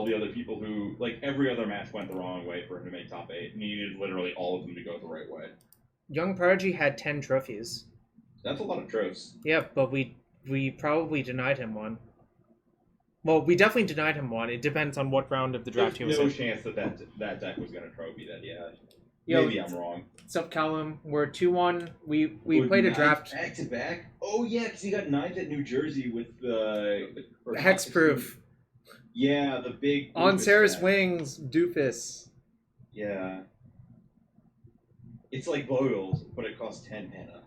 all the other people who, like, every other match went the wrong way for him to make top 8, and he needed literally all of them to go the right way. Young Prodigy had 10 trophies. That's a lot of trophies. Yeah, but we probably denied him one. Well, we definitely denied him one. It depends on what round of the draft he was no in. chance that deck was going to trophy that, yeah. Yo, Maybe I'm wrong. What's up, Callum? We're 2-1. We played a draft. Back to back? Oh, yeah, because he got 9th at New Jersey with the Hexproof. Yeah, the big... On Sarah's deck. Wings, doofus. Yeah. It's like Boils, but it costs 10 mana.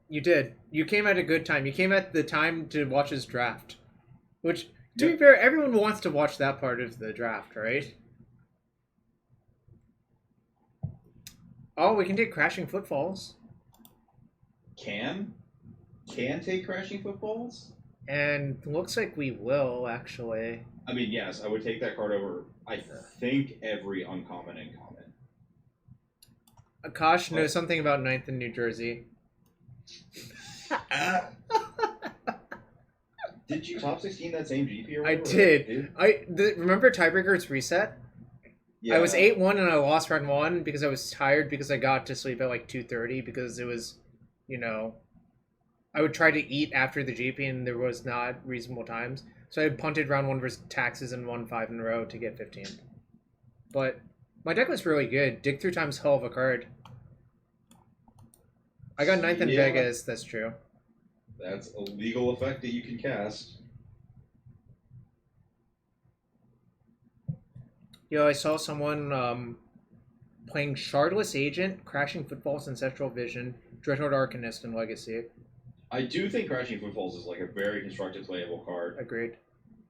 You did. You came at a good time. You came at the time to watch his draft. Which, to be fair, everyone wants to watch that part of the draft, right? Oh, we can take Crashing Footfalls. Can take Crashing Footfalls? And looks like we will, actually. I mean, yes, I would take that card over, I think, every uncommon and common. Akash knows something about 9th in New Jersey. Did you top 16 that same GP or whatever? I did. Remember Tiebreaker's reset? Yeah. I was 8-1 and I lost round 1 because I was tired because I got to sleep at like 2:30 because it was, you know, I would try to eat after the GP and there was not reasonable times. So I punted round 1 versus Taxes and won 5 in a row to get 15. But my deck was really good. Dig Through Time's hell of a card. I got 9th in Vegas, that's true. That's a legal effect that you can cast. Yo, I saw someone playing Shardless Agent, Crashing Footfalls, Ancestral Vision, Dreadhorde Arcanist, and Legacy. I do think Crashing Footfalls is like a very constructed playable card. Agreed.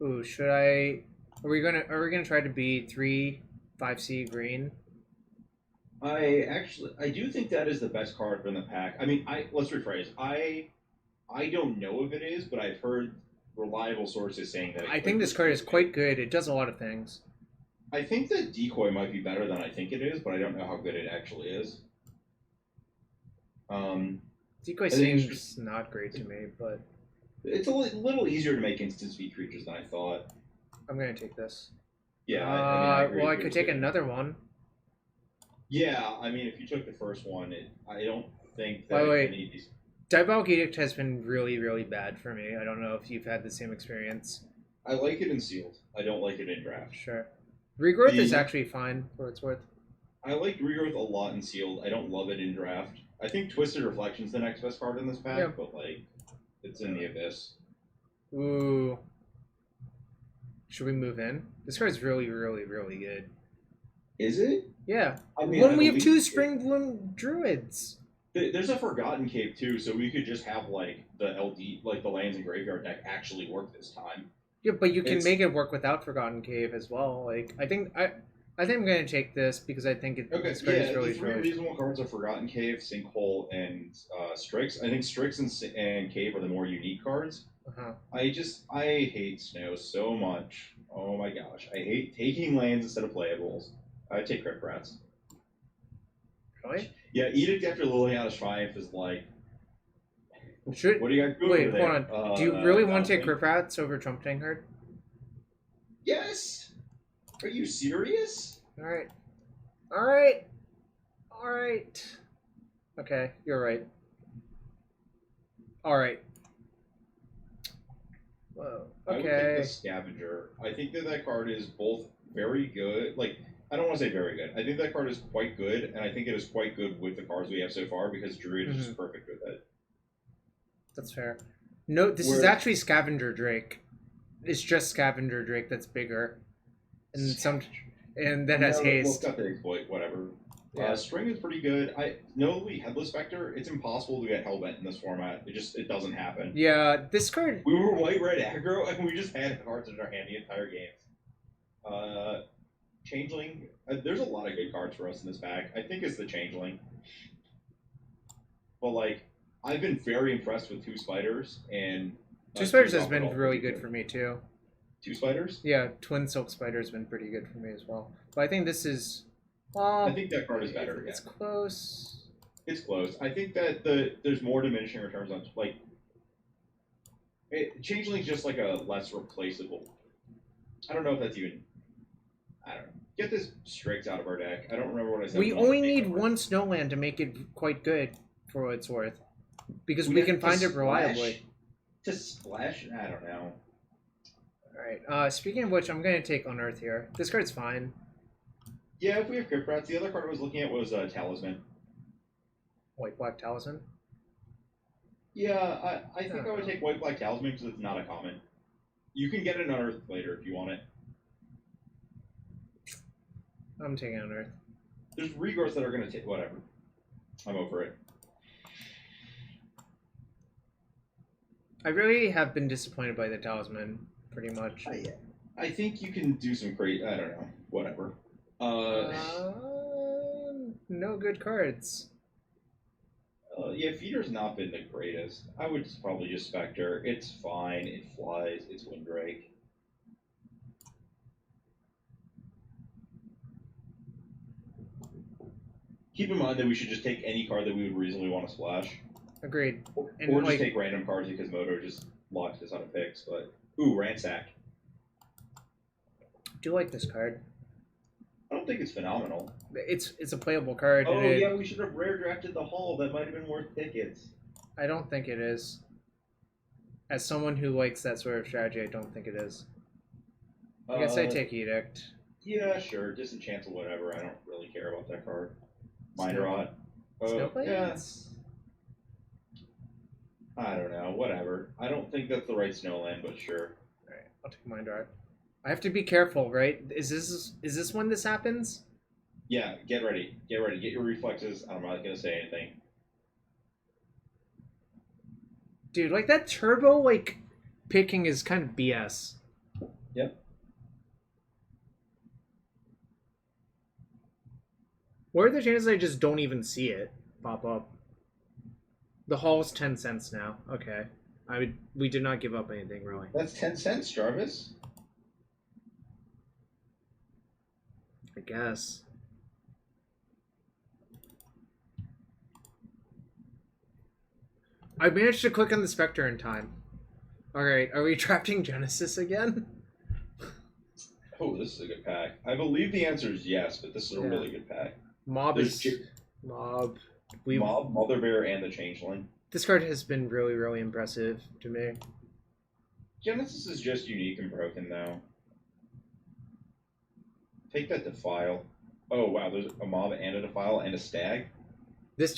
Ooh, should I... Are we gonna try to be 3/5C green? I do think that is the best card from the pack. I mean, let's rephrase. I don't know if it is, but I've heard reliable sources saying that. I think this card is quite good. It does a lot of things. I think that Decoy might be better than I think it is, but I don't know how good it actually is. Decoy seems not great to me, but it's a little easier to make instant speed creatures than I thought. I'm gonna take this. Yeah. I agree. Well, I could take another one. Yeah, I mean, if you took the first one, I don't think that. By the way, Diabolic Edict has been really, really bad for me. I don't know if you've had the same experience. I like it in Sealed. I don't like it in Draft. Sure. Regrowth is actually fine for what it's worth. I like Regrowth a lot in Sealed. I don't love it in Draft. I think Twisted Reflection's the next best card in this pack, but like, it's in the abyss. Ooh. Should we move in? This card's really, really, really good. Is it? Yeah. I mean, when we have 2 Springbloom Druids. There's a Forgotten Cave too, so we could just have like the LD, like the lands and graveyard deck actually work this time. Yeah, but you can make it work without Forgotten Cave as well. Like I think I'm gonna take this because I think this card is really the 3 reasonable cards are Forgotten Cave, Sinkhole, and Strix. I think Strix and Cave are the more unique cards. I hate Snow so much. Oh my gosh, I hate taking lands instead of playables. I take Crypt Rats. Really? Yeah, Edict after Liliana's Triumph is like. What do you got going Wait, hold on. Do you really want to take Crypt Rats over Trump Tankard? Yes. Are you serious? Alright. Okay, you're right. Alright. Whoa. Okay. I would take the Scavenger. I think that card is both very good. Like, I don't want to say very good. I think that card is quite good, and I think it is quite good with the cards we have so far because Druid is just perfect with it. That's fair. No, this is actually Scavenger Drake. It's just Scavenger Drake that's bigger, and that has haste. Well, it's got the exploit, whatever. Yeah. String is pretty good. Notably, Headless Spectre. It's impossible to get Hellbent in this format. It doesn't happen. Yeah, this card. We were white-red aggro, and we just had cards in our hand the entire game. Changeling. There's a lot of good cards for us in this pack. I think it's the Changeling. But like, I've been very impressed with 2 Spiders and. 2 Spiders has been really good for me too. 2 Spiders? Yeah, Twin Silk Spider's been pretty good for me as well. But I think this is. I think that card is better. It's close. It's close. I think that there's more diminishing returns on like. Changeling's just like a less replaceable. I don't know if that's even I don't know. Get this Strix out of our deck. I don't remember what I said. We only need one Snowland to make it quite good for what it's worth. Because we can find it reliably. To splash? I don't know. Alright, speaking of which, I'm going to take Unearth here. This card's fine. Yeah, if we have Crypt Rats, the other card I was looking at was Talisman. White-Black Talisman? Yeah, I think I would take White-Black Talisman because it's not a common. You can get an Unearth later if you want it. I'm taking Unearth. There's Regrowths that are going to take... Whatever. I'm over it. I really have been disappointed by the Talisman, pretty much. I think you can do some great... I don't know. Whatever. No good cards. Yeah, Feeder's not been the greatest. I would probably just Spectre. It's fine. It flies. It's Windrake. Keep in mind that we should just take any card that we would reasonably want to splash. Agreed. Or just take random cards because Moto just locks us on a picks. But ooh, Ransack. Do you like this card? I don't think it's phenomenal. It's a playable card. Oh yeah, we should have rare drafted the Hall. That might have been worth tickets. I don't think it is. As someone who likes that sort of strategy, I don't think it is. I guess I take Edict. Yeah, sure. Disenchant or whatever. I don't really care about that card. Mind Rot. Snowblades? Yeah. I don't know. Whatever. I don't think that's the right Snowland, but sure. Alright, I'll take Mind Rot. I have to be careful, right? Is this when this happens? Yeah, get ready. Get ready. Get your reflexes. I'm not going to say anything. Dude, like that turbo, like, picking is kind of BS. Yep. What are the chances I just don't even see it pop up? The Hall's 10 cents now. Okay. We did not give up anything, really. That's 10 cents, Jarvis. I guess. I managed to click on the Spectre in time. Alright, are we drafting Genesis again? Oh, this is a good pack. I believe the answer is yes, but this is a really good pack. Mob is... Mob. Mob, Mother Bear, and the Changeling. This card has been really, really impressive to me. Genesis is just unique and broken, though. Take that Defile. Oh, wow, there's a Mob and a Defile and a Stag. This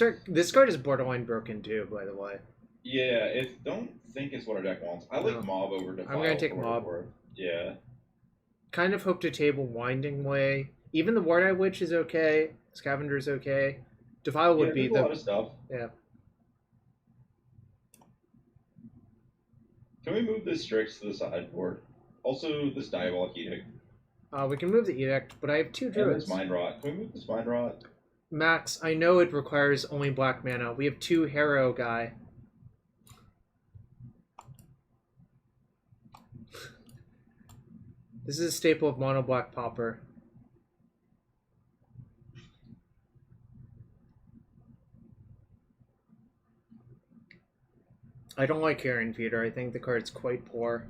card is borderline broken, too, by the way. Yeah, don't think it's what our deck wants. I like Mob over Defile. I'm going to take Mob. Yeah. Kind of hope to table Winding Way. Even the Ward-Eye Witch is okay. Scavenger's okay. Defile would be a lot of stuff. Yeah. Can we move this Strix to the sideboard? Also, this Diabolic Edict. We can move the Edict, but I have 2 Druids. And this Mind Rot. Can we move this Mind Rot? Max, I know it requires only black mana. We have 2 Harrow guy. This is a staple of mono black Pauper. I don't like Carrion Feeder. I think the card's quite poor.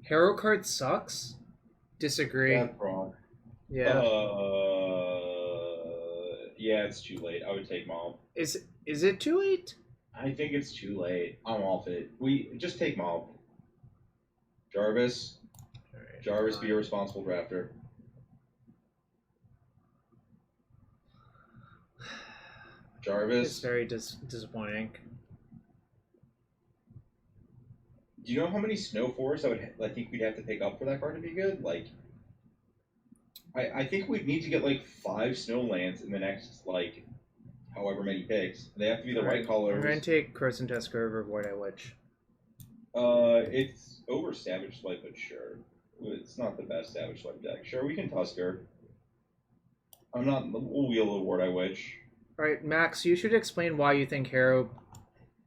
Harrow card sucks? Disagree. That's wrong. Yeah. Yeah, it's too late. I would take Mob. Is it too late? I think it's too late. I'm off it. We just take Mob. Jarvis. Right, Jarvis, be a responsible drafter. Jarvis. It's very disappointing. Do you know how many Snow Forests I think we'd have to pick up for that card to be good? Like, I think we'd need to get like 5 Snowlands in the next like however many picks. They have to be the right colors. I'm gonna take Croson Tusker over Void-Eye Witch. It's over Savage Swipe, but sure. It's not the best Savage Swipe deck. Sure, we can Tusker. We'll wheel the Void-Eye Witch. Alright, Max, you should explain why you think Harrow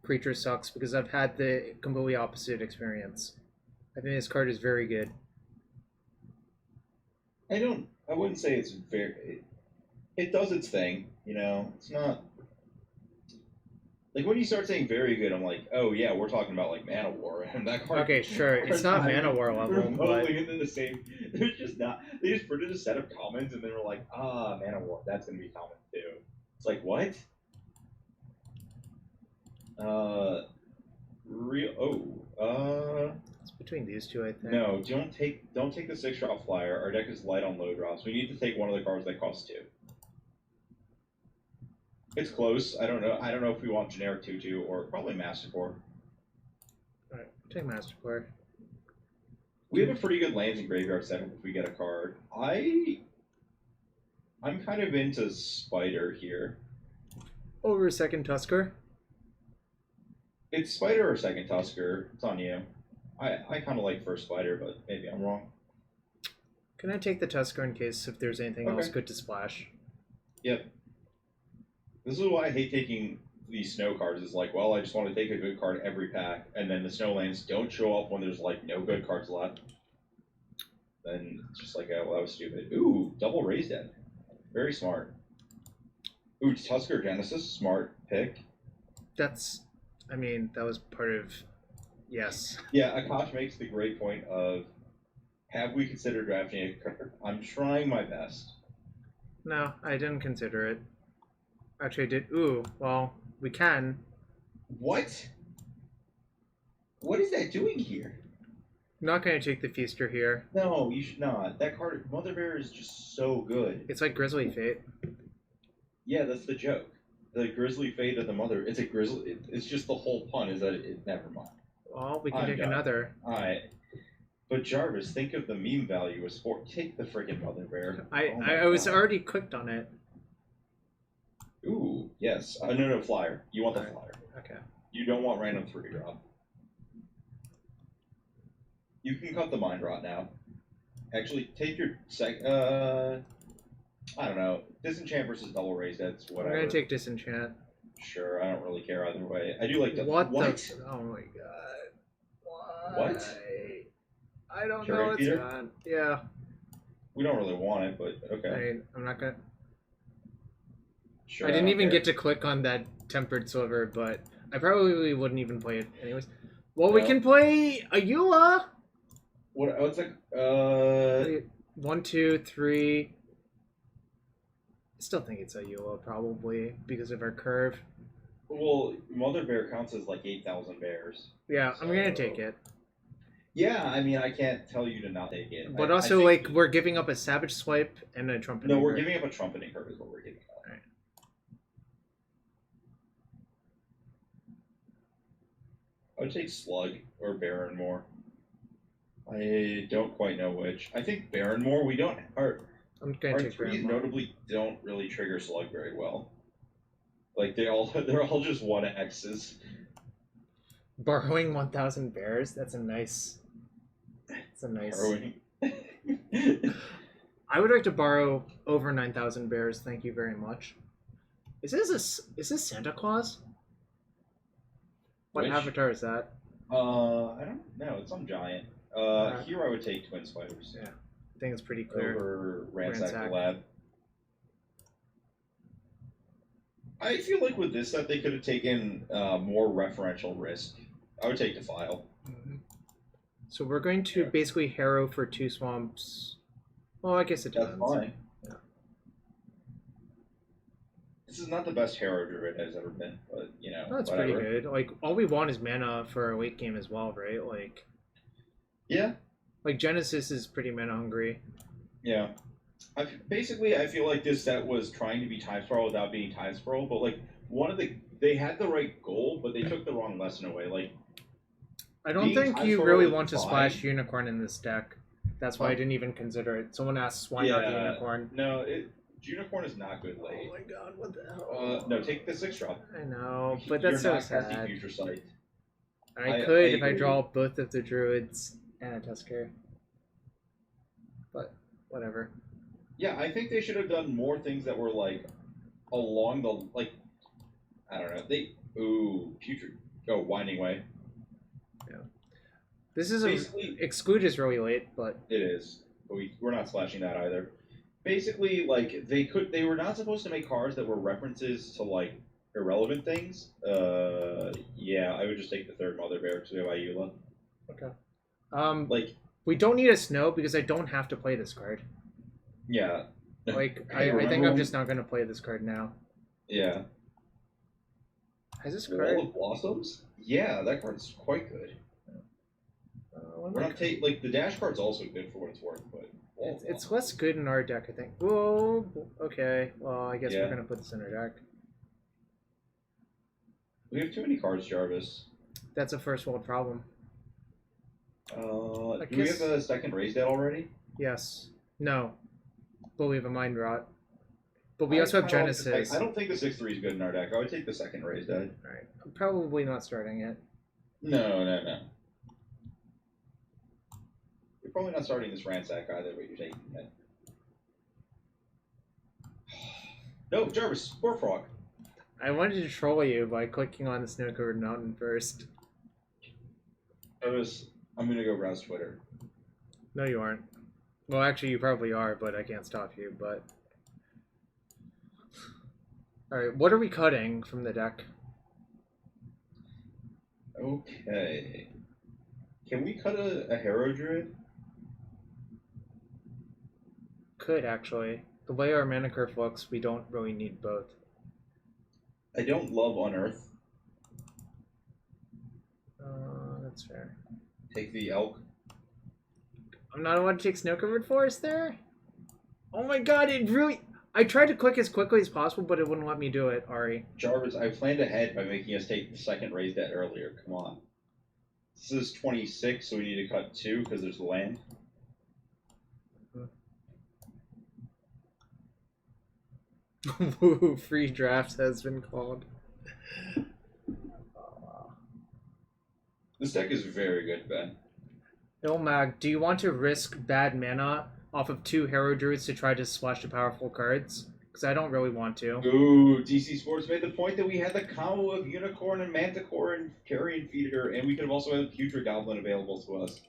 Creature sucks, because I've had the completely opposite experience. I think this card is very good. I wouldn't say it's very... It does its thing, you know? It's not... Like when you start saying very good, I'm like, oh yeah, we're talking about like Man of War, and that card. Okay, sure, it's not Man of War level, but into the same. They're just not. They just printed a set of commons, and they were like, Man of War, that's gonna be common too. It's like what? It's between these two, I think. No, don't take the 6-drop flyer. Our deck is light on low drops. We need to take one of the cards that costs 2. It's close. I don't know if we want generic 2/2 or probably Mastercore. Alright, take Mastercore. We have a pretty good lands and graveyard setup if we get a card. I'm kind of into Spider here. Over second Tusker. It's Spider or second Tusker. It's on you. I kind of like first Spider, but maybe I'm wrong. Can I take the Tusker in case if there's anything else good to splash? Yep. This is why I hate taking these snow cards. Is like, well, I just want to take a good card every pack, and then the snow lands don't show up when there's like no good cards left. Then it's just like, oh, well, that was stupid. Ooh, double raise dead. Very smart. Ooh, Tusker Genesis, smart pick. I mean, that was part of, yes. Yeah, Akash makes the great point of, have we considered drafting a card? I'm trying my best. No, I didn't consider it. Actually, I did. Ooh, well, we can. What? What is that doing here? I'm not going to take the Feaster here. No, you should not. That card, Mother Bear, is just so good. It's like Grizzly Fate. Yeah, that's the joke. The Grizzly Fate of the Mother. It's a Grizzly. It's just the whole pun is that never mind. Well, we can take another. Alright. But Jarvis, think of the meme value of sport. Take the friggin' Mother Bear. I was already clicked on it. Ooh, yes. No, flyer. You want the flyer. Okay. You don't want random 3-drop. You can cut the Mind Rot now. Actually, take your I don't know. Disenchant versus double raise, that's whatever. I'm gonna take Disenchant. Sure, I don't really care either way. I do like the... What? Oh my god. What? I don't know what's on. Yeah. We don't really want it, but okay. I'm not gonna... Sure, I didn't even get to click on that Tempered Silver, but I probably wouldn't even play it anyways. Well, we can play Ayula! What? Oh, it's like, 1, 2, 3... I still think it's Ayula, probably, because of our curve. Well, Mother Bear counts as like 8,000 bears. Yeah, so... I'm gonna take it. Yeah, I mean, I can't tell you to not take it. But also, like, we're giving up a Savage Swipe and a Trumpeting. No, we're giving up a Trumpeting curve is what we're giving up. Alright. I would take Slug or Barrenmore. I don't quite know which. I think Barrenmore, we don't... Our trees notably don't really trigger Slug very well. Like, they're all just 1X's. Borrowing 1,000 bears? That's a nice... Borrowing. I would like to borrow over 9,000 bears, thank you very much. Is this Santa Claus? What avatar is that? I don't know. It's some giant. Here I would take Twin Spiders. Yeah. I think it's pretty clear. Over Ransack the Lab. I feel like with this set they could have taken more referential risk. I would take Defile. Mm-hmm. So we're going to basically Harrow for 2 swamps. Well, I guess it depends. That's fine. Yeah. This is not the best Harrow Druid has ever been, but, you know, that's pretty good. Like, all we want is mana for our late game as well, right? Like... Yeah. Like, Genesis is pretty mana hungry. Yeah. I feel like this set was trying to be Time Spiral without being Time Spiral, but, like, they had the right goal, but they took the wrong lesson away. Like, I don't think you really want to splash Unicorn in this deck. That's why I didn't even consider it. Someone asks why not the Unicorn. No, Unicorn is not good late. Oh my god, what the hell? No, take the 6-drop. I know, but that's so sad. Future Sight. I could if I draw both of the Druids and a Tusker. But, whatever. Yeah, I think they should have done more things that were, like, along the, like, I don't know. Winding Way. Yeah. This is Exclude is really late, but... It is. But we're not splashing that either. Basically, like, they were not supposed to make cards that were references to, like, irrelevant things, yeah, I would just take the third Mother Bear to go by Eula. Okay. Like, we don't need a snow because I don't have to play this card. yeah. Like, Hey, I think I'm just not going to play this card now. Yeah. Has this card... Wall of Blossoms? Yeah, that card's quite good. We're not like, the dash card's also good for what it's worth, but... It's less good in our deck, I think. Whoa, okay. Well, I guess we're going to put this in our deck. We have too many cards, Jarvis. That's a first world problem. Do we have a second raise dead already? Yes. No. But we have a Mind Rot. But we also have Genesis. I don't think the 6/3 is good in our deck. I would take the second raise dead. Alright. I'm probably not starting it. No. You're probably not starting this Ransack either, but you're taking it. No, Jarvis, Warfrog. I wanted to troll you by clicking on the snow-covered mountain first. Jarvis, I'm gonna go browse Twitter. No, you aren't. Well, actually, you probably are, but I can't stop you, but... Alright, what are we cutting from the deck? Okay. Can we cut a Hero Druid? Could, actually. The way our mana curve looks, we don't really need both. I don't love Unearth. That's fair. Take the Elk. I'm not allowed to take Snow-Covered Forest there? Oh my god, it really... I tried to click as quickly as possible, but it wouldn't let me do it, Ari. Jarvis, I planned ahead by making us take the second raise debt earlier. Come on. This is 26, so we need to cut 2 because there's land. Woo, free draft has been called. This deck is very good, Ben. Ilmag, do you want to risk bad mana off of 2 Hero Druids to try to splash the powerful cards? Because I don't really want to. Ooh, DC Sports made the point that we had the combo of Unicorn and Manticore and Carrion Feeder, and we could have also had Putrid Goblin available to us.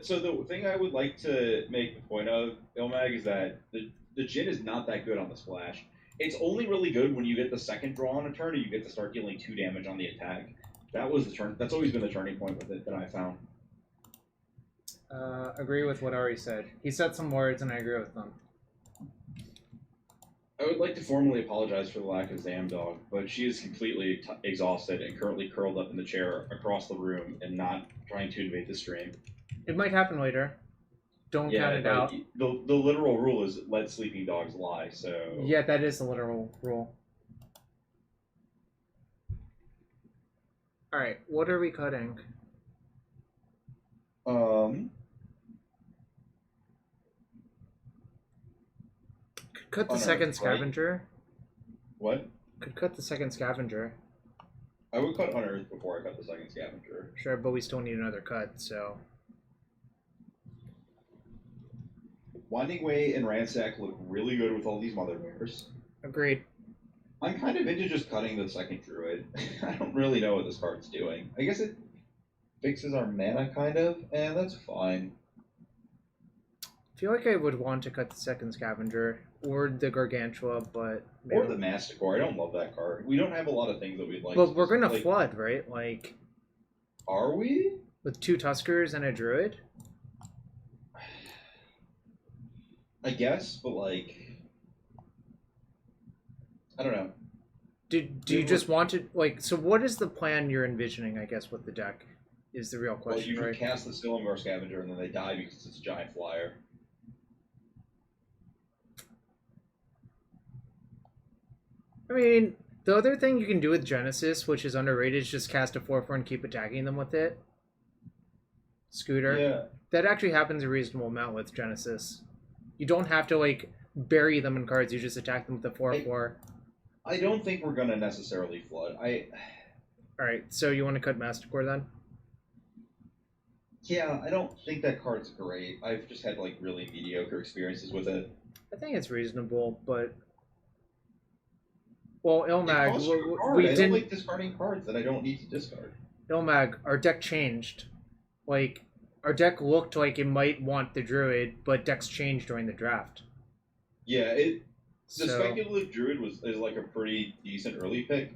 So the thing I would like to make the point of, Ilmag, is that the Jin is not that good on the splash. It's only really good when you get the second draw on a turn and you get to start dealing 2 damage on the attack. That was the turn. That's always been the turning point with it that I found. Agree with what Ari said. He said some words and I agree with them. I would like to formally apologize for the lack of Zamdog, but she is completely exhausted and currently curled up in the chair across the room and not trying to invade the stream. It might happen later. Don't count it out. The literal rule is let sleeping dogs lie, so... Yeah, that is the literal rule. Alright, what are we cutting? Could cut the second Scavenger. Right? What? Could cut the second Scavenger. I would cut Unearth before I cut the second Scavenger. Sure, but we still need another cut, so... Winding Way and Ransack look really good with all these Mother Bears. Agreed. I'm kind of into just cutting the second Druid. I don't really know what this card's doing. I guess it fixes our mana, kind of, and that's fine. I feel like I would want to cut the second Scavenger, or the Gargantua, but... Maybe... Or the Masticore. I don't love that card. We don't have a lot of things that we'd like But we're going to flood, right? Like... Are we? With 2 Tuskers and a Druid? I guess, but like... I don't know. Do you just want to... Like, so what is the plan you're envisioning, I guess, with the deck? Is the real question, well, you right? can cast the Silumgar Scavenger and then they die because it's a giant flyer. I mean, the other thing you can do with Genesis, which is underrated, is just cast a 4/4 and keep attacking them with it. Scooter. Yeah. That actually happens a reasonable amount with Genesis. You don't have to, like, bury them in cards. You just attack them with the 4/4. I don't think we're going to necessarily flood. Alright, so you want to cut Masticore then? Yeah, I don't think that card's great. I've just had, like, really mediocre experiences with it. I think it's reasonable, but... Well, Ilmag, we didn't... I don't like discarding cards that I don't need to discard. Ilmag, our deck changed. Like, our deck looked like it might want the Druid, but decks changed during the draft. Yeah, The Speculative Druid is like a pretty decent early pick,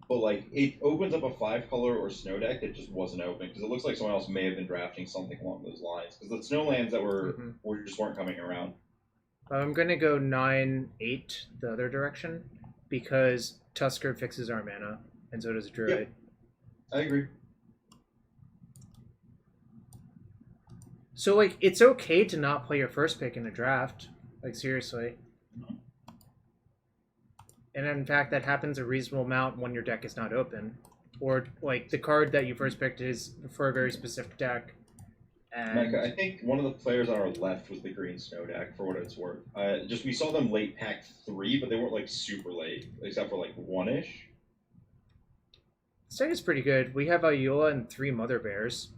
but like it opens up a 5-color or snow deck that just wasn't open because it looks like someone else may have been drafting something along those lines because the snow lands that were just weren't coming around. I'm gonna go 9/8 the other direction because Tusker fixes our mana, and so does Druid. Yep. I agree. So like it's okay to not play your first pick in a draft. Like seriously. And in fact, that happens a reasonable amount when your deck is not open. Or, like, the card that you first picked is for a very specific deck. And... Micah, I think one of the players on our left was the green snow deck, for what it's worth. Just we saw them late pack 3, but they weren't, like, super late, except for, like, 1-ish. This deck is pretty good. We have Ayula and 3 Mother Bears.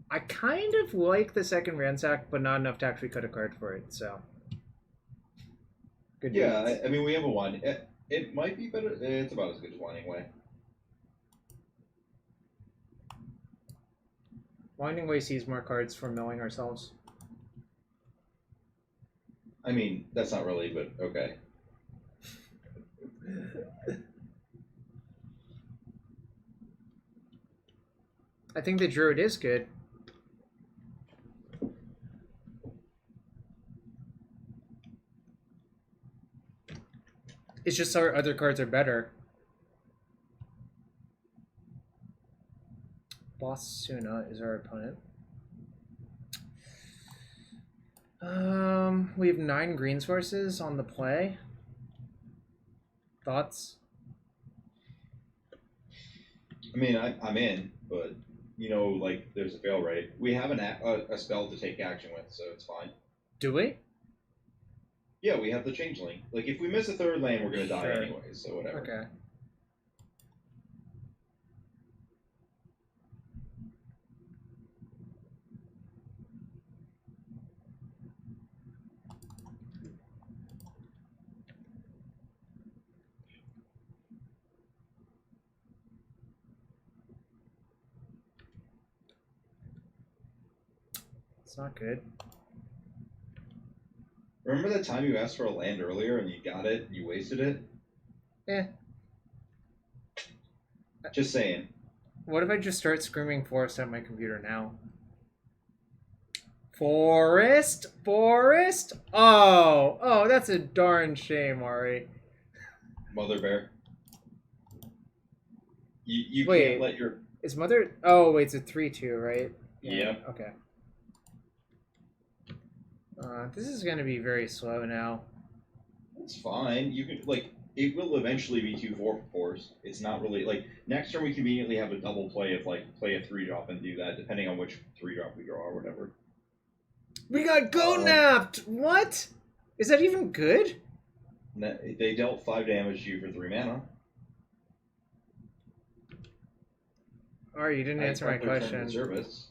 I kind of like the second Ransack, but not enough to actually cut a card for it, so... Good yeah, I mean, we have a 1. It might be better. It's about as good as 1 anyway. Winding Way sees more cards for milling ourselves. I mean, that's not really, but okay. I think the Druid is good. It's just our other cards are better. Boss Suna is our opponent. We have 9 green sources on the play. Thoughts? I mean, I'm in, but you know, like there's a fail rate. We have a spell to take action with, so it's fine. Do we? Yeah, we have the Changeling. Like, if we miss a third land, we're gonna die anyway, so whatever. Okay. It's not good. Remember that time you asked for a land earlier and you got it and you wasted it? Eh. Just saying. What if I just start screaming forest at my computer now? Forest? Forest? Oh, that's a darn shame, Ari. Mother Bear. You wait, can't let your... Is Mother... Oh, wait, it's a 3/2, right? Yeah. Okay. This is going to be very slow now. It's fine. You can, like, it will eventually be 2/4. It's not really, like, next turn we conveniently have a double play of, like, play a 3-drop and do that, depending on which 3-drop we draw or whatever. We got go-napped! What? Is that even good? They dealt 5 damage to you for 3 mana. Alright, you didn't answer my question. Service.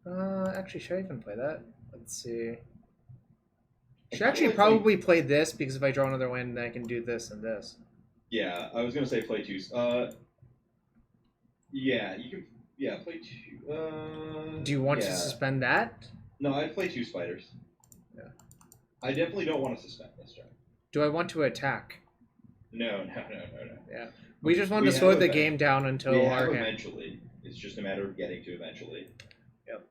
Actually, should I even play that? Let's see. Should actually probably play this, because if I draw another win, then I can do this and this. Yeah, I was gonna say play 2. Yeah, you can. Yeah, play 2. Do you want to suspend that? No, I'd play 2 spiders. Yeah. I definitely don't want to suspend this turn. Do I want to attack? No. Yeah. We just want to slow the game down until we have eventually. It's just a matter of getting to eventually. Yep.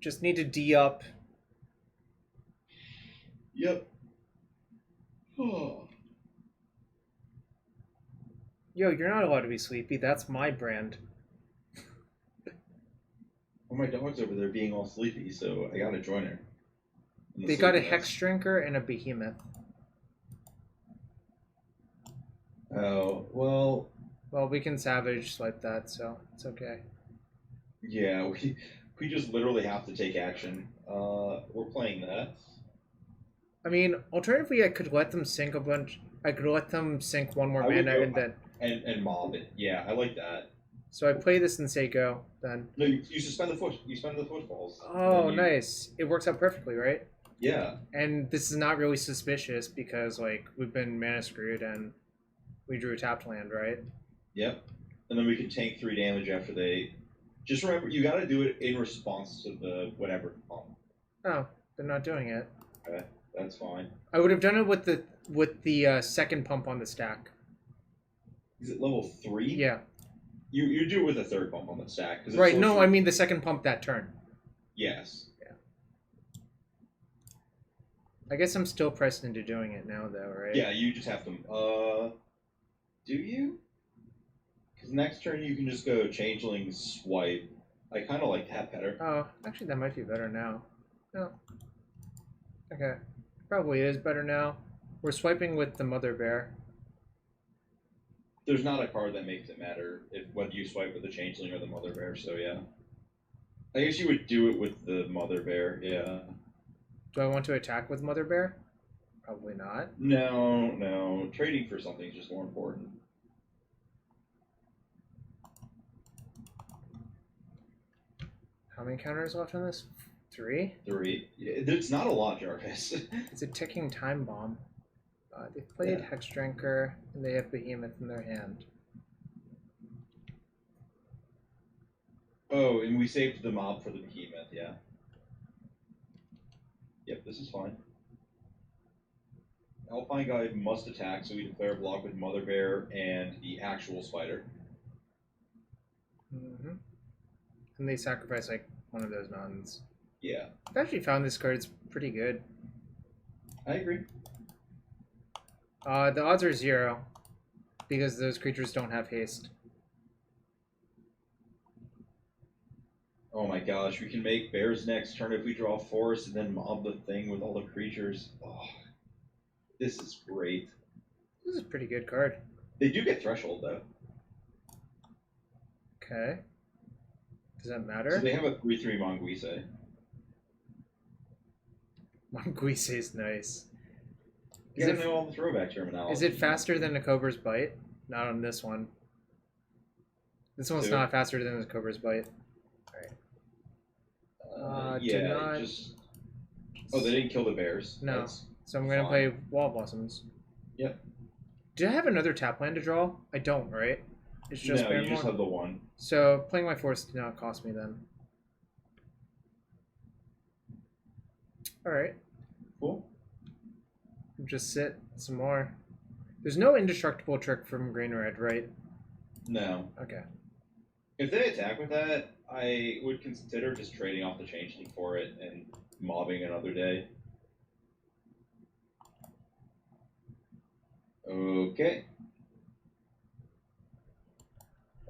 Just need to D up. Yep. Oh. Yo, you're not allowed to be sleepy. That's my brand. Well, my dog's over there being all sleepy, so I gotta join her. They got a Hex Drinker and a Behemoth. Oh, well... Well, we can Savage swipe that, so it's okay. Yeah, we just literally have to take action. We're playing that. I mean, alternatively, I could let them sink a bunch... I could let them sink one more mana and then... And mob it. Yeah, I like that. So I play this in Seiko, then. No, you suspend the footfalls. Oh, nice. It works out perfectly, right? Yeah. And this is not really suspicious because, like, we've been mana screwed and we drew a tapped land, right? Yep. And then we can tank 3 damage after they... Just remember, you gotta do it in response to the whatever. Oh, they're not doing it. Okay, that's fine. I would have done it with the second pump on the stack. Is it level 3? Yeah. You do it with a third pump on the stack. Right, no, I mean the second pump that turn. Yes. Yeah. I guess I'm still pressed into doing it now, though, right? Yeah, you just have to... Do you? Because next turn you can just go Changeling Swipe. I kind of like that better. Oh, actually that might be better now. No. Okay. Probably is better now. We're swiping with the Mother Bear. There's not a card that makes it matter whether you swipe with the Changeling or the Mother Bear, so yeah. I guess you would do it with the Mother Bear, yeah. Do I want to attack with Mother Bear? Probably not. No. Trading for something is just more important. How many counters left on this? 3? 3. It's not a lot, Jarvis. It's a ticking time bomb. They've played Hex Drinker, and they have Behemoth in their hand. Oh, and we saved the mob for the Behemoth, yeah. Yep, this is fine. Alpine Guide must attack, so we declare a block with Mother Bear and the actual spider. Mm-hmm. And they sacrifice, like, one of those mountains. Yeah. I've actually found this card is pretty good. I agree. The odds are 0, because those creatures don't have haste. Oh my gosh, we can make bears next turn if we draw force and then mob the thing with all the creatures. Oh, this is great. This is a pretty good card. They do get threshold though. Okay. Does that matter? So they have a 3/3 Monguise. Monguise is nice. You gotta know all the throwback terminology. Is it faster than a Cobra's Bite? Not on this one. This one's not faster than the Cobra's Bite. Alright. Yeah, Oh, they didn't kill the bears. No. So I'm going to play Wall Blossoms. Yep. Do I have another tap land to draw? I don't, right? It's just no, you just have the one. So playing my force did not cost me then. Alright. Cool. Just sit some more. There's no indestructible trick from green red, right? No. Okay. If they attack with that, I would consider just trading off the Changeling for it and mobbing another day. Okay.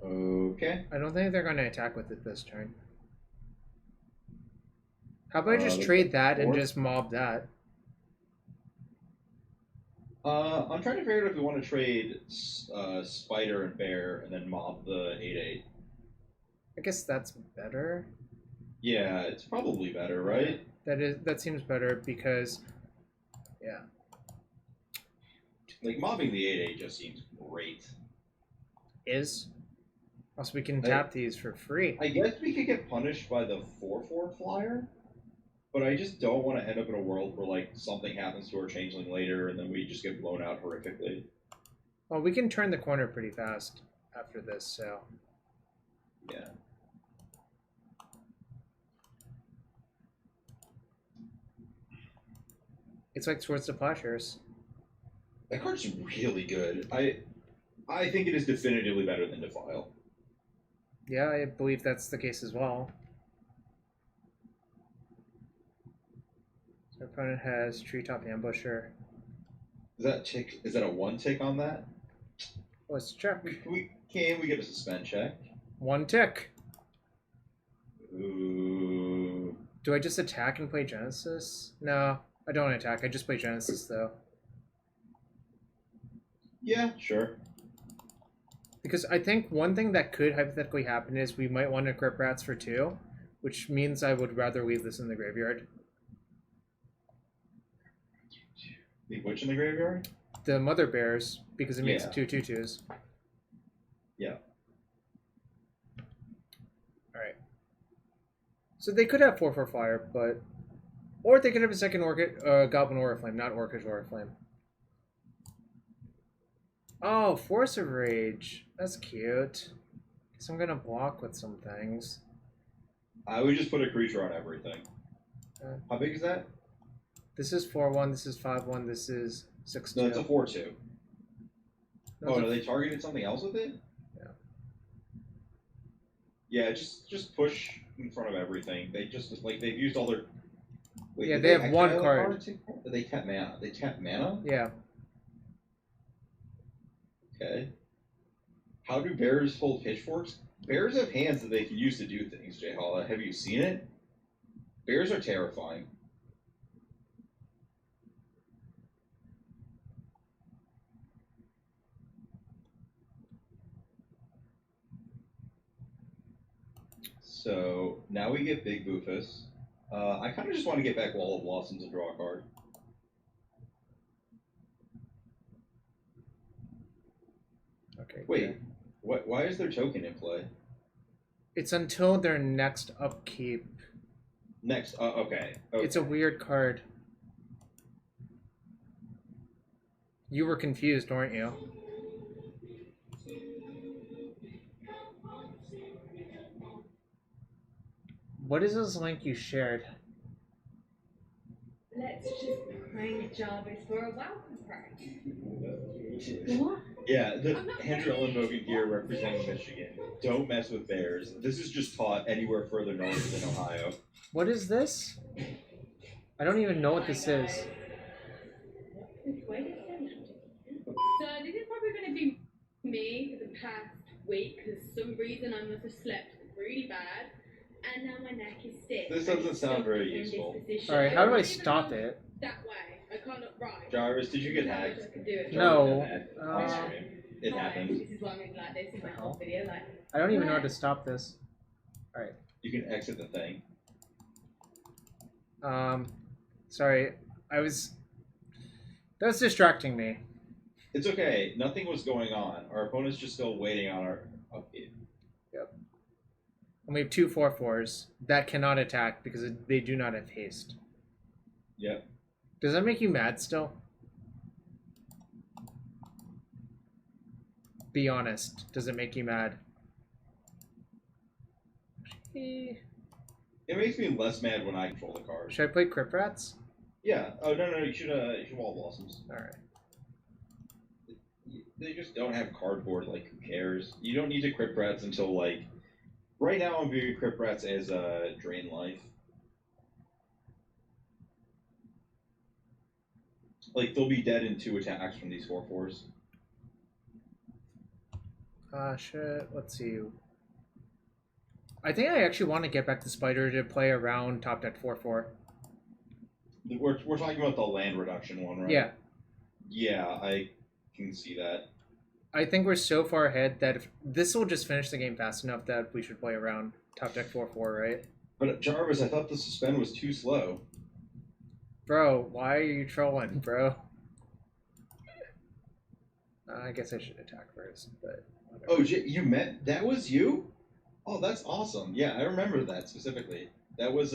Okay. I don't think they're going to attack with it this turn. How about I just trade that and just mob that? I'm trying to figure out if we want to trade Spider and Bear and then mob the 8/8. I guess that's better. Yeah, it's probably better, right? That seems better because, yeah. Like mobbing the 8/8 just seems great. Also, we can tap these for free. I guess we could get punished by the 4/4 flyer. But I just don't want to end up in a world where, like, something happens to our Changeling later and then we just get blown out horrifically. Well, we can turn the corner pretty fast after this, so... Yeah. It's like Swords to Plowshares. That card's really good. I think it is definitively better than Defile. Yeah, I believe that's the case as well. Our opponent has Treetop Ambusher. Is that a 1 tick on that? Let's check. Can we get a suspend check? 1 tick. Ooh. Do I just attack and play Genesis? No, I don't attack. I just play Genesis though. Yeah, sure. Because I think one thing that could hypothetically happen is we might want to Grip Rats for 2, which means I would rather leave this in the graveyard. Leave which in the graveyard? The Mother Bears, because it makes 2 2/2s. Yeah. Alright. So they could have 4/4 flyer, but... Or they could have a second Goblin Oriflame, not Orcish Oriflame. Oh, Force of Rage. That's cute. Guess I'm gonna block with some things. I would just put a creature on everything. How big is that? This is 4-1. This is 5-1. This is 6-2. No, it's a 4-2. No, they targeted something else with it? Yeah. Yeah, just push in front of everything. They just they've used all their. Wait, yeah, they have one card. They tap mana. They tap mana? Yeah. Okay. How do bears hold pitchforks? Bears have hands that they can use to do things, Jay Holla. Have you seen it? Bears are terrifying. So now we get Big Boofus. I kind of just want to get back Wall of Blossoms and draw a card. Okay. Wait, good. why is their token in play? It's until their next upkeep. Next, okay. It's a weird card. You were confused, weren't you? What is this link you shared? Let's just prank Jarvis for a welcome prank. What? Yeah, the Andrew Ellen Mogan here representing Michigan. Don't mess with bears. This is just taught anywhere further north than Ohio. What is this? I don't even know what this is. Wait a second. So this is probably going to be me for the past week because some reason I must have slept really bad and now my neck is stiff. This doesn't sound very useful. Alright, how do I stop it? That way. I can't upright. Jarvis, did you get hacked? No. It happened. This is why I'm like this in my whole video. Like, I don't even know how to stop this. Alright. You can exit the thing. Sorry. That's distracting me. It's okay. Nothing was going on. Our opponent's just still waiting on our update. Yep. And we have 2 4/4s that cannot attack because they do not have haste. Yep. Does that make you mad still? Be honest. Does it make you mad? It makes me less mad when I control the card. Should I play Crypt Rats? Yeah. Oh no, you should Wall Blossoms. All right. They just don't have cardboard. Like, who cares? You don't need to Crypt Rats until like. Right now, I'm viewing Crypt Rats as drain life. Like, they'll be dead in 2 attacks from these 4/4s. Shit. Let's see. I think I actually want to get back to Spider to play around top deck 4/4. We're talking about the land reduction one, right? Yeah. Yeah, I can see that. I think we're so far ahead that if this will just finish the game fast enough that we should play around top deck 4/4, right? But Jarvis, I thought the suspend was too slow. Bro, why are you trolling, bro? I guess I should attack first, but whatever. Oh, you met? That was you? Oh, that's awesome. Yeah, I remember that specifically. That was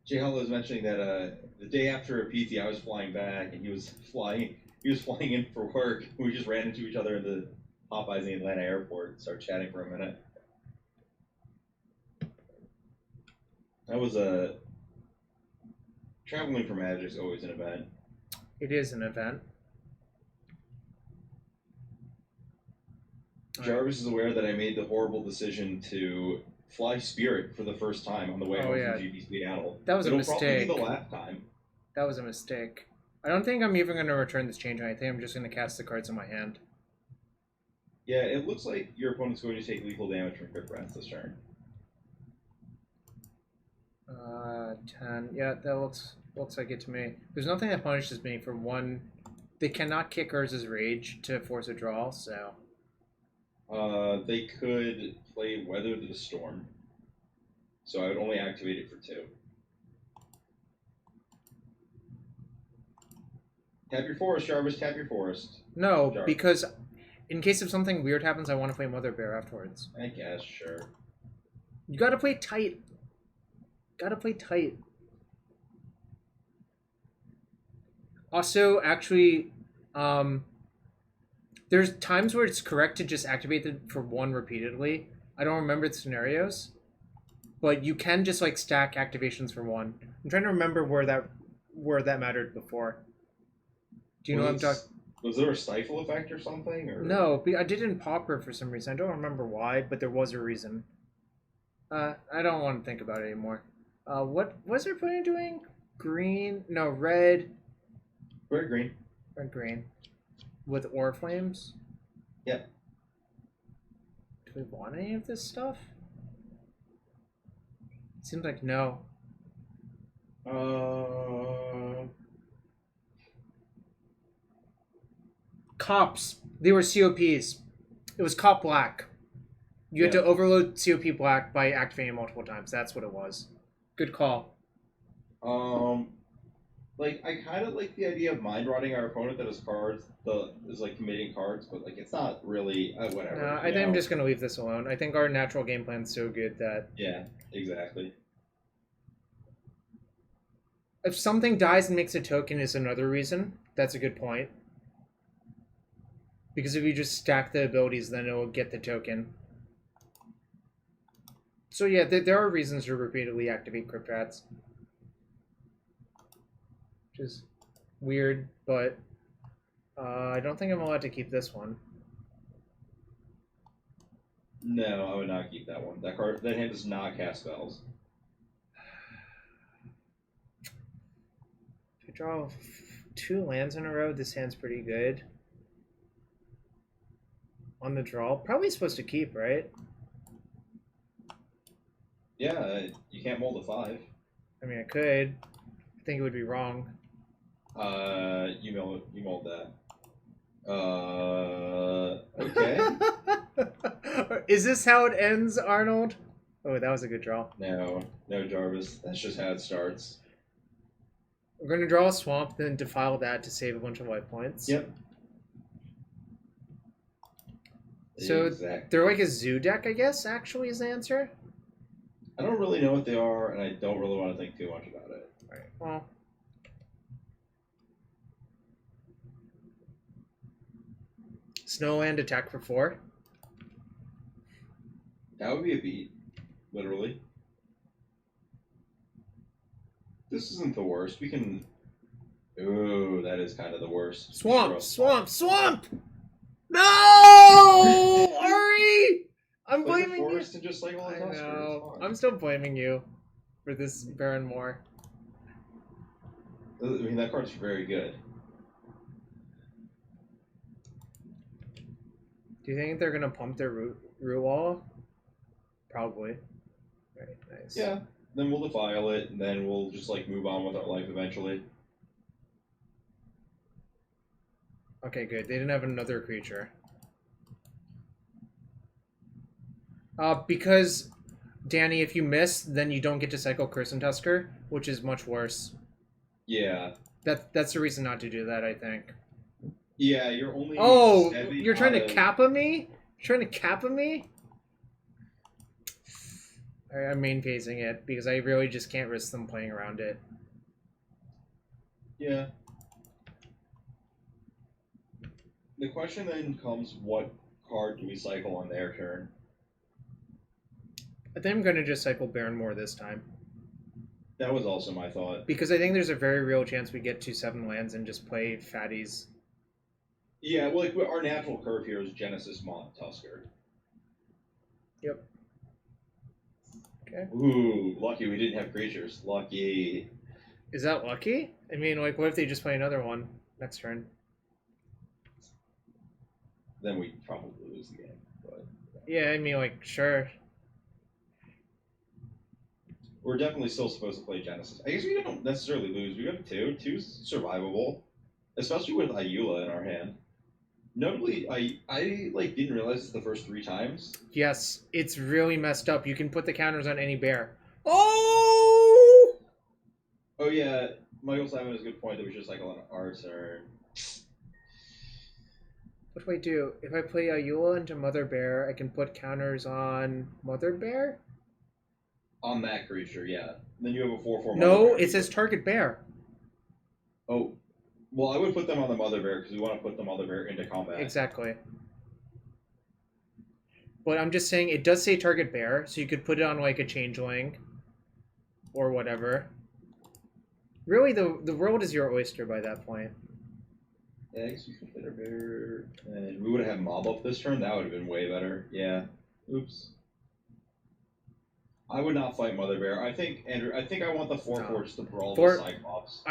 Jay Hollow was mentioning that the day after a PT, I was flying back, and he was flying in for work. We just ran into each other in the Popeyes in the Atlanta airport and started chatting for a minute. That was traveling for Magic's always an event. It is an event. Jarvis is aware that I made the horrible decision to fly Spirit for the first time on the way home from GP Seattle. That was a mistake. It'll probably be the last time. That was a mistake. I don't think I'm even going to return this change. I think I'm just going to cast the cards in my hand. Yeah, it looks like your opponent's going to take lethal damage from Crypt Rats this turn. 10. Yeah, that looks like it to me. There's nothing that punishes me for one. They cannot kick Urza's Rage to force a draw, so. They could play Weather the Storm. So I would only activate it for 2. Tap your forest, Jarvis. Tap your forest. No, Jarvis. Because in case if something weird happens, I want to play Mother Bear afterwards. I guess, sure. You gotta play tight. Gotta play tight. Also, actually, there's times where it's correct to just activate it for 1 repeatedly. I don't remember the scenarios. but you can just like stack activations for 1. I'm trying to remember where that mattered before. Do you know what I'm talking? Was there a stifle effect or something? Or? No, I did in Pauper for some reason. I don't remember why, but there was a reason. I don't want to think about it anymore. What was their opponent doing? Green? No, red. Red green. Red green. With ore flames? Yep. Do we want any of this stuff? Seems like no. Cops. They were COPs. It was Cop Black. You had to overload COP Black by activating multiple times. That's what it was. Good call. Like, I kind of like the idea of mind rotting our opponent that has cards, is like committing cards, but like it's not really whatever. No, I think I'm just gonna leave this alone. I think our natural game plan's so good that. Yeah, exactly. If something dies and makes a token is another reason. That's a good point. Because if you just stack the abilities, then it will get the token. So yeah, there are reasons to repeatedly activate Crypt Rats. Which is weird, but I don't think I'm allowed to keep this one. No, I would not keep that one. That hand does not cast spells. If I draw 2 lands in a row, this hand's pretty good. On the draw, probably supposed to keep, right? Yeah, you can't mold a 5. I mean, I could. I think it would be wrong. You mold that. Okay. Is this how it ends, Arnold? Oh, that was a good draw. No, Jarvis. That's just how it starts. We're going to draw a swamp, then defile that to save a bunch of life points. Yep. So they're like a zoo deck, I guess, actually, is the answer? I don't really know what they are, and I don't really want to think too much about it. All right, well. Snowland attack for 4. That would be a beat, literally. This isn't the worst. We can... Ooh, that is kind of the worst. Swamp! No! Ari! I'm blaming you. And just like all I know. I'm still blaming you for this Baron Moore. I mean, that card's very good. Do you think they're going to pump their root wall? Probably. Very nice. Yeah. Then we'll defile it, and then we'll just like move on with our life eventually. Okay, good. They didn't have another creature. Because, Danny, if you miss, then you don't get to cycle Crimson Tusker, which is much worse. Yeah. That's the reason not to do that, I think. Yeah, you're only... Oh, you're trying to Kappa me? You're trying to Kappa me? I'm main phasing it, because I really just can't risk them playing around it. Yeah. The question then comes, what card do we cycle on their turn? I think I'm going to just cycle Baron Moore this time. That was also my thought. Because I think there's a very real chance we get to 7 lands and just play fatties. Yeah, well, like, our natural curve here is Genesis, Mont, Tusker. Yep. Okay. Ooh, lucky we didn't have creatures. Lucky. Is that lucky? I mean, like, what if they just play another one next turn? Then we probably lose the game. But yeah, I mean, like, sure. We're definitely still supposed to play Genesis. I guess we don't necessarily lose. We have 2. 2's survivable, especially with Ayula in our hand. Notably, I like didn't realize this the first 3 times. Yes, it's really messed up. You can put the counters on any bear. Oh! Oh yeah, Michael Simon has a good point that we should cycle on our turn. What do I do? If I play Ayula into Mother Bear, I can put counters on Mother Bear? On that creature, yeah. Then you have a 4/4 No, it says target bear. Oh. Well, I would put them on the Mother Bear because we want to put the Mother Bear into combat. Exactly. But I'm just saying it does say target bear, so you could put it on like a changeling or whatever. Really, the world is your oyster by that point. Yeah, I guess we could fit our bear, and we would have had mob up this turn. That would have been way better. Yeah. Oops. I would not fight Mother Bear. I think, Andrew. I think I want the 4/4 just to brawl the Cyclops.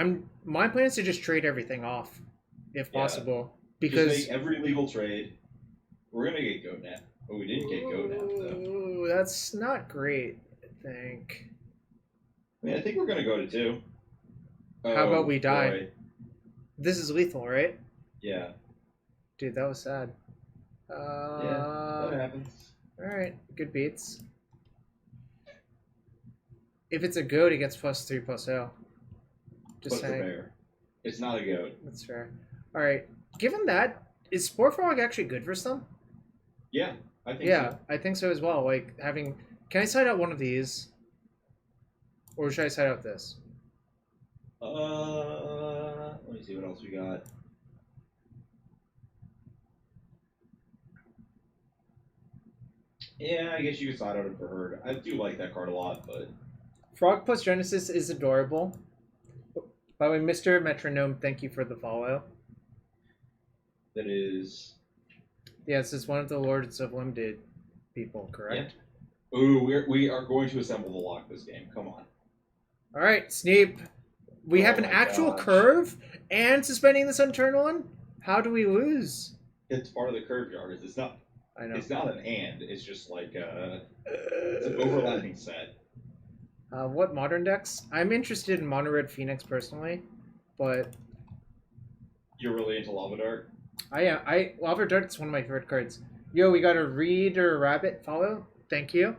My plan is to just trade everything off, if possible, because just make every legal trade. We're gonna get goat net, but we didn't get goat net though. Ooh, that's not great. I think. I mean, I think we're gonna go to 2. How about we die? Boy. This is lethal, right? Yeah. Dude, that was sad. Yeah, that happens. Alright, good beats. If it's a goat, it gets +3/+0. Just saying. It's a bear. It's not a goat. That's fair. Alright, given that, is Spore Frog actually good for some? Yeah, I think so. I think so as well. Like, having... Can I side out one of these? Or should I side out this? Let me see what else we got. Yeah, I guess you could side out it for Herd. I do like that card a lot, but... Frog plus Genesis is adorable. By the way, Mr. Metronome, thank you for the follow. That is... Yeah, this is one of the Lords of Limited people, correct? Yeah. Ooh, we are going to assemble the lock this game. Come on. Alright, Sneep. We have an actual curve and suspending this on turn 1? How do we lose? It's part of the curve, Jarvis. It's not... I know. It's not an and. It's just like it's an overlapping set. What modern decks? I'm interested in Mono Red Phoenix personally, but you're really into Lava Dart. Lava Dart's one of my favorite cards. Yo, we got a Reader Rabbit follow. Thank you.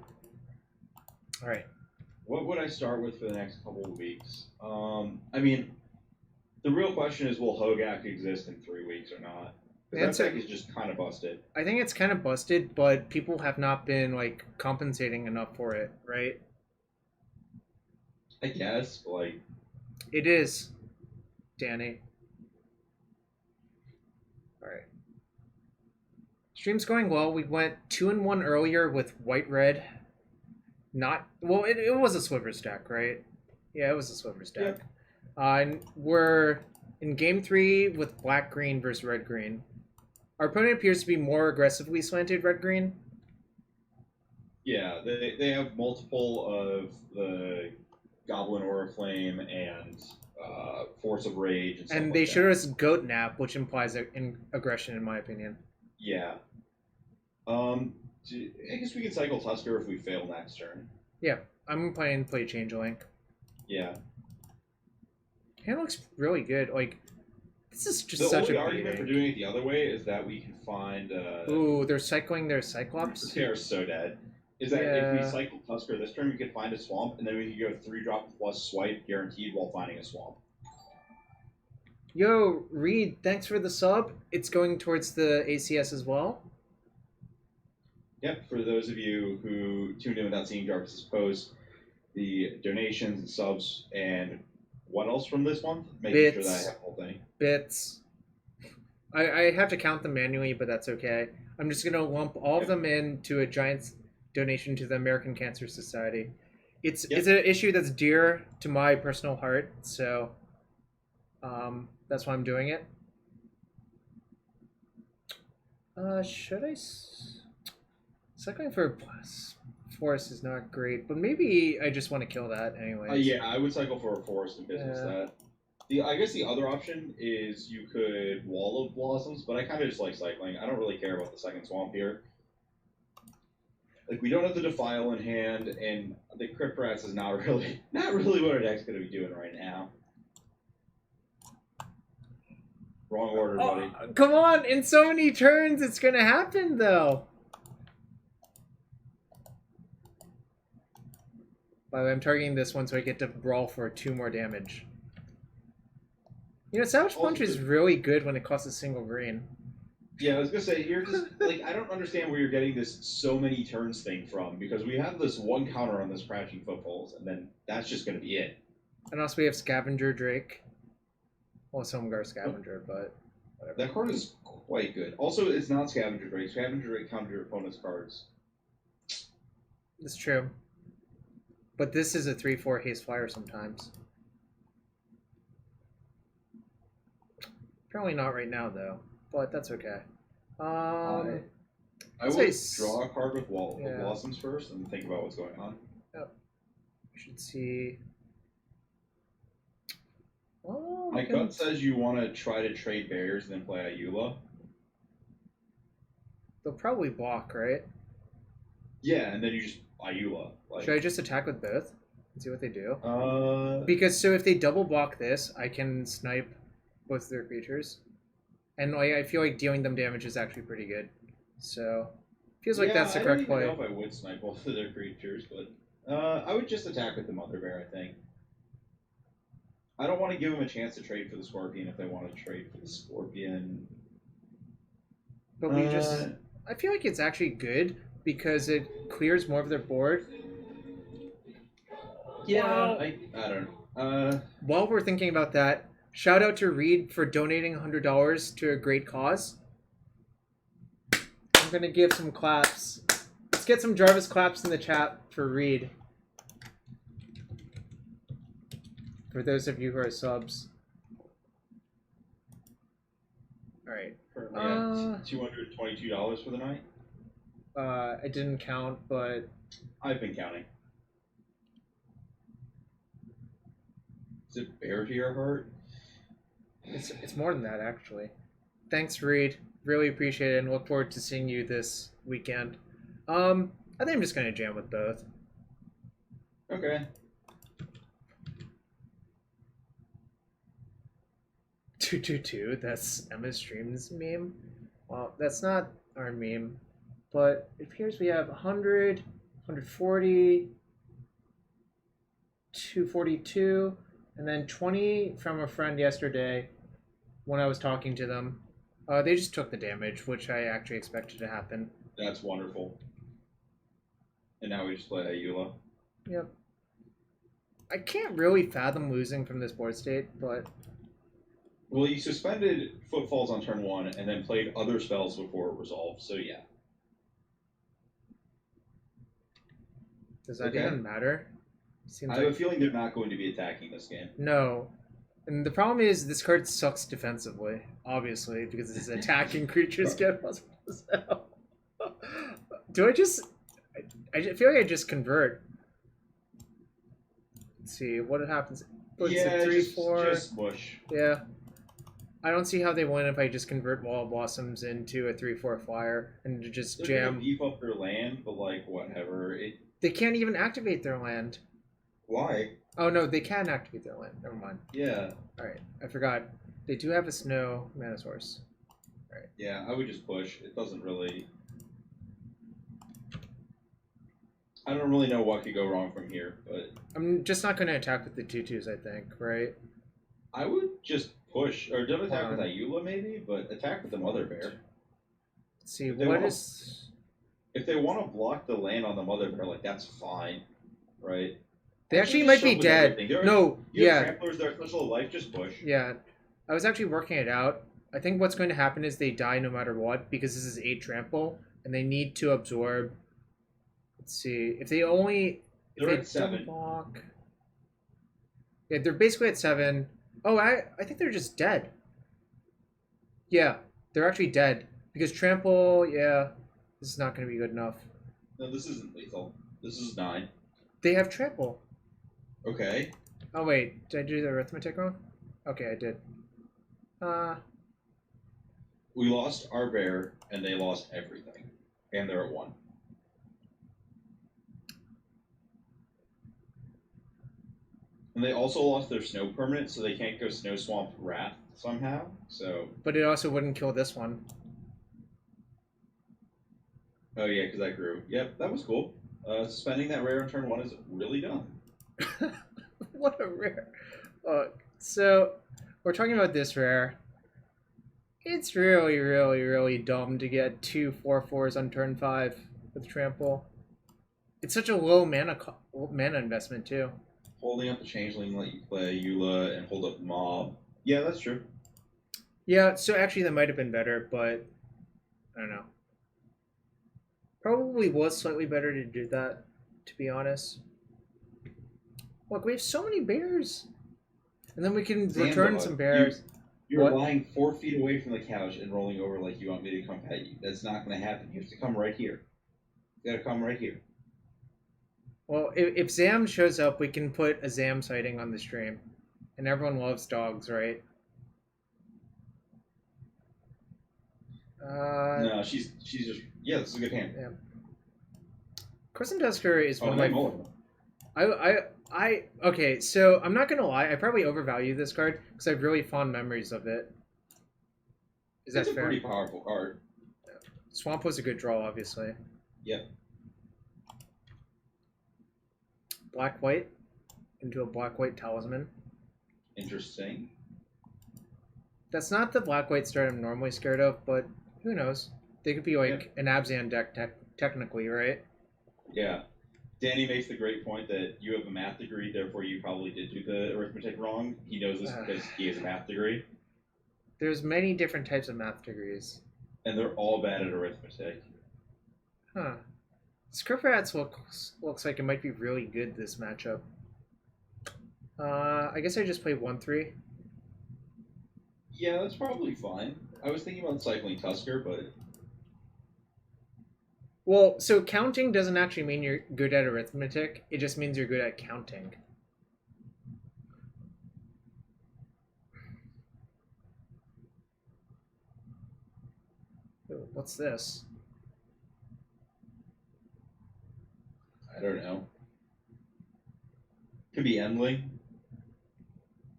All right. What would I start with for the next couple of weeks? I mean, the real question is, will Hogak exist in 3 weeks or not? Because that deck is just kind of busted. I think it's kind of busted, but people have not been like compensating enough for it, right? I guess, but, like... It is, Danny. Alright. Stream's going well. We went 2-1 earlier with white-red. Not... Well, it was a Slivers deck, right? Yeah, it was a Slivers deck. Yeah. And we're in Game 3 with black-green versus red-green. Our opponent appears to be more aggressively slanted red-green. Yeah, they have multiple of the Goblin Oriflame and Force of Rage. And stuff and like they that. showed us Goat Nap, which implies aggression, in my opinion. Yeah. I guess we could cycle Tusker if we fail next turn. Yeah, I'm planning to play Changeling. Yeah. Hand looks really good. Like, this is just the such only a argument for doing it the other way is that we can find... Ooh, they're cycling their Cyclops? They're so dead. Is that if we cycle Tusker this turn, we could find a swamp, and then we could go 3-drop plus swipe guaranteed while finding a swamp. Yo, Reed, thanks for the sub. It's going towards the ACS as well. Yep, for those of you who tuned in without seeing Jarvis's post, the donations and subs and what else from this month? Making sure that I have the whole thing. Bits. I have to count them manually, but that's okay. I'm just going to lump all of them into a giant donation to the American Cancer Society. It's an issue that's dear to my personal heart, so that's why I'm doing it. Should I... Cycling for plus forest is not great, but maybe I just want to kill that anyway. Yeah, I would cycle for a forest and business that. I guess the other option is you could Wall of Blossoms, but I kind of just like cycling. I don't really care about the second swamp here. Like, we don't have the Defile in hand, and the Crypt Rats is not really what our deck's going to be doing right now. Wrong order, buddy. Come on! In so many turns, it's going to happen, though. By the way, I'm targeting this one so I get to brawl for 2 more damage. You know, Savage Punch is really good when it costs a single green. Yeah, I was gonna say, you're just, like, I don't understand where you're getting this so many turns thing from, because we have this one counter on this Crouching Footfalls, and then that's just gonna be it. And also we have Scavenger Drake. Well, it's Homegar Scavenger, but whatever. That card is quite good. Also, it's not Scavenger Drake. Scavenger Drake counters your opponent's cards. That's true. But this is a 3/4 haste flyer sometimes. Apparently not right now though, but that's okay. I would draw a card with Blossoms first and think about what's going on. Yep. You should see. Oh, my gut says you want to try to trade barriers and then play Ayula. They'll probably block, right? Yeah, and then you just Ayula. Like... Should I just attack with both and see what they do? Because so if they double block this, I can snipe both their creatures, and like I feel like dealing them damage is actually pretty good. So feels like that's the correct play. I don't even know if I would snipe both of their creatures, but I would just attack with the Mother Bear. I think. I don't want to give them a chance to trade for the Scorpion if they want to trade for the Scorpion. But we just... I feel like it's actually good because it clears more of their board. Yeah, well, I don't know. While we're thinking about that, shout out to Reed for donating $100 to a great cause. I'm going to give some claps. Let's get some Jarvis claps in the chat for Reed. For those of you who are subs. Alright. Currently at $222 for the night. I didn't count, but... I've been counting. Is it Bear to your heart? It's more than that, actually. Thanks, Reed. Really appreciate it and look forward to seeing you this weekend. I think I'm just going to jam with both. Okay. 222, that's Emma Stream's meme. Well, that's not our meme, but it appears we have 100, 140, 242, and then 20 from a friend yesterday when I was talking to them. They just took the damage, which I actually expected to happen. That's wonderful. And now we just play Ayula. Yep. I can't really fathom losing from this board state, but... Well, you suspended Footfalls on turn 1 and then played other spells before it resolved, so yeah. Does that even matter? I have a feeling they're not going to be attacking this game. No. And the problem is this card sucks defensively, obviously, because it's attacking creatures get plus. Do I just... I feel like I just convert. Let's see, what happens... Yeah, 3/4. Just mush. Yeah. I don't see how they win if I just convert Wall of Blossoms into a 3/4 flyer and just They're jam. Gonna beef up their land, but like whatever. They can't even activate their land. Why? Oh no, they can activate their land. Never mind. Yeah. All right, I forgot. They do have a snow mana source. All right. Yeah, I would just push. It doesn't really. I don't really know what could go wrong from here, but I'm just not going to attack with the 2/2s. I think, right? I would just push, or don't attack with Ayula maybe, but attack with the Mother Bear. Let's see, what is... If they want to block the land on the Mother Bear, like, that's fine, right? They actually might be dead. No, yeah. Tramplers, they're special life, just push. Yeah. I was actually working it out. I think what's going to happen is they die no matter what, because this is 8 trample, and they need to absorb... Let's see, if they only... They're at 7. Block... Yeah, they're basically at 7... Oh, I think they're just dead. Yeah, they're actually dead. Because trample, yeah, this is not going to be good enough. No, this isn't lethal. This is 9. They have trample. Okay. Oh, wait, did I do the arithmetic wrong? Okay, I did. We lost our bear, and they lost everything. And they're at 1. And they also lost their snow permanent, so they can't go Snow Swamp Wrath somehow. So. But it also wouldn't kill this one. Oh yeah, because that grew. Yep, that was cool. Suspending that rare on turn 1 is really dumb. What a rare. So we're talking about this rare. It's really, really, really dumb to get 2 4/4s on turn 5 with trample. It's such a low mana investment too. Holding up the Changeling, let you play Eula, and hold up Mob. Yeah, that's true. Yeah, so actually that might have been better, but I don't know. Probably was slightly better to do that. to be honest. Look, we have so many bears. And then we can return some bears. You're lying 4 feet away from the couch and rolling over like you want me to come pet you. That's not going to happen. You have to come right here. You got to come right here. Well, if Zam shows up, we can put a Zam sighting on the stream. And everyone loves dogs, right? No, she's just... Yeah, this is a good hand. Yeah. Crescent Tusker is one of my... Okay, so I'm not gonna lie, I probably overvalue this card because I have really fond memories of it. Is that fair? It's a pretty powerful card. Yeah. Swamp was a good draw, obviously. Yep. Black-white into a black-white talisman. Interesting. That's not the black-white start I'm normally scared of, but who knows? They could be like an Abzan deck technically, right? Yeah. Danny makes the great point that you have a math degree, therefore you probably did do the arithmetic wrong. He knows this because he has a math degree. There's many different types of math degrees. And they're all bad at arithmetic. Huh. Script Rats looks like it might be really good this matchup. I guess I just play 1-3. Yeah, that's probably fine. I was thinking about cycling Tusker, but... Well, so counting doesn't actually mean you're good at arithmetic. It just means you're good at counting. Ooh, what's this? I don't know. Could be Endling.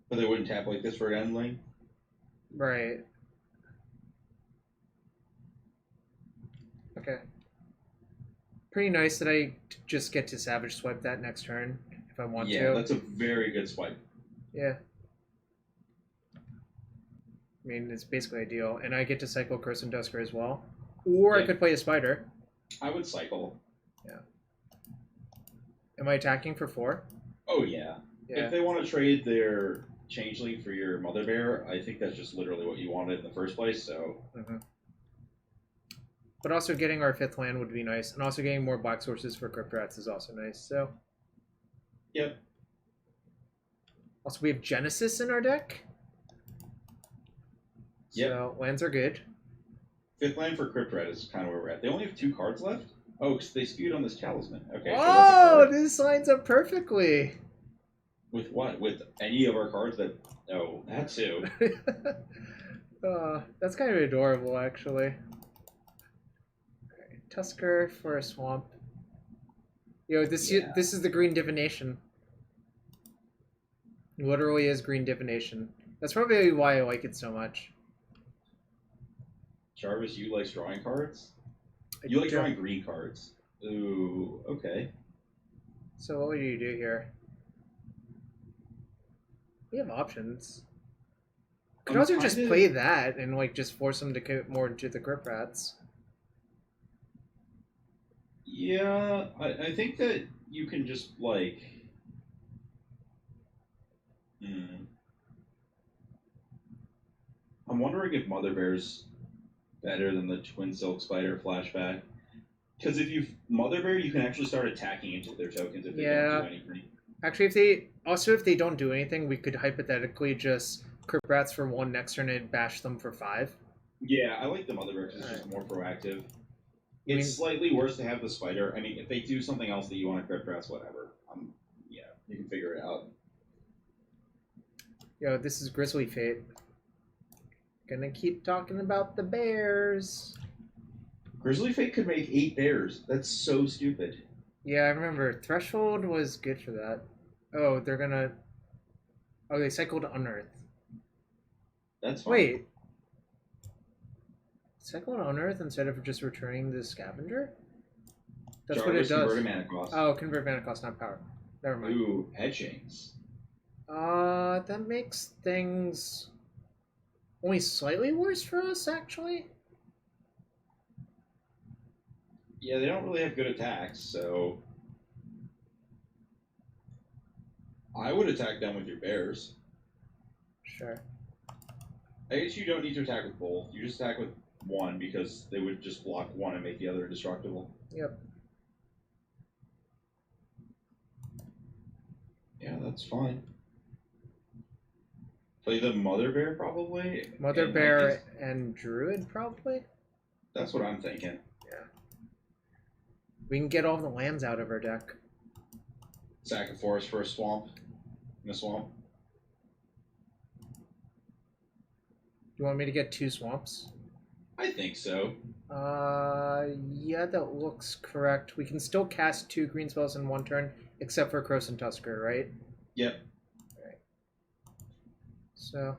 But they wouldn't tap like this for an Endling. Right. Okay. Pretty nice that I just get to Savage Swipe that next turn if I want to. Yeah, that's a very good swipe. Yeah. I mean, it's basically ideal. And I get to cycle Crescent Tusker as well. Or I could play a Spider. I would cycle. Yeah. Am I attacking for 4? Oh, yeah. If they want to trade their Changeling for your Mother Bear, I think that's just literally what you wanted in the first place, so... Mm-hmm. But also getting our 5th land would be nice. And also getting more black sources for Crypt Rats is also nice, so... Yep. Also, we have Genesis in our deck. Yep. So, lands are good. 5th land for Crypt Rat is kind of where we're at. They only have 2 cards left? Oh, because they skewed on this Talisman. Okay. Oh, this lines up perfectly. With what? With any of our cards that... Oh, that too. That's kind of adorable, actually. Okay, Tusker for a Swamp. Yo, this is the Green Divination. It literally is Green Divination. That's probably why I like it so much. Jarvis, you like drawing cards? You like drawing green cards. Ooh, okay. So what would you do here? We have options. Could also just play that and like just force them to get more into the Crypt Rats. Yeah, I think that you can just like... I'm wondering if Mother Bear's better than the Twin Silk Spider flashback. Because if you Mother Bear, you can actually start attacking into their tokens if they don't do anything. Actually, if they don't do anything, we could hypothetically just Crypt Rats for 1 next turn and bash them for 5. Yeah, I like the Mother Bear because it's just more proactive. It's slightly worse to have the Spider. I mean, if they do something else that you want to Crypt Rats, whatever. Yeah, you can figure it out. Yo, this is Grizzly Fate. Gonna keep talking about the bears. Grizzly Fate could make 8 bears. That's so stupid. Yeah, I remember. Threshold was good for that. Oh, they're gonna... Oh, they cycled Unearth. That's fine. Wait. Cycle Unearth instead of just returning the Scavenger? That's Jarvis, what it does. Convert mana cost. Oh, convert mana cost, not power. Never mind. Ooh, etchings. That makes things only slightly worse for us, actually. Yeah, they don't really have good attacks, so... I would attack them with your bears. Sure. I guess you don't need to attack with both. You just attack with one because they would just block one and make the other indestructible. Yep. that's fine. Play the Mother Bear, probably. Mother Bear and Druid, probably? That's what I'm thinking. Yeah. We can get all the lands out of our deck. Sack a forest for a swamp. In a swamp. You want me to get 2 swamps? I think so. Yeah, that looks correct. We can still cast 2 green spells in 1 turn, except for Croson Tusker, right? Yep. Alright. So...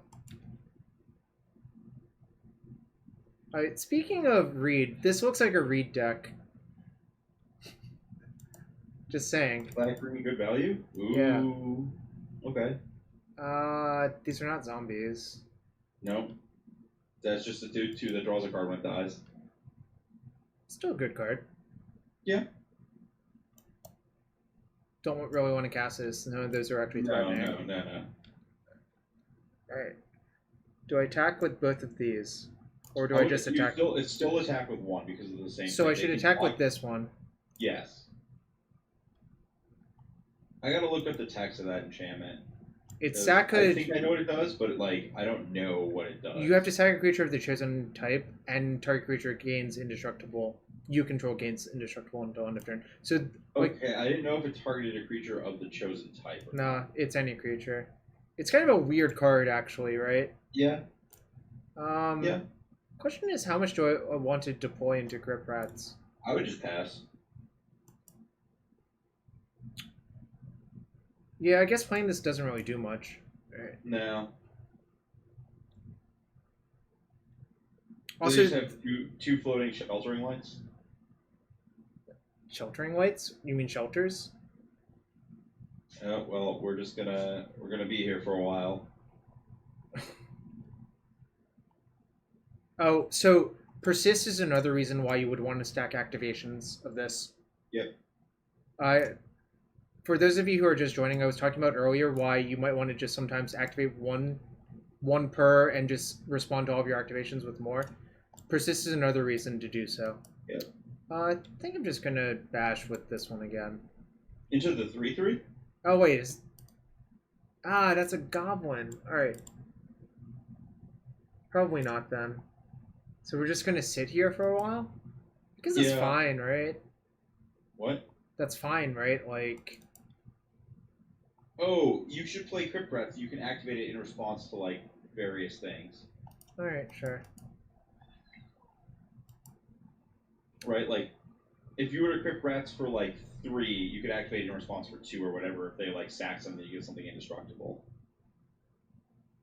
Alright, speaking of Reed, this looks like a Reed deck. Just saying. Black green, good value? Ooh. Yeah. Okay. These are not zombies. No. That's just a 2/2 that draws a card when it dies. Still a good card. Yeah. Don't really want to cast this. None of those are actually threatening. No. Alright. Do I attack with both of these? Or do I just attack? It's still attack with one because of the same So thing. I should attack with this one. Yes. I gotta look up the text of that enchantment. It's sack a... I think I know what it does, but like I don't know what it does. You have to sack a creature of the chosen type, and target creature gains indestructible. You control gains indestructible until end of turn. So like, okay, I didn't know if it targeted a creature of the chosen type. Nah, it's any creature. It's kind of a weird card, actually, right? Yeah. Yeah. Question is, how much do I want to deploy into Crypt Rats? I would just pass. Yeah, I guess playing this doesn't really do much. Right. No. Also, they just have two floating sheltering lights. Sheltering lights? You mean shelters? Oh well, we're gonna be here for a while. Oh, so persist is another reason why you would want to stack activations of this. Yep. For those of you who are just joining, I was talking about earlier why you might want to just sometimes activate one per and just respond to all of your activations with more. Persist is another reason to do so. Yep. I think I'm just gonna bash with this one again. Into the 3/3? Oh wait, that's a goblin. Alright. Probably not then. So we're just gonna sit here for a while? Because that's fine, right? What? That's fine, right? Like... Oh, you should play Crypt Rats. You can activate it in response to, like, various things. Alright, sure. Right, like, if you were to Crypt Rats for, like, 3, you could activate it in response for 2 or whatever. If they, like, sack something, you get something indestructible.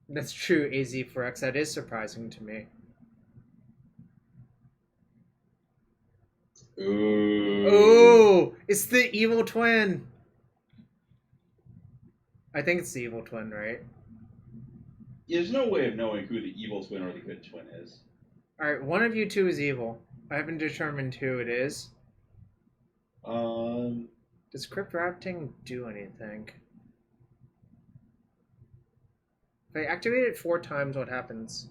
That's true, AZ4X. That is surprising to me. Ooh. Oh! It's the evil twin! I think it's the evil twin, right? There's no way of knowing who the evil twin or the good twin is. Alright, one of you two is evil. I haven't determined who it is. Does Crypt Rapting do anything? If I activate it 4 times, what happens?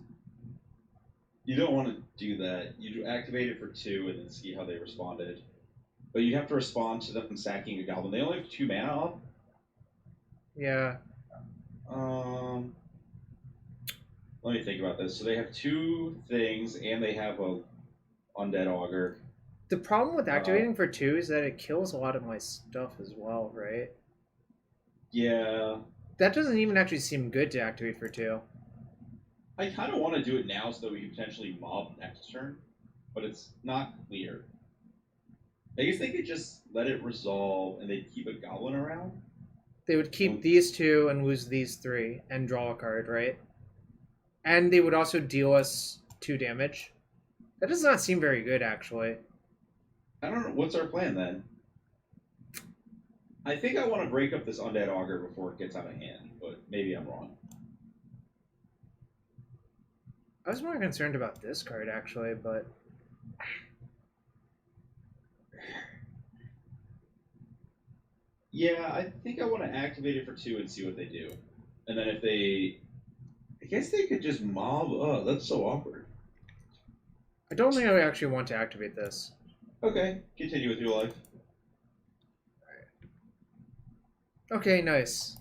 You don't want to do that. You activate it for 2 and then see how they responded. But you have to respond to them sacking a goblin. They only have 2 mana up. Yeah. Let me think about this. So they have 2 things, and they have a Undead Augur. The problem with activating for 2 is that it kills a lot of my stuff as well, right? Yeah. That doesn't even actually seem good to activate for 2. I kind of want to do it now so that we can potentially mob next turn, but it's not clear. I guess they could just let it resolve and they'd keep a goblin around. They would keep these 2 and lose these 3 and draw a card, right? And they would also deal us 2 damage. That does not seem very good, actually. I don't know. What's our plan then? I think I want to break up this Undead Augur before it gets out of hand, but maybe I'm wrong. I was more concerned about this card, actually, but... Yeah, I think I want to activate it for 2 and see what they do. And then if they... I guess they could just mob... Oh, that's so awkward. I don't think I actually want to activate this. Okay, continue with your life. Okay, nice.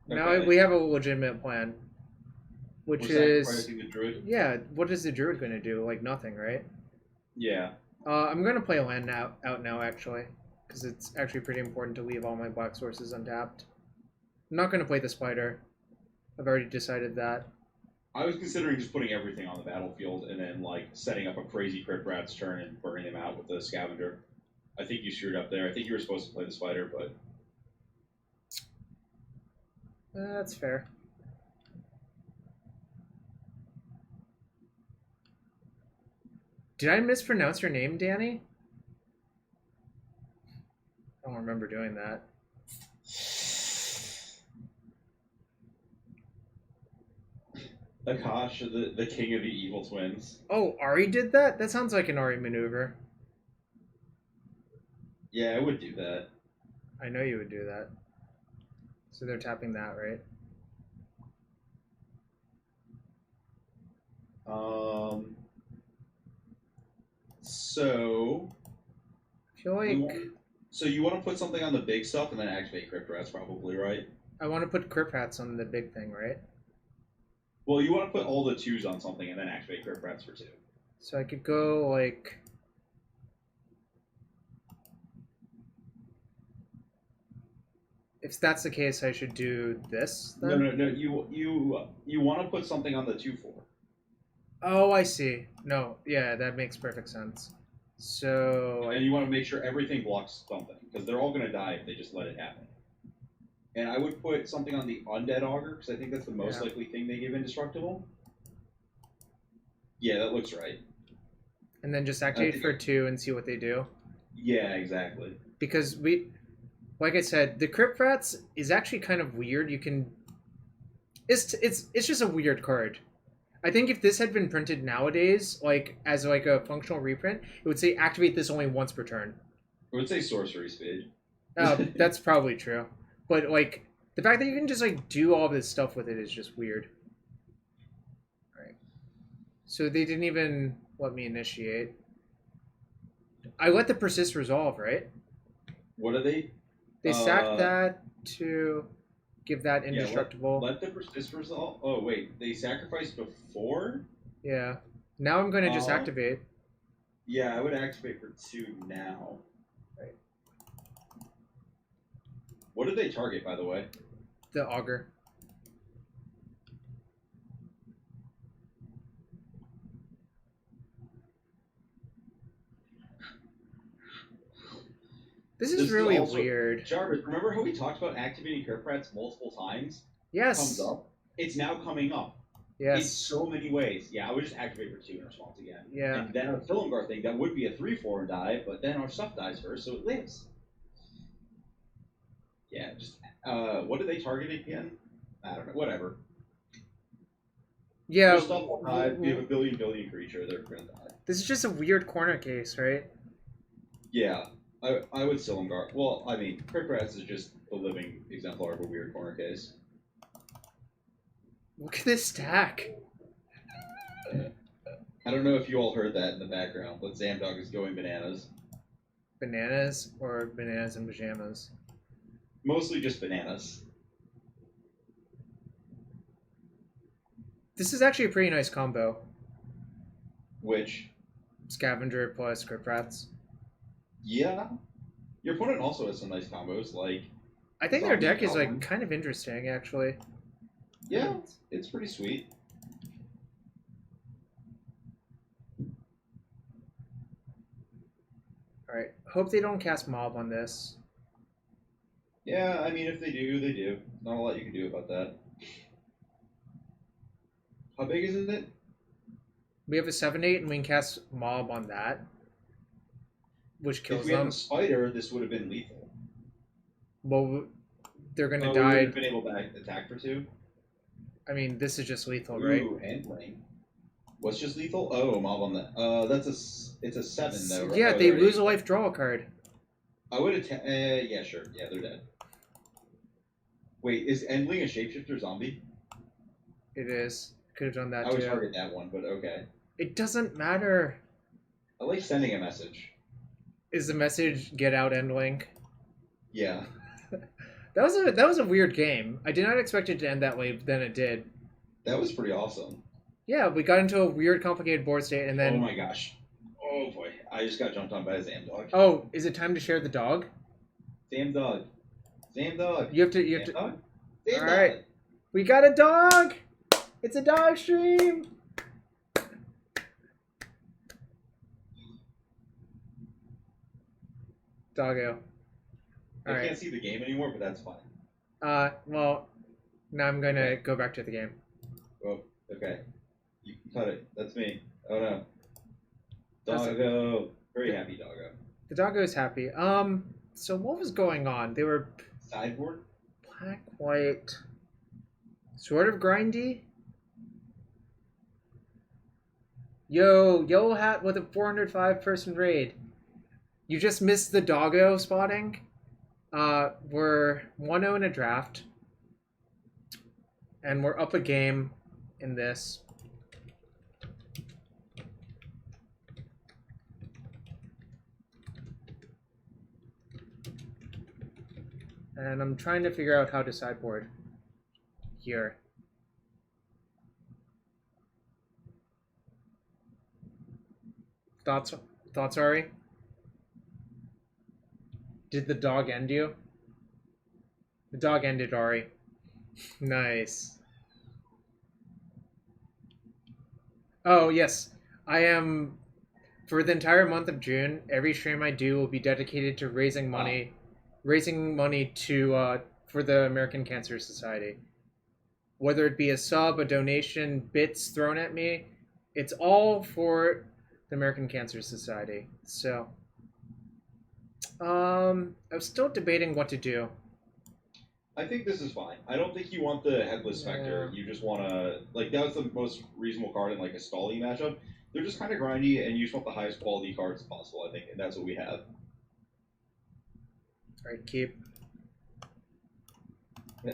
Now we have a legitimate plan, which is sacrificing the druid. Yeah. What is the druid going to do? Like nothing, right? Yeah. I'm going to play a land out now actually, because it's actually pretty important to leave all my black sources untapped. I'm not going to play the spider. I've already decided that. I was considering just putting everything on the battlefield and then like setting up a crazy Crypt Rat's turn and burning them out with the scavenger. I think you screwed up there. I think you were supposed to play the spider, but That's fair. Did I mispronounce your name, Danny? I don't remember doing that. Akash, the king of the evil twins. Oh, Ari did that? That sounds like an Ari maneuver. Yeah, I would do that. I know you would do that. So they're tapping that, right? So I feel like so you want to put something on the big stuff and then activate Crypt Rats, probably, right? I want to put Crypt Rats on the big thing, right? Well, you want to put all the 2s on something and then activate Crypt Rats for 2. So I could go like. If that's the case, I should do this then? No. You want to put something on the 2/4. Oh, I see. No, yeah, that makes perfect sense. So And you want to make sure everything blocks something, because they're all going to die if they just let it happen. And I would put something on the Undead Augur, because I think that's the most likely thing they give Indestructible. Yeah, that looks right. And then just activate for 2 and see what they do. Yeah, exactly. Because like I said, the Crypt Rats is actually kind of weird. You can, it's just a weird card. I think if this had been printed nowadays, like as like a functional reprint, it would say activate this only once per turn. It would say sorcery speed. That's probably true. But like the fact that you can just like do all this stuff with it is just weird. All right. So they didn't even let me initiate. I let the persist resolve, right? What are they? They sacked that to give that indestructible. Let the persist resolve. Oh wait, they sacrificed before? Yeah. Now I'm going to just activate. Yeah, I would activate for 2 now. Right. What did they target, by the way? The Augur. This is really weird. Jarvis, remember how we talked about activating Crypt Rats multiple times? Yes. Comes up. It's now coming up. Yes. In so many ways. Yeah, I would just activate for 2 in response again. Yeah. And then our Filmgar thing, that would be a 3/4 and die, but then our stuff dies first, so it lives. Yeah, just what did they target again? I don't know. Whatever. Yeah. Their stuff will die. We have a billion creature. They're gonna die. This is just a weird corner case, right? Yeah. I would Silumgar. Well, I mean, Crypt Rats is just the living exemplar of a weird corner case. Look at this stack. I don't know if you all heard that in the background, but Zamdog is going bananas. Bananas or bananas and pajamas? Mostly just bananas. This is actually a pretty nice combo. Which? Scavenger plus Crypt Rats. Yeah. Your opponent also has some nice combos, like... I think their deck is like kind of interesting, actually. Yeah, it's pretty sweet. Alright, hope they don't cast Mob on this. Yeah, I mean, if they do, they do. Not a lot you can do about that. How big is it? We have a 7/8 and we can cast Mob on that. Which kills them. If we had a spider, this would have been lethal. Well, they're going to die. die. We would have been able to attack for 2. I mean, this is just lethal, Ooh, right? handling. What's just lethal? Oh, Mob on that. It's a 7 though. Right? Yeah, they lose a life, draw a card. I would attack. Yeah, sure. Yeah, they're dead. Wait, is Endling a shapeshifter zombie? It is. Could have done that too. I would target that one, but okay. It doesn't matter. I like sending a message. Is the message get out Endling? Yeah. That was a weird game. I did not expect it to end that way, but then it did. That was pretty awesome. Yeah, we got into a weird, complicated board state, and then... Oh my gosh. Oh boy. I just got jumped on by a Zamdog. Oh, is it time to share the dog? Zamdog. Zamdog. You have to... Zamdog? All right. We got a dog! It's a dog stream! Doggo. I can't see the game anymore, but that's fine. Well, now I'm gonna go back to the game. Oh, okay. You can cut it. That's me. Oh no. Doggo. Very happy doggo. The doggo is happy. So what was going on? They were... Sideboard? Black, white... Sort of grindy? Yo, Yellow Hat with a 405 person raid. You just missed the doggo spotting. We're 1-0 in a draft. And we're up a game in this. And I'm trying to figure out how to sideboard here. Thoughts, Ari? Did the dog end you? The dog ended Ari. Nice. Oh, yes. I am... For the entire month of June, every stream I do will be dedicated to raising money. Raising money to, for the American Cancer Society. Whether it be a sub, a donation, bits thrown at me, it's all for the American Cancer Society. So... I was still debating what to do. I think this is fine. I don't think you want the Headless Spectre. You just want to... Like, that was the most reasonable card in, like, a stalling matchup. They're just kind of grindy, and you just want the highest quality cards possible, I think, and that's what we have. Alright, keep. Yeah.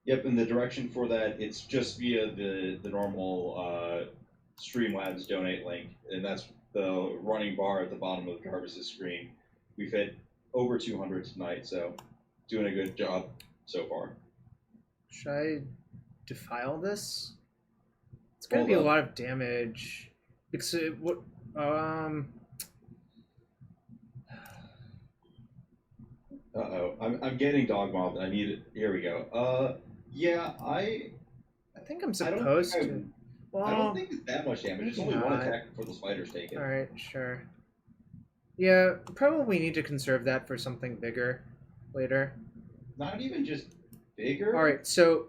Yep, and the direction for that, it's just via the normal Streamlabs donate link, and that's the running bar at the bottom of Jarvis's screen. We've hit over 200 tonight, so doing a good job so far. Should I defile this? It's gonna be a lot of damage. Because it, what Uh-oh, I'm getting dog mobbed. I need it. Here we go. Yeah, I think I'm supposed to. Well, I don't think it's that much damage. It's only one attack before the spider's taken. Alright, sure. Yeah, probably need to conserve that for something bigger later. Not even just bigger? Alright, so...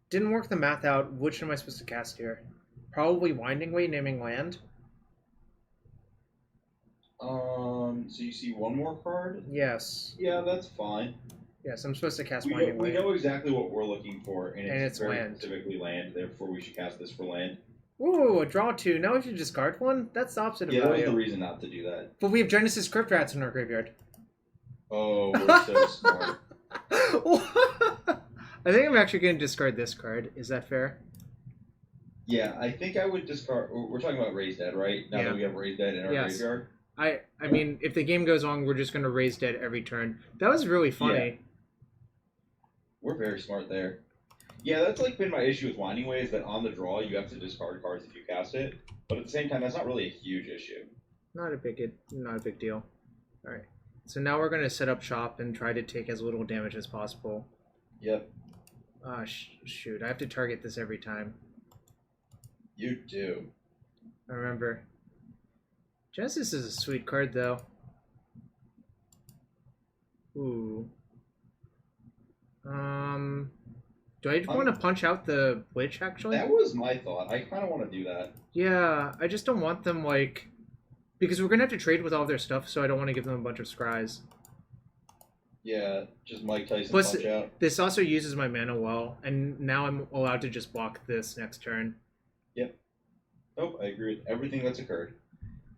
Didn't work the math out. Which am I supposed to cast here? Probably Winding Way, naming land. So you see one more card? Yes. Yeah, that's fine. Yes, I'm supposed to cast Winding Way. We know exactly what we're looking for, and it's very land. Specifically land, therefore we should cast this for land. Ooh, a draw 2. Now we should discard one? That's the opposite of value. Yeah, that was the reason not to do that. But we have Genesis Crypt Rats in our graveyard. Oh, we're so smart. I think I'm actually going to discard this card. Is that fair? Yeah, I think I would discard... We're talking about Raise Dead, right? Now that we have Raise Dead in our graveyard? I mean, if the game goes on, we're just going to Raise Dead every turn. That was really funny. Yeah. We're very smart there. Yeah, that's like been my issue with Winding Way, is that on the draw, you have to discard cards if you cast it. But at the same time, that's not really a huge issue. Not a big deal. Alright. So now we're going to set up shop and try to take as little damage as possible. Yep. Ah, shoot. I have to target this every time. You do. I remember. Genesis is a sweet card, though. Ooh. Do I want to punch out the Witch, actually? That was my thought. I kind of want to do that. Yeah, I just don't want them, like... Because we're going to have to trade with all their stuff, so I don't want to give them a bunch of scries. Yeah, just Mike Tyson Plus, punch out. This also uses my mana well, and now I'm allowed to just block this next turn. Yep. Nope, I agree with everything that's occurred.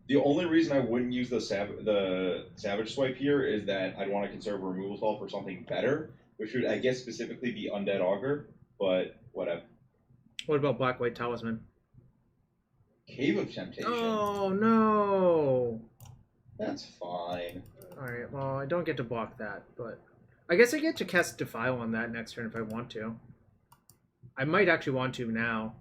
The only reason I wouldn't use the Savage Swipe here is that I'd want to conserve a removal spell for something better, which would, I guess, specifically be Undead Augur, but whatever. What about Black-White Talisman? Cave of Temptation. Oh, no! That's fine. Alright, well, I don't get to block that, but... I guess I get to cast Defile on that next turn if I want to. I might actually want to now.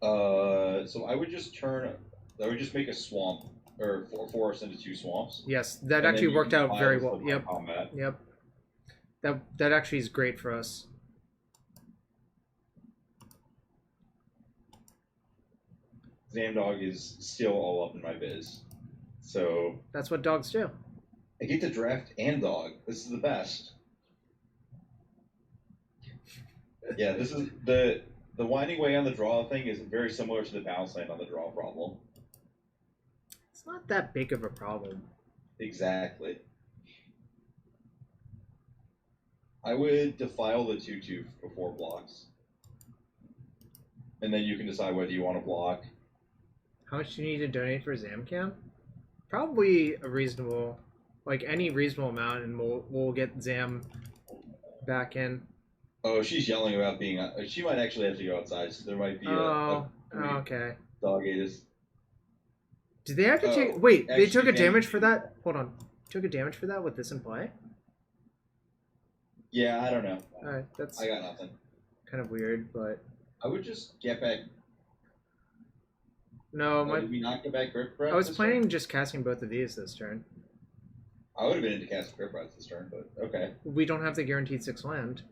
So I would just make a swamp, or forest into 2 swamps. Yes, that actually worked out very well. Yep. Combat. Yep. That actually is great for us. Zamdog is still all up in my biz. So that's what dogs do. I get to draft and dog. This is the best. Yeah, this is the winding way on the draw thing is very similar to the bounce land on the draw problem. It's not that big of a problem. Exactly. I would defile the 2/2 before blocks. And then you can decide whether you want to block. How much do you need to donate for Zamcam? Probably a reasonable, like any reasonable amount, and we'll get Zam back in. Oh, she's yelling about being. She might actually have to go outside, so there might be okay. Dog Atis. Did they have to take? Wait, they took a damage for that? Hold on, took a damage for that with this in play? Yeah, I don't know. Alright, that's. I got nothing. Kind of weird, but. I would just get back. No, did we not get back Grip Breath? I was planning just casting both of these this turn. I would have been into casting Grip Breath this turn, but okay. We don't have the guaranteed 6 land.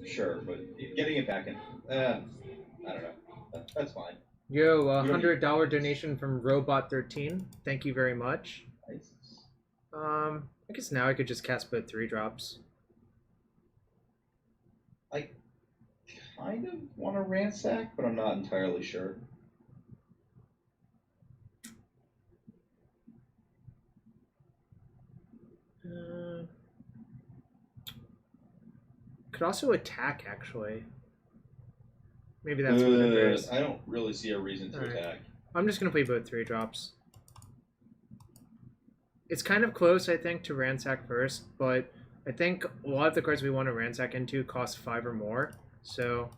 Sure, but getting it back in, I don't know. That's fine. Yo, $100 donation from Robot13. Thank you very much. Nice. I guess now I could just cast both 3-drops. I kind of want to ransack, but I'm not entirely sure. Could also attack, actually. Maybe that's what it is. I don't really see a reason to attack. I'm just going to play both 3-drops. It's kind of close, I think, to ransack first, but I think a lot of the cards we want to ransack into cost 5 or more, so...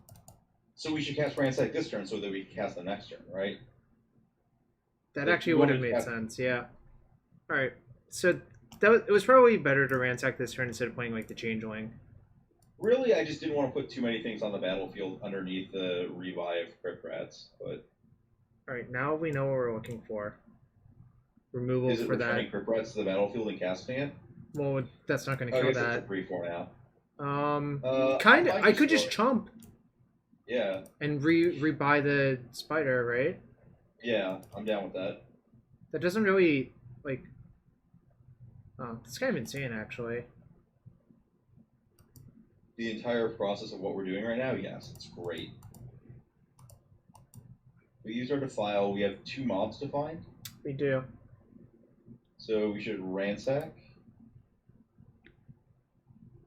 So we should cast ransack this turn so that we can cast the next turn, right? That actually would have made sense, yeah. Alright, so it was probably better to ransack this turn instead of playing like the Changeling. Really, I just didn't want to put too many things on the battlefield underneath the revive Crypt Rats, but... Alright, now we know what we're looking for. Removal for that. Is it returning Crypt Rats to the battlefield and casting it? Well, that's not going to kill that. It's a 3/4 now. Kind of. I could just chump. Yeah. And rebuy the spider, right? Yeah, I'm down with that. That doesn't really, like... Oh, that's kind of insane, actually. The entire process of what we're doing right now, yes, it's great. We use our defile. We have 2 mobs to find. We do. So we should ransack.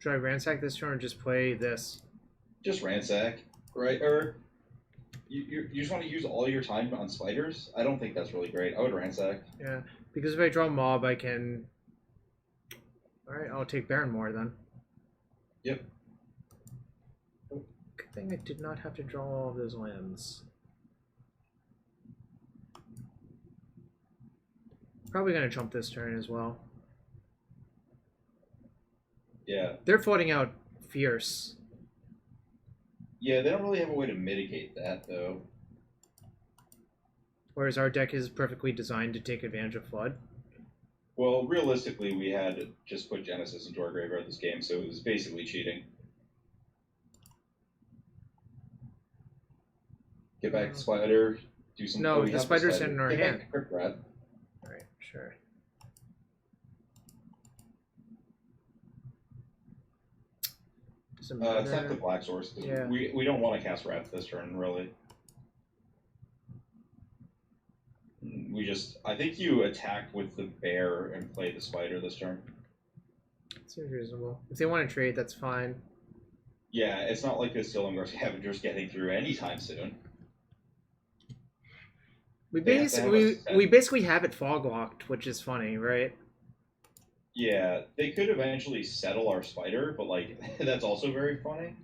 Should I ransack this turn or just play this? Just ransack, right? Or you just want to use all your time on spiders? I don't think that's really great. I would ransack. Yeah, because if I draw mob, I can... Alright, I'll take Baron more then. Yep. Good thing I did not have to draw all of those lands. Probably going to chump this turn as well. Yeah. They're floating out fierce. Yeah, they don't really have a way to mitigate that, though. Whereas our deck is perfectly designed to take advantage of Flood. Well, realistically, we had to just put Genesis into our graveyard this game, so it was basically cheating. Get back the spider, do some... No, the spider's in our hand. Alright, sure. it's not the black source. Yeah. We don't want to cast rats this turn, really. We just... I think you attack with the bear and play the spider this turn. Seems reasonable. If they want to trade, that's fine. Yeah, it's not like the Stillingar Scavenger's getting through anytime soon. We basically have it fog locked, which is funny, right? Yeah, they could eventually settle our spider, but like that's also very funny.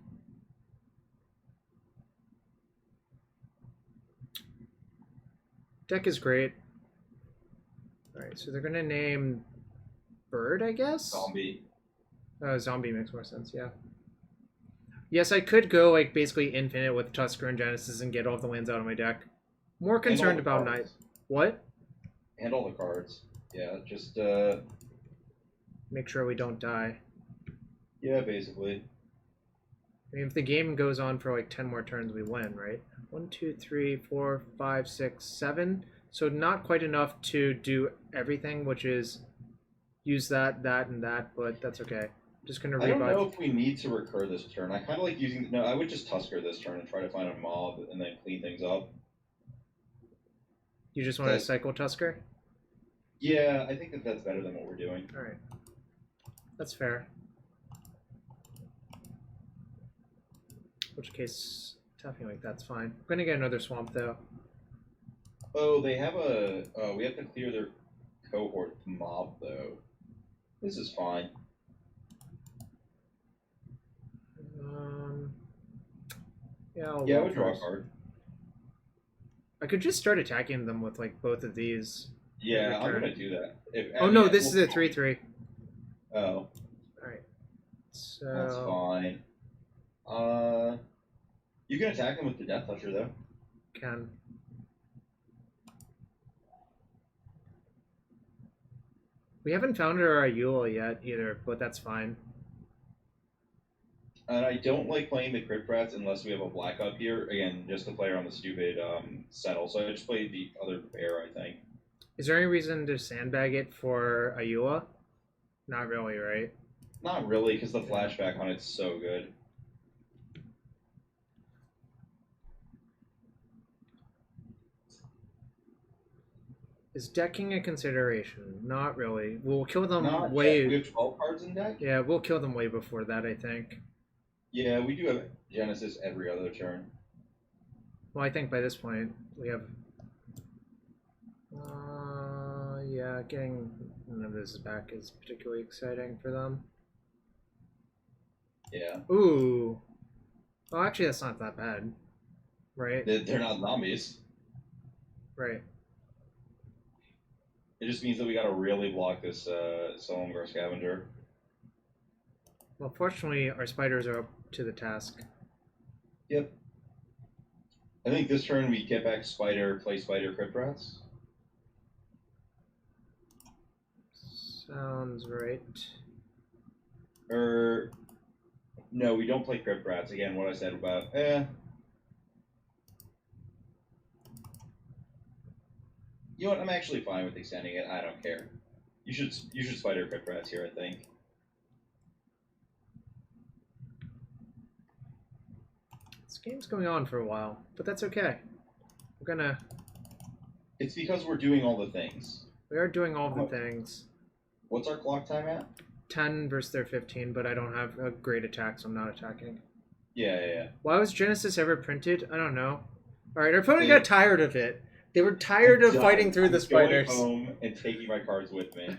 Deck is great. Alright, so they're gonna name Bird, I guess? Zombie. Zombie makes more sense, yeah. Yes, I could go like basically infinite with Tusker and Genesis and get all the lands out of my deck. More concerned about Night. What? And all the cards. Yeah, just make sure we don't die. Yeah, basically. I mean, if the game goes on for like 10 more turns, we win, right? 1, 2, 3, 4, 5, 6, 7. So not quite enough to do everything, which is use that, and that, but that's okay. I'm just gonna revive. I don't know if we need to recur this turn. I kind of like using... No, I would just Tusker this turn and try to find a mob and then clean things up. You just want to cycle Tusker? Yeah, I think that's better than what we're doing. Alright. That's fair. In which case, tapping like that's fine. I'm gonna get another swamp though. Oh, they have a... we have to clear their cohort mob though. This is fine. Yeah, I would draw a card. I could just start attacking them with like both of these. Yeah, I'm gonna do that. No, this is a 3/3. Oh. Alright. So that's fine. You can attack him with the Death Toucher though. Can. We haven't found our Ayula yet either, but that's fine. And I don't like playing the Crypt Rats unless we have a black up here. Again, just to play around the stupid settle. So I just played the other bear, I think. Is there any reason to sandbag it for Ayula? Not really, right? Not really, because the flashback on it's so good. Is decking a consideration? Not really. We'll kill them way... We have 12 cards in deck? Yeah, we'll kill them way before that, I think. Yeah, we do have Genesis every other turn. Well, I think by this point, we have... yeah, getting none of this back is particularly exciting for them. Yeah. Ooh. Well, actually, that's not that bad. Right? They're not zombies. Right. It just means that we gotta really block this Solemgar Scavenger. Well, fortunately, our spiders are up to the task. Yep. I think this turn we get back Spider, play Spider, Crypt Rats. Sounds right. No, we don't play Crypt Rats. Again, what I said about, You know what? I'm actually fine with extending it. I don't care. You should Spider Crypt Rats here, I think. This game's going on for a while, but that's okay. We're gonna... It's because we're doing all the things. We are doing all the things. What's our clock time at? 10 versus their 15, but I don't have a great attack, so I'm not attacking. Yeah. Why was Genesis ever printed? I don't know. Alright, our opponent got tired of it. They were tired of fighting through the spiders. Going home and taking my cards with me.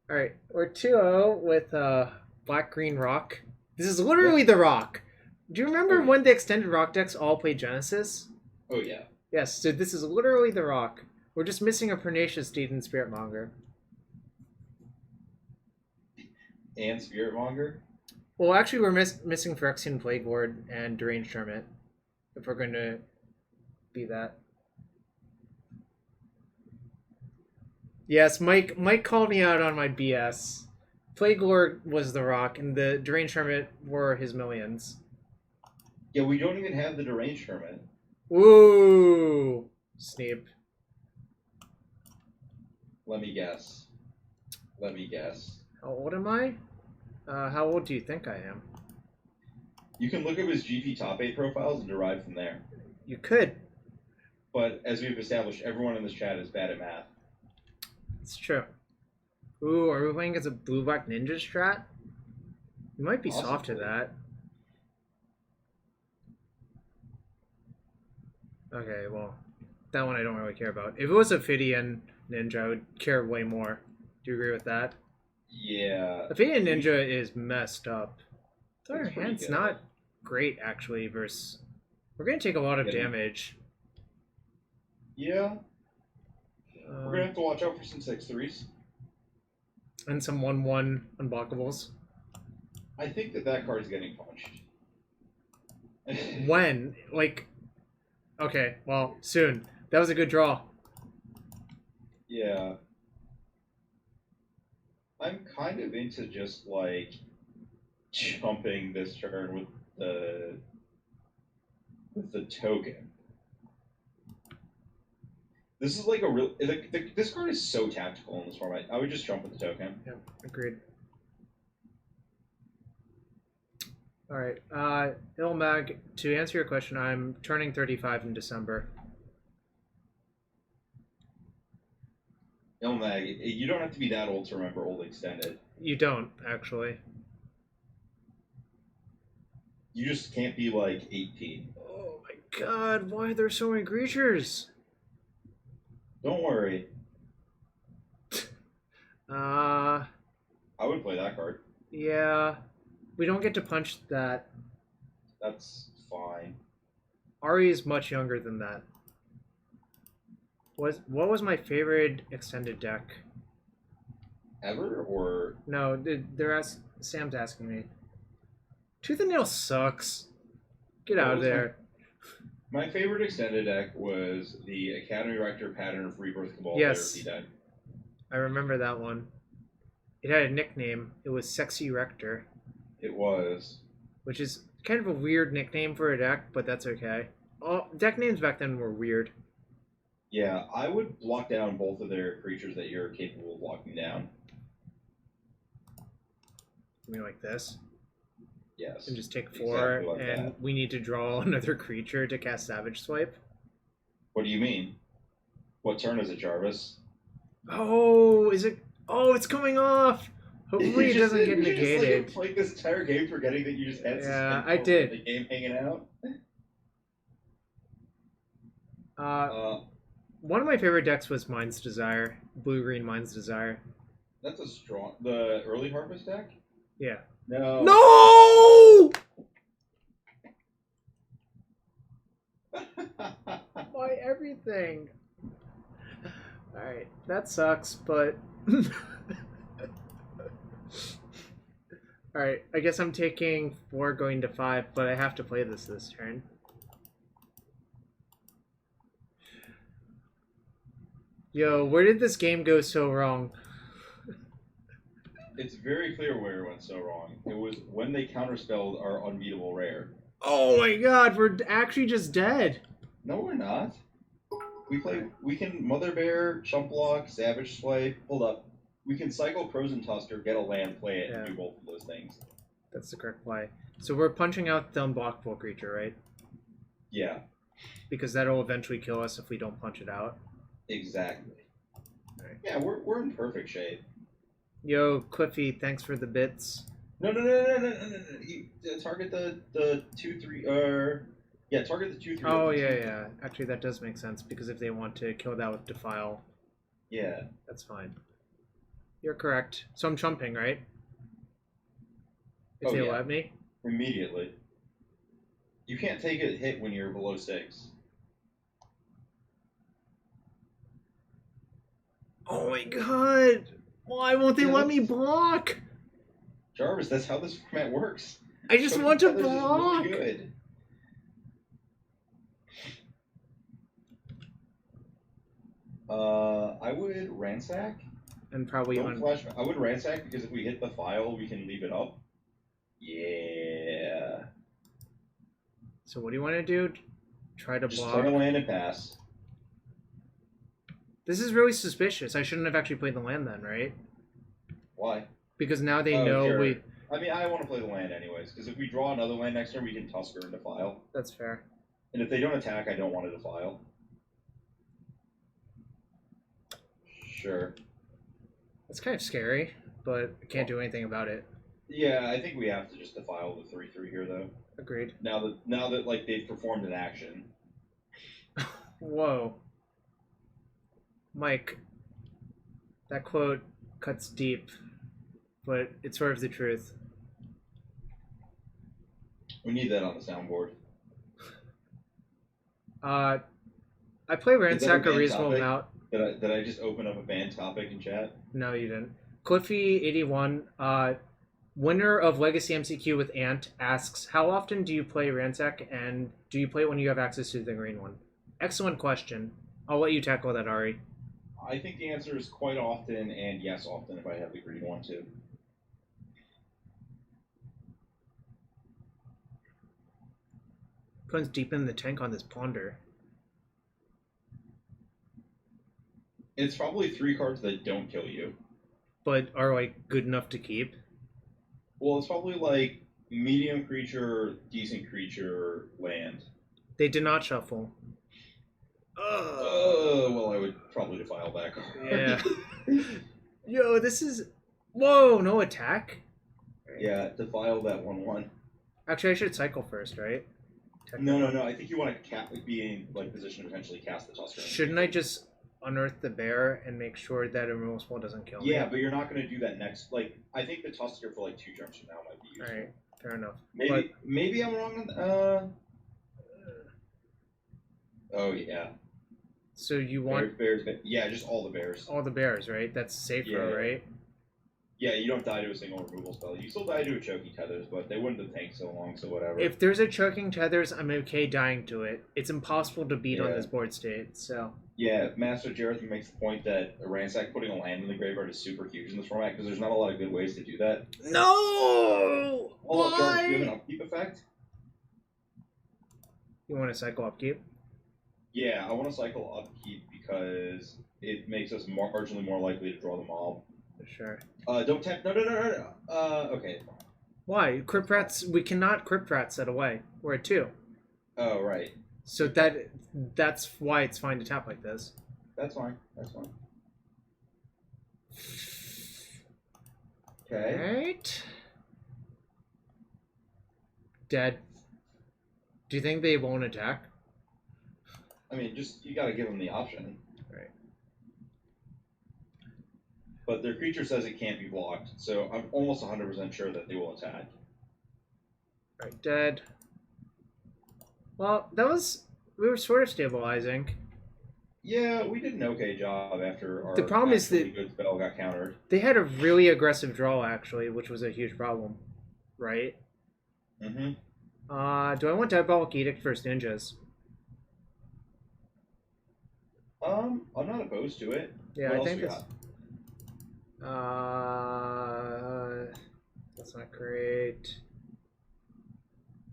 Alright, we're 2-0 with Black-Green Rock. This is literally the Rock. Do you remember when the extended Rock decks all played Genesis? Oh, yeah. Yes, so this is literally the Rock. We're just missing a Pernicious Deed and Spiritmonger. And Spiritmonger? Well, actually, we're missing Phyrexian Plague Lord and Deranged Hermit, if we're going to be that. Yes, Mike called me out on my BS. Plague Lord was the Rock, and the Deranged Hermit were his millions. Yeah, we don't even have the Deranged Hermit. Ooh! Sneep. Let me guess. How old am I? How old do you think I am? You can look up his GP top 8 profiles and derive from there. You could. But as we've established, everyone in this chat is bad at math. It's true. Ooh, are we playing as a blue-black ninja strat? You might be soft to that. Okay, well, that one I don't really care about. If it was a Ophidian ninja, I would care way more. Do you agree with that? Yeah. Ophidian ninja is messed up. Our hand's good. not great, actually, versus... We're going to take a lot of damage. Yeah. We're gonna have to watch out for some 6-3s. And some 1/1 unblockables. I think that card's getting punched. When? Like... Okay, well, soon. That was a good draw. Yeah. I'm kind of into just, like, jumping this turn with the token. This is like a real... this card is so tactical in this format. I would just jump with the token. Yeah, agreed. Alright, Ilmag, to answer your question, I'm turning 35 in December. Ilmag, you don't have to be that old to remember Old Extended. You don't, actually. You just can't be, like, 18. Oh my god, why are there so many creatures? Don't worry. I would play that card. Yeah. We don't get to punch that. That's fine. Ari is much younger than that. What was my favorite extended deck? Ever, or... No, Sam's asking me. Tooth and Nail sucks. Get out of there. My favorite extended deck was the Academy Rector Pattern of Rebirth Cabal. Yes. Deck. I remember that one. It had a nickname. It was Sexy Rector. It was. Which is kind of a weird nickname for a deck, but that's okay. Deck names back then were weird. Yeah, I would block down both of their creatures that you're capable of blocking down. I mean, like this? Yes. And just take 4, exactly like and that. We need to draw another creature to cast Savage Swipe. What do you mean? What turn is it, Jarvis? Oh, is it? Oh, it's coming off! Hopefully it doesn't get negated. You just like this entire game forgetting that you just had I did. The game hanging out. One of my favorite decks was Mind's Desire. Blue-green Mind's Desire. That's a strong... The early Harvest deck? Yeah. No! No! Why everything? Alright, that sucks, but... Alright, I guess I'm taking 4 going to 5, but I have to play this turn. Yo, where did this game go so wrong? It's very clear where it went so wrong. It was when they counterspelled our unbeatable rare. Oh my god, we're actually just dead. No, we're not. We can Mother Bear, Chump Block, Savage Swipe. Hold up. We can cycle Crows and Tusker, get a land, play it, and do both of those things. That's the correct play. So we're punching out the unblockable creature, right? Yeah. Because that'll eventually kill us if we don't punch it out. Exactly. Right. Yeah, we're in perfect shape. Yo, Cliffy, thanks for the bits. No. You target the 2/3. Yeah, target the 2/3. Oh yeah. Actually, that does make sense because if they want to kill that with Defile, yeah, that's fine. You're correct. So I'm chumping, right? If they let me. Immediately. You can't take a hit when you're below 6. Oh my god! Why won't they let me block? Jarvis, that's how this format works. I just want to block! Really good. I would ransack. And probably I would ransack because if we hit the file, we can leave it up. Yeah. So what do you want to do? Try to just block? Just turn a land and pass. This is really suspicious. I shouldn't have actually played the land then, right? Why? Because now they know sure. we... I mean, I want to play the land anyways, because if we draw another land next turn, we can Tusker and Defile. That's fair. And if they don't attack, I don't want to Defile. Sure. That's kind of scary, but I can't do anything about it. Yeah, I think we have to just Defile the 3/3 here, though. Agreed. Now that like they've performed an action. Whoa. Mike, that quote cuts deep, but it's sort of the truth. We need that on the soundboard. I play Ransack a reasonable amount. Did I just open up a band topic in chat? No, you didn't. Cliffy81, winner of Legacy MCQ with Ant, asks, how often do you play Ransack, and do you play it when you have access to the green one? Excellent question. I'll let you tackle that, Ari. I think the answer is quite often, and yes, often if I have the green one too. Comes deep in the tank on this Ponder. It's probably 3 cards that don't kill you. But are, like, good enough to keep? Well, it's probably, like, medium creature, decent creature, land. They did not shuffle. Well, I would probably defile that card. Yeah. Yo, this is... Whoa, no attack? Yeah, defile that 1/1. Actually, I should cycle first, right? No. I think you want to be in, like, position to potentially cast the Tusker. Shouldn't I just unearth the bear and make sure that a removal spell doesn't kill me? Yeah, but you're not going to do that next. Like, I think the Tusker for like 2 turns from now might be useful. Alright, fair enough. Maybe I'm wrong on. Oh yeah. So you want bears? Yeah, just all the bears. All the bears, right? That's safer, right? Yeah, you don't die to a single removal spell. You still die to a choking tethers, but they wouldn't have tanked so long, so whatever. If there's a choking tethers, I'm okay dying to it. It's impossible to beat on this board state, so. Yeah, Master Jareth makes the point that a Ransack putting a land in the graveyard is super huge in this format because there's not a lot of good ways to do that. No! Hold up, Jareth, do you have an upkeep effect? You want to cycle upkeep? Yeah, I want to cycle upkeep because it makes us marginally more likely to draw the mob. Sure. Don't tap. No. Okay. Why? Crypt Rats, we cannot Crypt Rat set away. We're at 2. Oh, right. So that's why it's fine to tap like this. That's fine. Okay. Right. Dead. Do you think they won't attack? I mean, you gotta give them the option. Right. But their creature says it can't be blocked, so I'm almost 100% sure that they will attack. Right, dead. Well, we were sort of stabilizing. Yeah, we did an okay job after our the problem is that good spell got countered. They had a really aggressive draw, actually, which was a huge problem. Right? Mm-hmm. Do I want Diabolic Edict versus Ninjas? I'm not opposed to it. Yeah, I think it's... that's not great.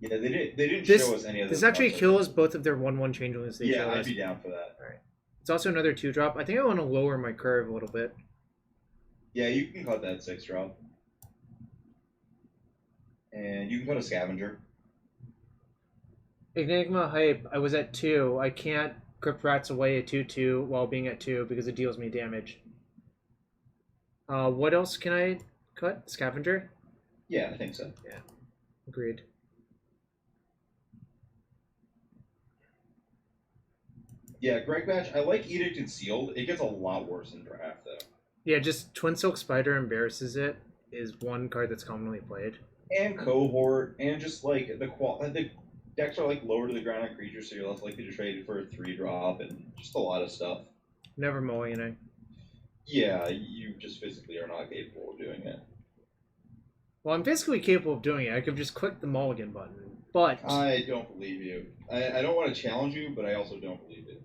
Yeah, they didn't show us any of this. This actually kills both of their 1/1 changelings. Yeah, I'd be down for that. Alright. It's also another 2-drop. I think I want to lower my curve a little bit. Yeah, you can cut that 6-drop. And you can cut a Scavenger. Enigma Hype, I was at 2. I can't Crypt Rats away at 2/2 while being at 2 because it deals me damage. What else can I cut? Scavenger? Yeah, I think so. Yeah, agreed. Yeah, Greg Batch, I like Edict and Sealed. It gets a lot worse in draft, though. Yeah, just Twin Silk Spider embarrasses it is one card that's commonly played. And Cohort, and just like the decks are like lower to the ground on creatures, so you're less likely to trade it for a 3-drop, and just a lot of stuff. Never mulliganing. Yeah, you just physically are not capable of doing it. Well, I'm physically capable of doing it. I could just click the mulligan button, but... I don't believe you. I don't want to challenge you, but I also don't believe it.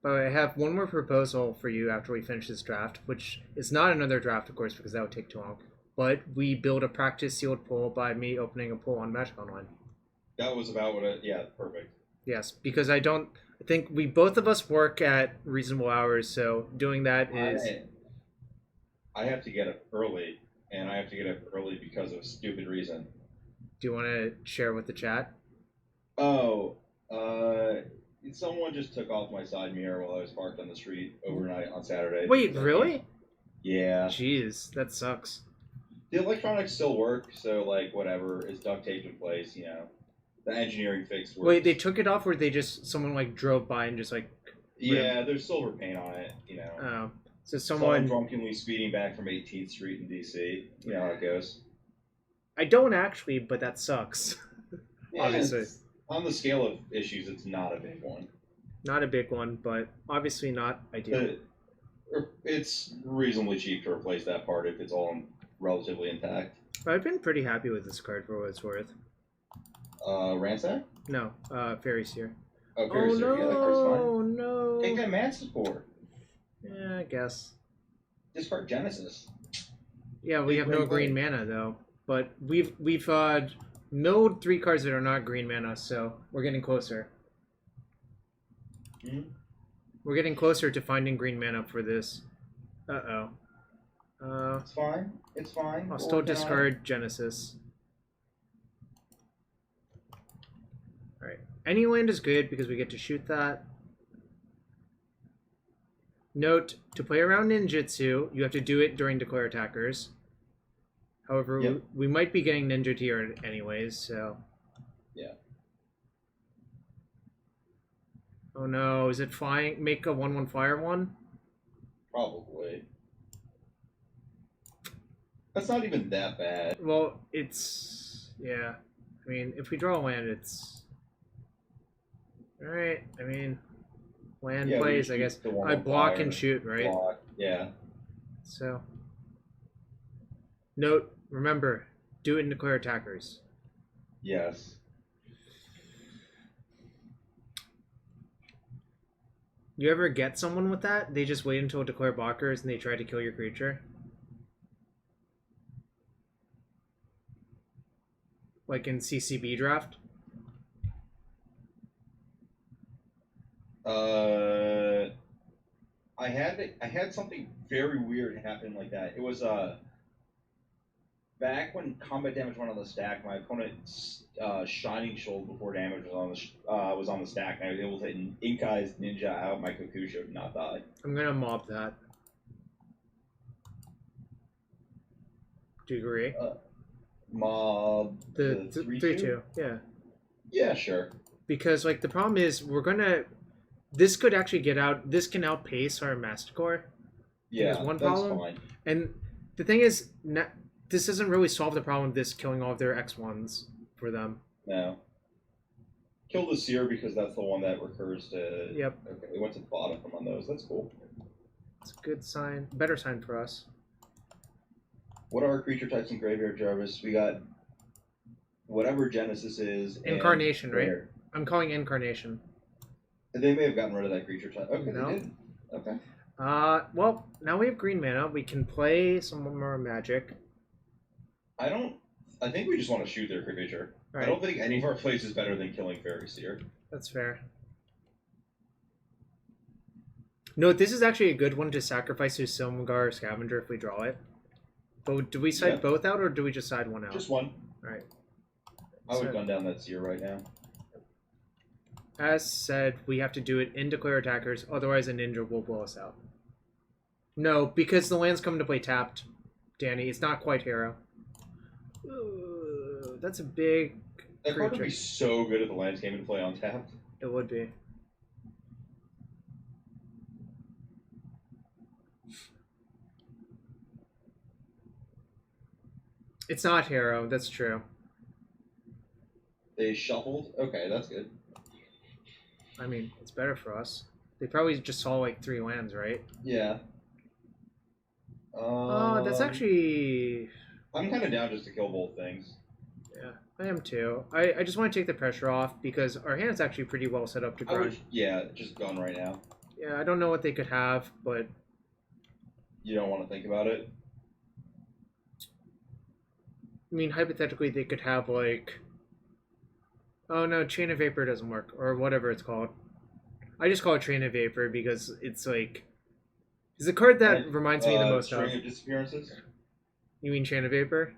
But I have one more proposal for you after we finish this draft, which is not another draft, of course, because that would take too long. But we build a practice sealed pool by me opening a pool on Magic Online. That was about what yeah, perfect. Yes, because I think we both of us work at reasonable hours, so doing that is... I have to get up early, and I have to get up early because of a stupid reason. Do you want to share with the chat? Oh, someone just took off my side mirror while I was parked on the street overnight on Saturday. Wait, really? Yeah. Jeez, that sucks. The electronics still work, so, like, whatever, it's duct taped in place, you know. The engineering fix works. Wait, they took it off or someone, like, drove by and just, like... Yeah, there's silver paint on it, you know. Oh. So someone drunkenly speeding back from 18th Street in DC. You know how it goes. I don't actually, but that sucks. Yeah, obviously. On the scale of issues, it's not a big one. Not a big one, but obviously not ideal. It's reasonably cheap to replace that part if it's all relatively intact. I've been pretty happy with this card for what it's worth. Ransack? No, Fairy Seer. Oh, Fairy Seer. No, yeah, that card's fine. Oh no! Take that Mana support. Yeah, I guess. Discard Genesis. Yeah, we have no green mana though, but we've milled 3 cards that are not green mana, so we're getting closer. Mm-hmm. We're getting closer to finding green mana for this. Uh-oh. It's fine. It's fine. I'll still discard Genesis. Alright. Any land is good because we get to shoot that. Note, to play around ninjutsu, you have to do it during declare attackers. However, yep. we might be getting ninja tier anyways, so... Yeah. Oh no, is it flying? Make a 1/1 flyer one? Probably. That's not even that bad. Well, it's... Yeah. I mean, if we draw a land, it's... Alright, I mean... Land plays, I guess. I block and shoot, right? Block, yeah. So... Note, remember, do it and declare attackers. Yes. You ever get someone with that? They just wait until declare blockers and they try to kill your creature? Like in CCB draft? I had something very weird happen like that. It was back when combat damage went on the stack, my opponent's Shining Shoal before damage was on the stack, and I was able to Ink Eyes Ninja out my Kokusho did not die. I'm gonna mob that. Do you agree? Mob the 3/2, yeah. Yeah, sure. Because like the problem is this could actually get out. This can outpace our Masticore. Yeah, that's one problem. Fine. And the thing is, this doesn't really solve the problem of this killing all of their X1s for them. No. Kill the Seer because that's the one that recurs to... Yep. Okay, we went to the bottom from on those. That's cool. It's a good sign. Better sign for us. What are our creature types in Graveyard, Jarvis? We got whatever Genesis is. Incarnation, right? I'm calling Incarnation. They may have gotten rid of that creature type. Okay, no. They did. Okay. Well, now we have green mana. We can play some more Magic. I think we just want to shoot their creature. Right. I don't think any of our plays is better than killing Fairy Seer. That's fair. No, this is actually a good one to sacrifice to Silumgar Scavenger if we draw it. But do we side both out, or do we just side one out? Just one. Alright. I would gun down that Seer right now. As said, we have to do it in declare attackers, otherwise a ninja will blow us out. No, because the land's coming to play tapped, Danny. It's not quite hero. Ooh, that's a big That card would be so good if the lands came into play untapped. It would be. It's not hero, that's true. They shuffled? Okay, that's good. I mean, it's better for us. They probably just saw like 3 lands, right? Yeah. That's actually... I'm kind of down just to kill both things. Yeah, I am too. I just want to take the pressure off because our hand's actually pretty well set up to grind. Yeah, just gun right now. Yeah, I don't know what they could have, but... You don't want to think about it? I mean, hypothetically, they could have like... Oh no, Chain of Vapor doesn't work, or whatever it's called. I just call it Train of Vapor because it's like... It's the card that reminds me the most of. String of Disappearances? You mean Chain of Vapor?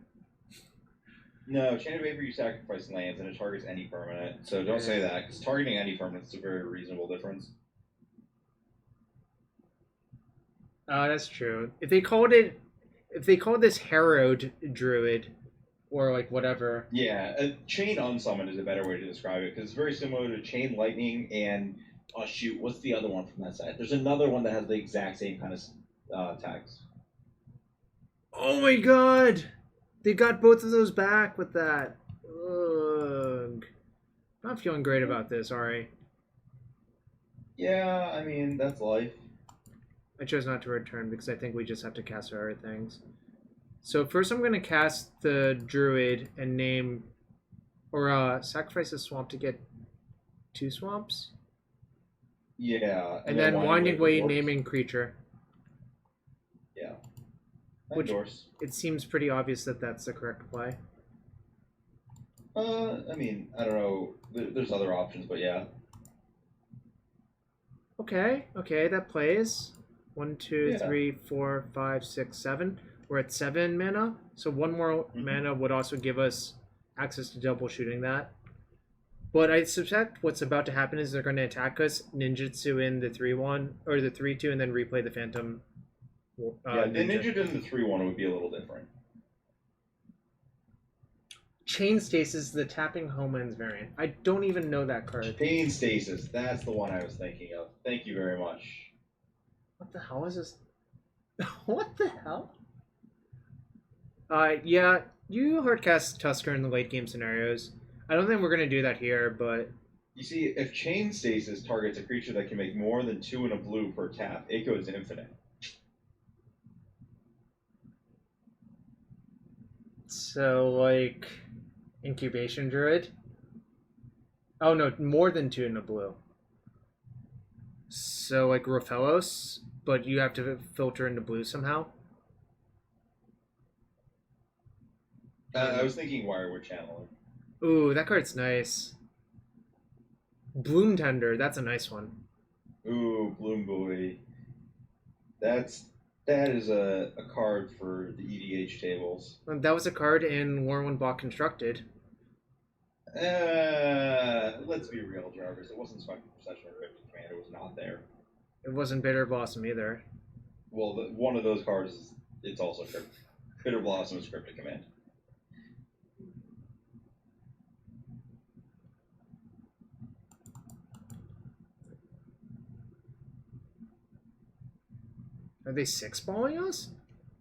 No, Chain of Vapor you sacrifice lands and it targets any permanent. So don't say that, because targeting any permanent is a very reasonable difference. That's true. If they called this Harrowed Druid, or like whatever. Yeah, Chain Unsummon is a better way to describe it, because it's very similar to Chain Lightning and, oh shoot, what's the other one from that side? There's another one that has the exact same kind of tags. Oh my god! They got both of those back with that. Ugh. Not feeling great about this, Ari. Yeah, I mean, that's life. I chose not to return because I think we just have to cast our other things. So first I'm going to cast the Druid and name... Or sacrifice a swamp to get 2 swamps? Yeah. And then Winding Way naming creature. Yeah. Which it seems pretty obvious that that's the correct play. I mean, I don't know. There's other options, but yeah. Okay, that plays. 1, 2, 3, 4, 5, 6, 7. We're at 7 mana, so 1 more mana would also give us access to double shooting that. But I suspect what's about to happen is they're going to attack us, ninjutsu in the 3-1, or the 3-2, and then replay the Phantom. Yeah, the ninja in the 3-1 would be a little different. Chain Stasis, the tapping Homelands variant. I don't even know that card. Chain Stasis, that's the one I was thinking of. Thank you very much. What the hell is this? What the hell? Yeah, you hardcast Tusker in the late game scenarios. I don't think we're going to do that here, but... You see, if Chain Stasis targets a creature that can make more than 2 in a blue per tap, it goes infinite. So, like, Incubation Druid? Oh, no, more than 2 in a blue. So, like, Rofellos, but you have to filter into blue somehow? I was thinking Wirewood Channeler. Ooh, that card's nice. Bloom Tender, that's a nice one. Ooh, Bloom Buoy. That is a card for the EDH tables. That was a card in War 1 Block Constructed. Let's be real, Jarvis. It wasn't Spectral Procession or Cryptic Command. It was not there. It wasn't Bitter Blossom either. Well, one of those cards, it's also Cryptic. Bitter Blossom is Cryptic Command. Are they 6-balling us?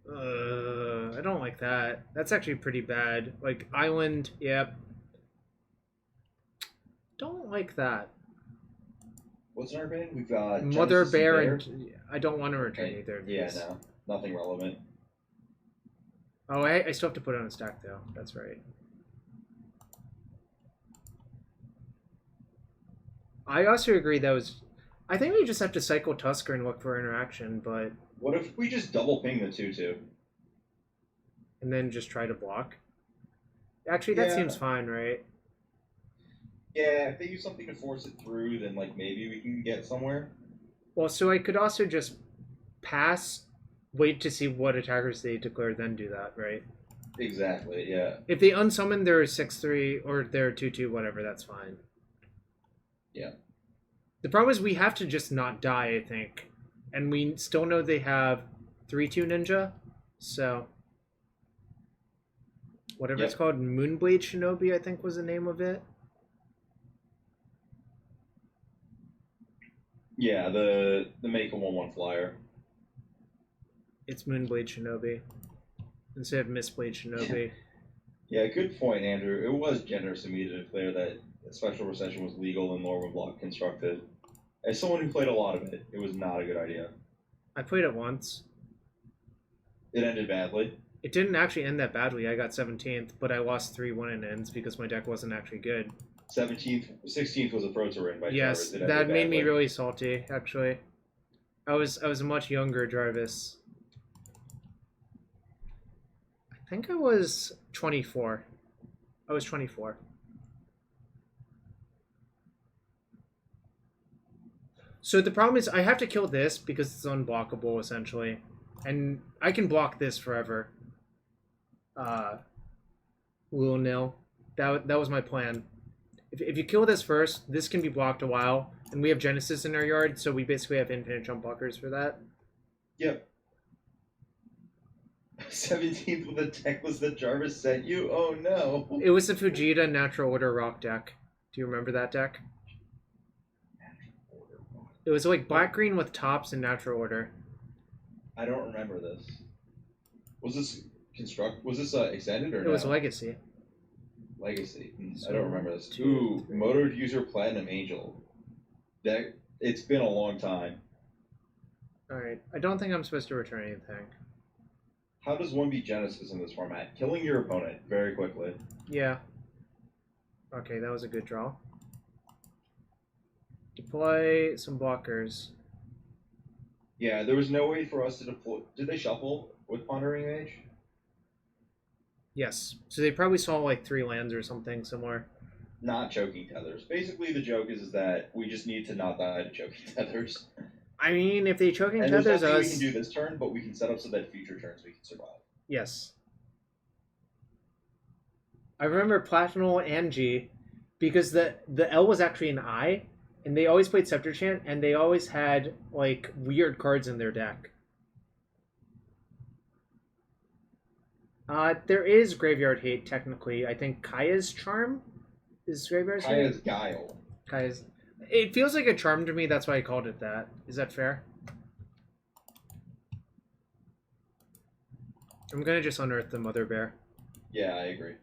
I don't like that. That's actually pretty bad. Like, Island, yep. Don't like that. What's in our bin? We've got Mother Bear, and I don't want to return either of these. Yeah, no. Nothing relevant. Oh, I still have to put it on a stack, though. That's right. I also agree that was... I think we just have to cycle Tusker and look for interaction, but... What if we just double ping the 2/2? And then just try to block? Actually, that seems fine, right? Yeah, if they use something to force it through, then like maybe we can get somewhere. Well, so I could also just pass, wait to see what attackers they declare, then do that, right? Exactly, yeah. If they unsummon their 6/3 or their 2/2, whatever, that's fine. Yeah. The problem is we have to just not die, I think. And we still know they have 3/2 ninja, so... Whatever it's called, Moonblade Shinobi, I think was the name of it. Yeah, the make a 1/1 flyer. It's Moonblade Shinobi instead of Mistblade Shinobi. Yeah, good point, Andrew. It was generous of me to declare that Special Recession was legal in Lore Block Constructed. As someone who played a lot of it, it was not a good idea. I played it once. It ended badly. It didn't actually end that badly. I got 17th, but I lost 3-1 in ends because my deck wasn't actually good. 16th was a Proto-Rin by Yes, Jarvis. that made me really salty, actually. I was a much younger Jarvis. I think I was 24. I was 24. So the problem is I have to kill this because it's unblockable, essentially. And I can block this forever. Will nil. That was my plan. If you kill this first, this can be blocked a while. And we have Genesis in our yard, so we basically have infinite jump blockers for that. Yep. 17th with a deck was that Jarvis sent you? Oh no. It was the Fujita Natural Order Rock deck. Do you remember that deck? It was like black-green with tops and Natural Order. I don't remember this. Was this extended or It no? was Legacy. Legacy. So, I don't remember this. 2, Ooh, 3. Moto User Platinum Angel. That it's been a long time. All right. I don't think I'm supposed to return anything. How does one beat Genesis in this format? Killing your opponent very quickly. Yeah. Okay, that was a good draw. Deploy some blockers. Yeah, there was no way for us to deploy. Did they shuffle with Pondering Mage? Yes. So they probably saw like 3 lands or something somewhere. Not choking tethers. Basically, the joke is that we just need to not die to choking tethers. I mean, if they choking And tethers there's nothing us, we can do this turn, but we can set up so that future turns we can survive. yes. I remember Platinum and G because the L was actually an I, and they always played Scepter Chant, and they always had like weird cards in their deck. There is Graveyard Hate technically. I think Kaya's Charm is Graveyard Hate. Kaya's Guile. Kaya's. It feels like a charm to me. That's why I called it that. Is that fair? I'm gonna just unearth the Mother Bear. Yeah, I agree.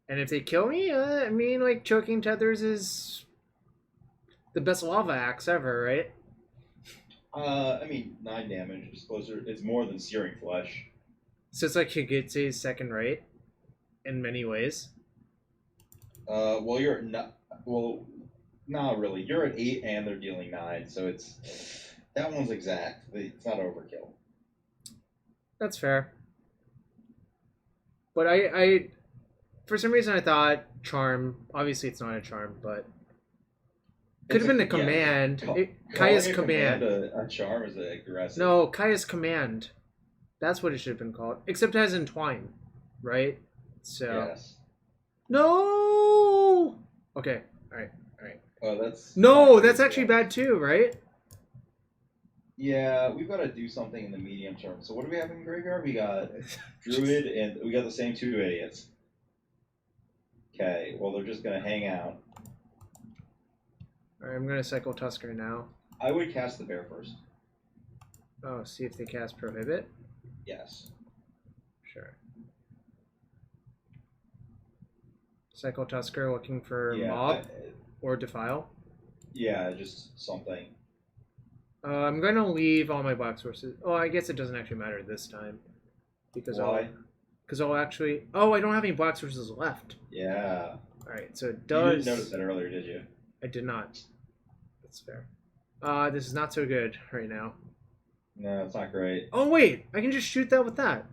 And if they kill me, I mean, like, choking tethers is the best lava axe ever, right? I mean, 9 damage is closer. It's more than Searing Flesh. So it's like Higitsu's second right, in many ways. Well, you're not. Well, not really. You're at 8 and they're dealing 9, so it's that one's exact. It's not overkill. That's fair. But I for some reason I thought charm. Obviously, it's not a charm, but could have been a command. Kaya's command. A charm is aggressive. No, Kaya's command. That's what it should have been called. Except it has entwine, right? So. Yes. No. Okay. All right. Oh, that's. No, that's actually bad too, right? Yeah, we've got to do something in the medium term. So what do we have in graveyard? We got Druid and we got the same 2 idiots. Okay, well they're just gonna hang out. All right, I'm gonna cycle Tusker now. I would cast the bear first. Oh, see if they cast Prohibit. Yes. Sure. Cycle Tusker looking for Mob or Defile. Yeah, just something. I'm going to leave all my black sources. Oh, I guess it doesn't actually matter this time. Because Why? I'll actually... Oh, I don't have any black sources left. Yeah. Alright, so it does... You didn't notice that earlier, did you? I did not. That's fair. This is not so good right now. No, it's not great. Oh, wait! I can just shoot that with that.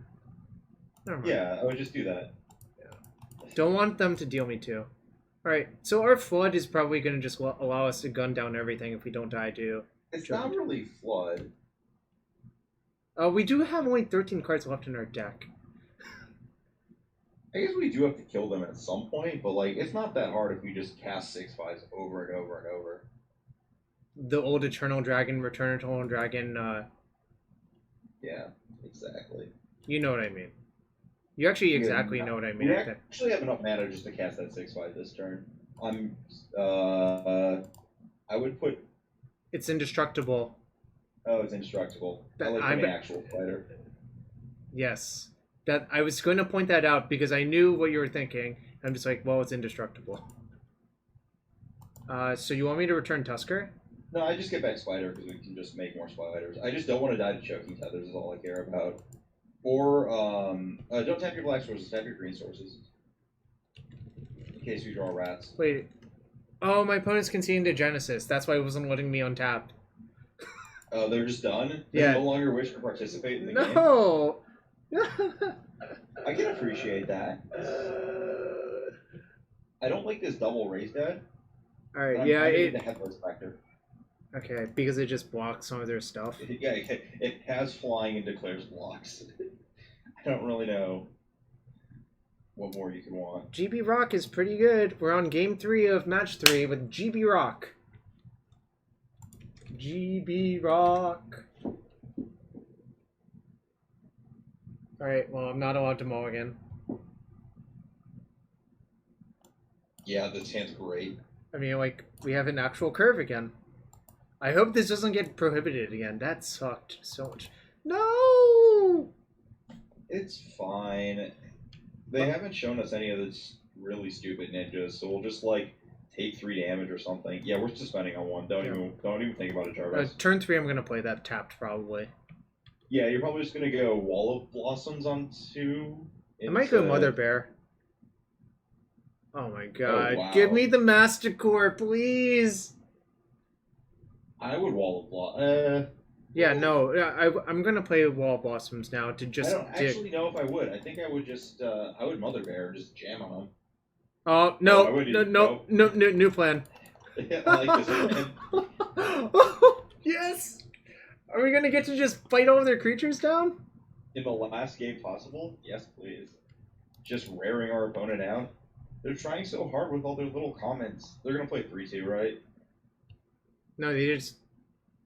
Never mind. Yeah, I would just do that. Yeah. Don't want them to deal me too. Alright, so our Flood is probably going to just allow us to gun down everything if we don't die too. It's not really Flood. We do have only 13 cards left in our deck. I guess we do have to kill them at some point, but like it's not that hard if we just cast 6/5s over and over and over. The old Eternal Dragon, Return Eternal Dragon, Yeah, exactly. You know what I mean. You actually exactly know what I mean. We actually have enough mana just to cast that 6/5 this turn. I would put... It's indestructible. Oh, it's indestructible. I like an actual fighter. Yes. That I was going to point that out because I knew what you were thinking. I'm just like, well, it's indestructible. So you want me to return Tusker? No, I just get back Spider because we can just make more spiders. I just don't want to die to choking tethers is all I care about. Or, don't tap your black sources, tap your green sources. In case we draw rats. Wait. Oh, my opponent's conceding to Genesis. That's why it wasn't letting me untap. Oh, they're just done? They Yeah. no longer wish to participate in the game? No! I can appreciate that. I don't like this double raise dead. Alright, yeah, the Headless Spectre. Okay, because it just blocks some of their stuff. Yeah, it has flying and declares blocks. I don't really know what more you can want. GB Rock is pretty good. We're on game 3 of match 3 with GB Rock. GB Rock. Alright, well, I'm not allowed to mulligan. Yeah, this hand's great. I mean, like, we have an actual curve again. I hope this doesn't get prohibited again. That sucked so much. No! It's fine. They haven't shown us any of this really stupid ninjas, so we'll just like take 3 damage or something. Yeah, we're just spending on 1. Don't even think about it, Jarvis. Turn 3, I'm gonna play that tapped probably. Yeah, you're probably just gonna go Wall of Blossoms on 2. I might go Mother Bear. Oh my god. Oh, wow. Give me the Masticore, please! I would Wall of Blossoms. Yeah, no, I'm gonna play Wall of Blossoms now to just. I don't actually know if I would. I think I would just. I would Mother Bear and just jam on them. Oh no! No! New plan. Yeah, I like this plan. Yes. Are we gonna get to just fight all of their creatures down? In the last game possible? Yes, please. Just raring our opponent out. They're trying so hard with all their little comments. They're gonna play 3-2, right? No, they just.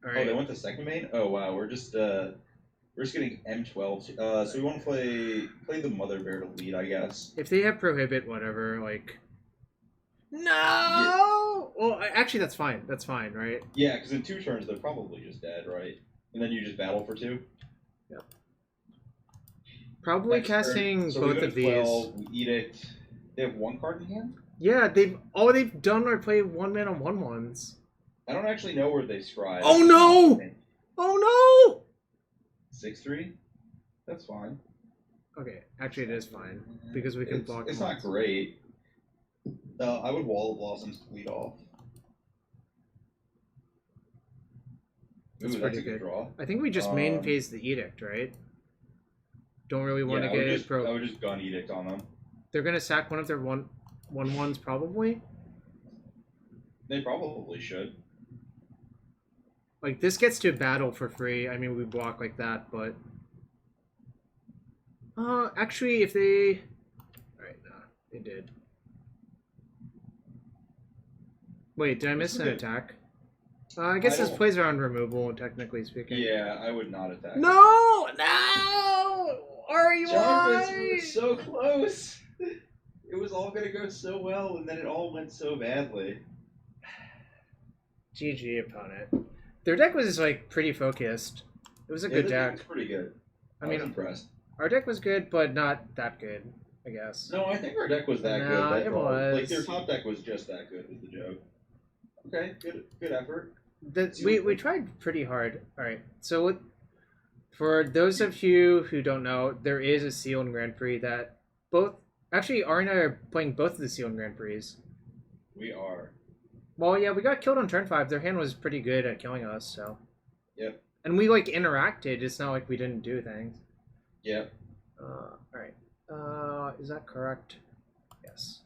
All right. Oh, they went to second main. Oh wow, we're just getting M12. So we want to play the Mother Bear to lead, I guess. If they have prohibit, whatever, like. No. Yeah. Well, actually, that's fine. That's fine, right? Yeah, because in 2 turns they're probably just dead, right? And then you just battle for 2. Yep. Probably Next casting so both of these. 12, we Edict. They have 1 card in hand. Yeah, they've done are play 1-mana 1/1s. I don't actually know where they scribe. Oh no! Oh no! 6-3? That's fine. Okay, actually it is fine because we can block. It's not great. I would Wall of Blossoms to lead off. That's Ooh, pretty that's a good draw. I think we just main phase the Edict, right? Don't really want to get it. I would just gun Edict on them. They're gonna sack one of their 1/1s probably. They probably should. Like this gets to battle for free. I mean, we block like that, but actually, if they, all right, no, they did. Wait, did I miss an attack? I guess this plays around removal, technically speaking. Yeah, I would not attack. No! No! Jarvis, we were so close. It was all gonna go so well, and then it all went so badly. GG, opponent. Their deck was like pretty focused. It was a good deck. It was pretty good. I was impressed. Our deck was good, but not that good, I guess. No, I think our deck was that good. No, it was. Like their top deck was just that good. Was the joke? Okay, good effort. We tried pretty hard. All right, so for those of you who don't know, there is a sealed Grand Prix that actually Ari and I are playing both of the sealed Grand Prix. We are. Well, yeah, we got killed on turn 5. Their hand was pretty good at killing us, so. Yep. And we like interacted. It's not like we didn't do things. Yep. All right. Is that correct? Yes.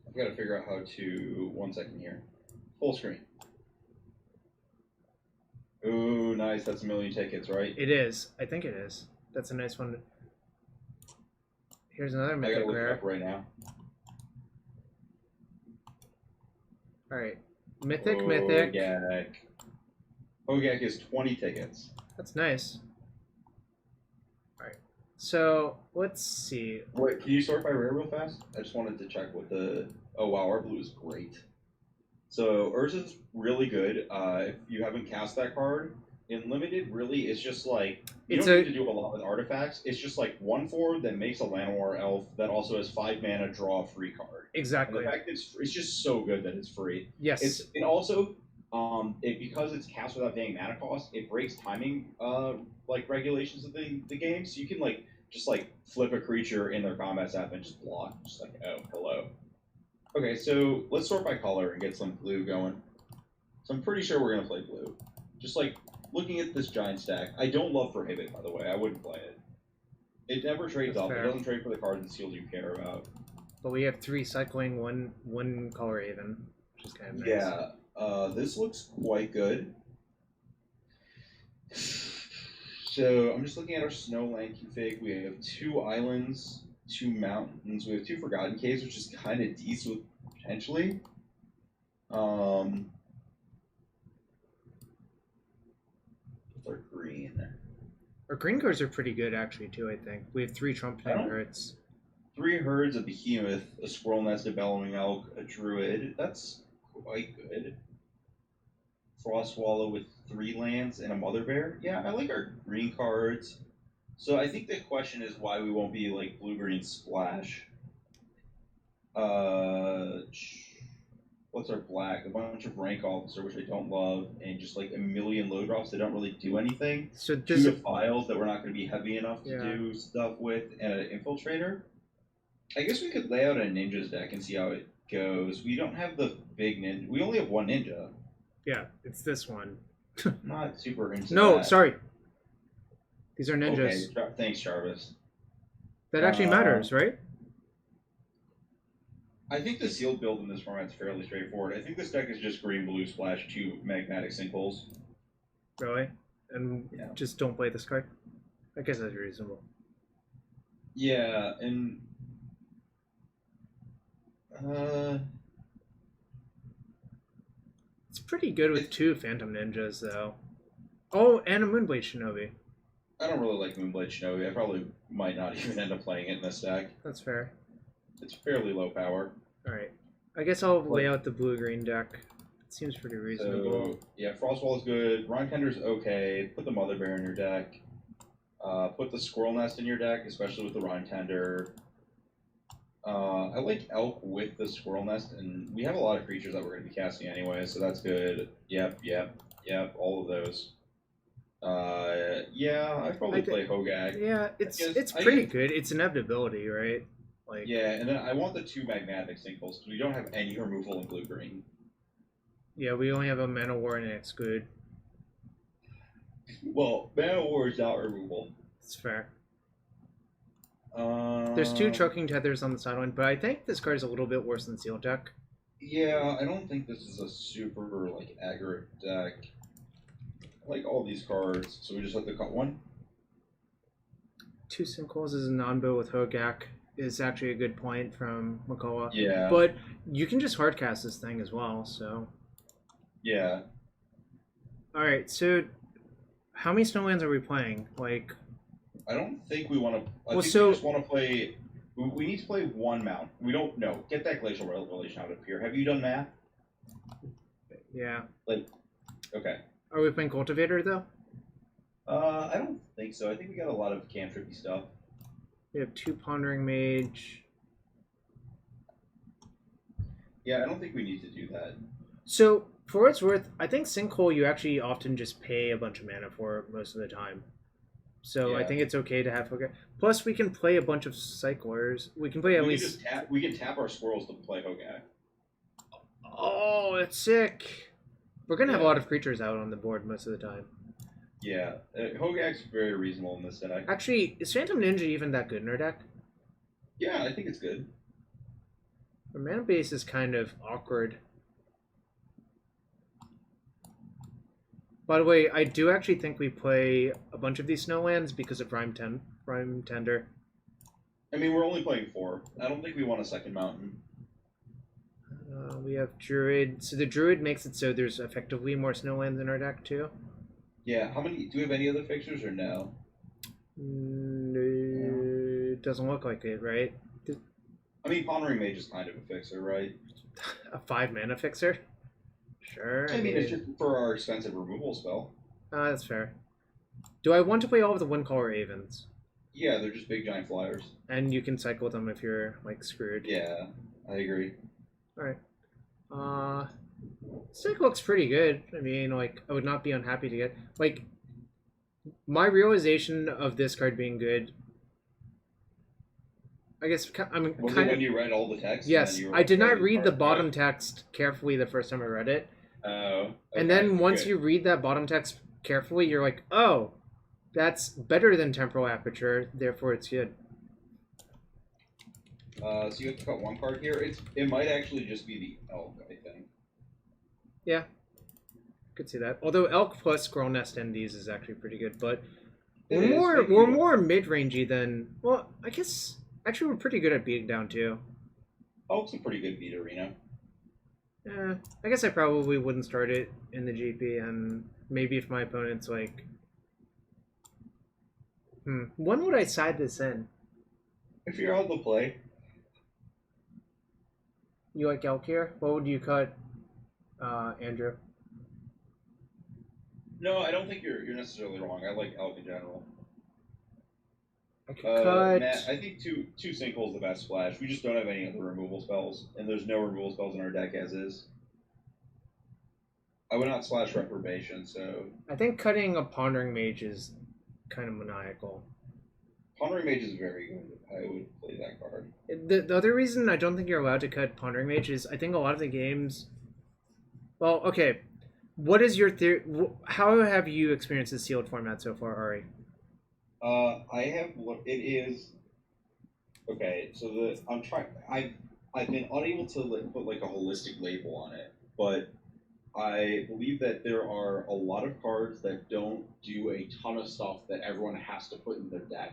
I've got to figure out how to. 1 second here. Full screen. Ooh, nice. That's 1,000,000 tickets, right? It is. I think it is. That's a nice one. Here's another mythic I gotta look rare. it up right now. All right, mythic. Hogak is 20 tickets. That's nice. All right, so let's see. Wait, can you sort by rare real fast? I just wanted to check what the. Oh wow, our blue is great. So Urza's really good. If you haven't cast that card in limited, really, it's just like you don't need to do a lot with artifacts. It's just like 1/4 that makes a Llanowar elf that also has 5 mana, draw a free card. Exactly. And the fact it's just so good that it's free. Yes. And also, because it's cast without paying mana cost, it breaks timing like regulations of the game. So you can just flip a creature in their combat step and just block. Just like, oh, hello. Okay, so let's sort by color and get some blue going. So I'm pretty sure we're gonna play blue. Just like looking at this giant stack. I don't love Prohibit, by the way. I wouldn't play it. It never trades up. It doesn't trade for the cards and seals you care about. But we have 3 cycling, one color Haven, which is kind of nice. Yeah, this looks quite good. So I'm just looking at our Snowland config. We have 2 islands, 2 mountains. We have 2 Forgotten Caves, which is kind of decent potentially. With our green. Our green cards are pretty good actually too. I think we have 3 trumpeting herds. 3 herds, a behemoth, a squirrel nest, a bellowing elk, a druid. That's quite good. Frostwallow with 3 lands and a Mother Bear. Yeah, I like our green cards. So I think the question is why we won't be like blue-green splash. Uh, what's our black? A bunch of rank officer, which I don't love, and just like a million low drops that don't really do anything. So Two to files that we're not going to be heavy enough to do stuff with, and an infiltrator. I guess we could lay out a ninjas deck and see how it goes. We don't have the big ninja. We only have one ninja. Yeah, it's this one. Not super into No, that. sorry. These are ninjas. Okay, thanks, Jarvis. That actually matters, right? I think the sealed build in this format is fairly straightforward. I think this deck is just green, blue, splash, 2 magmatic sinkholes. Really? And just don't play this card? I guess that's reasonable. Yeah, and... It's pretty good with 2 Phantom Ninjas, though. Oh, and a Moonblade Shinobi. I don't really like Moonblade Shinobi. I probably might not even end up playing it in this deck. That's fair. It's fairly low power. Alright. I guess I'll lay out the blue-green deck. It seems pretty reasonable. So, yeah, Frostwall is good. Rhyme Tender's okay. Put the Mother Bear in your deck. Put the Squirrel Nest in your deck, especially with the Rhyme Tender. I like Elk with the Squirrel Nest, and we have a lot of creatures that we're going to be casting anyway, so that's good. Yep, all of those. Yeah, I'd probably play Hogak. Yeah, it's pretty good. It's inevitability, right? Like, yeah, and then I want the 2 magmatic sinkholes because we don't have any removal in blue-green. Yeah, we only have a Mana War and an Exclude. Well, Mana War is not removal. It's fair. There's 2 Um, Choking Tethers on the sideline, but I think this card is a little bit worse than Seal Deck. Yeah, I don't think this is a super, like, aggro deck. I like all these cards, so we just have to cut one? 2 Sinkholes is a non-bow with Hogak is actually a good point from McCullough. Yeah. But you can just hardcast this thing as well, so... Yeah. Alright, so how many Snowlands are we playing? Like... I don't think we want to... we just want to play... We need to play 1 mount. We don't... No, get that Glacial Relation out of here. Have you done math? Yeah. Like, okay. Are we playing Cultivator, though? I don't think so. I think we got a lot of cantrippy stuff. We have 2 Pondering Mage. Yeah, I don't think we need to do that. So, for what it's worth, I think Sinkhole you actually often just pay a bunch of mana for most of the time. So yeah. I think it's okay to have Hogak. Plus, we can play a bunch of Cyclers. We can play at least... We can tap our Squirrels to play Hogak. Oh, that's sick. We're going to have a lot of creatures out on the board most of the time. Yeah, Hogak's very reasonable in this deck. Actually, is Phantom Ninja even that good in our deck? Yeah, I think it's good. Our mana base is kind of awkward. By the way, I do actually think we play a bunch of these Snowlands because of Rhyme Tender. I mean, we're only playing 4. I don't think we want a second mountain. We have Druid. So the Druid makes it so there's effectively more Snowlands in our deck, too. Yeah, how many... Do we have any other fixtures or no? No, it doesn't look like it, right? I mean, Pondering Mage is kind of a fixer, right? A 5-mana fixer? Sure. I mean, it's just for our expensive removal spell. That's fair. Do I want to play all of the Windcaller Avens? Yeah, they're just big giant flyers. And you can cycle them if you're, like, screwed. Yeah, I agree. Alright. This deck looks pretty good. I mean, like, I would not be unhappy to get... Like, my realization of this card being good... I guess, I mean, Was it when you read all the text? Yes, I did not read the bottom text carefully the first time I read it. Oh. Okay, and then once you read that bottom text carefully, you're like, oh, that's better than Temporal Aperture, therefore it's good. So you have to cut 1 card here. It might actually just be the Elk, I think. Yeah, could see that. Although Elk plus Squirrel Nest and these is actually pretty good, but we're more mid-rangey than... Well, I guess... Actually, we're pretty good at beating down, too. Elk's a pretty good beat arena. I guess I probably wouldn't start it in the GP, and maybe if my opponent's like... When would I side this in? If you're on the play. You like Elk here? What would you cut, Andrew? No, I don't think you're necessarily wrong. I like Elk in general. I could cut. Matt, I think two Sinkhole is the best splash. We just don't have any other removal spells, and there's no removal spells in our deck as is. I would not splash Reprobation, so... I think cutting a Pondering Mage is kind of maniacal. Pondering Mage is very good. I would play that card. The other reason I don't think you're allowed to cut Pondering Mage is I think a lot of the games... Well, okay. What is your theory? How have you experienced the sealed format so far, Ari? I have. It is okay. So I'm trying. I've been unable to put like a holistic label on it, but I believe that there are a lot of cards that don't do a ton of stuff that everyone has to put in their deck.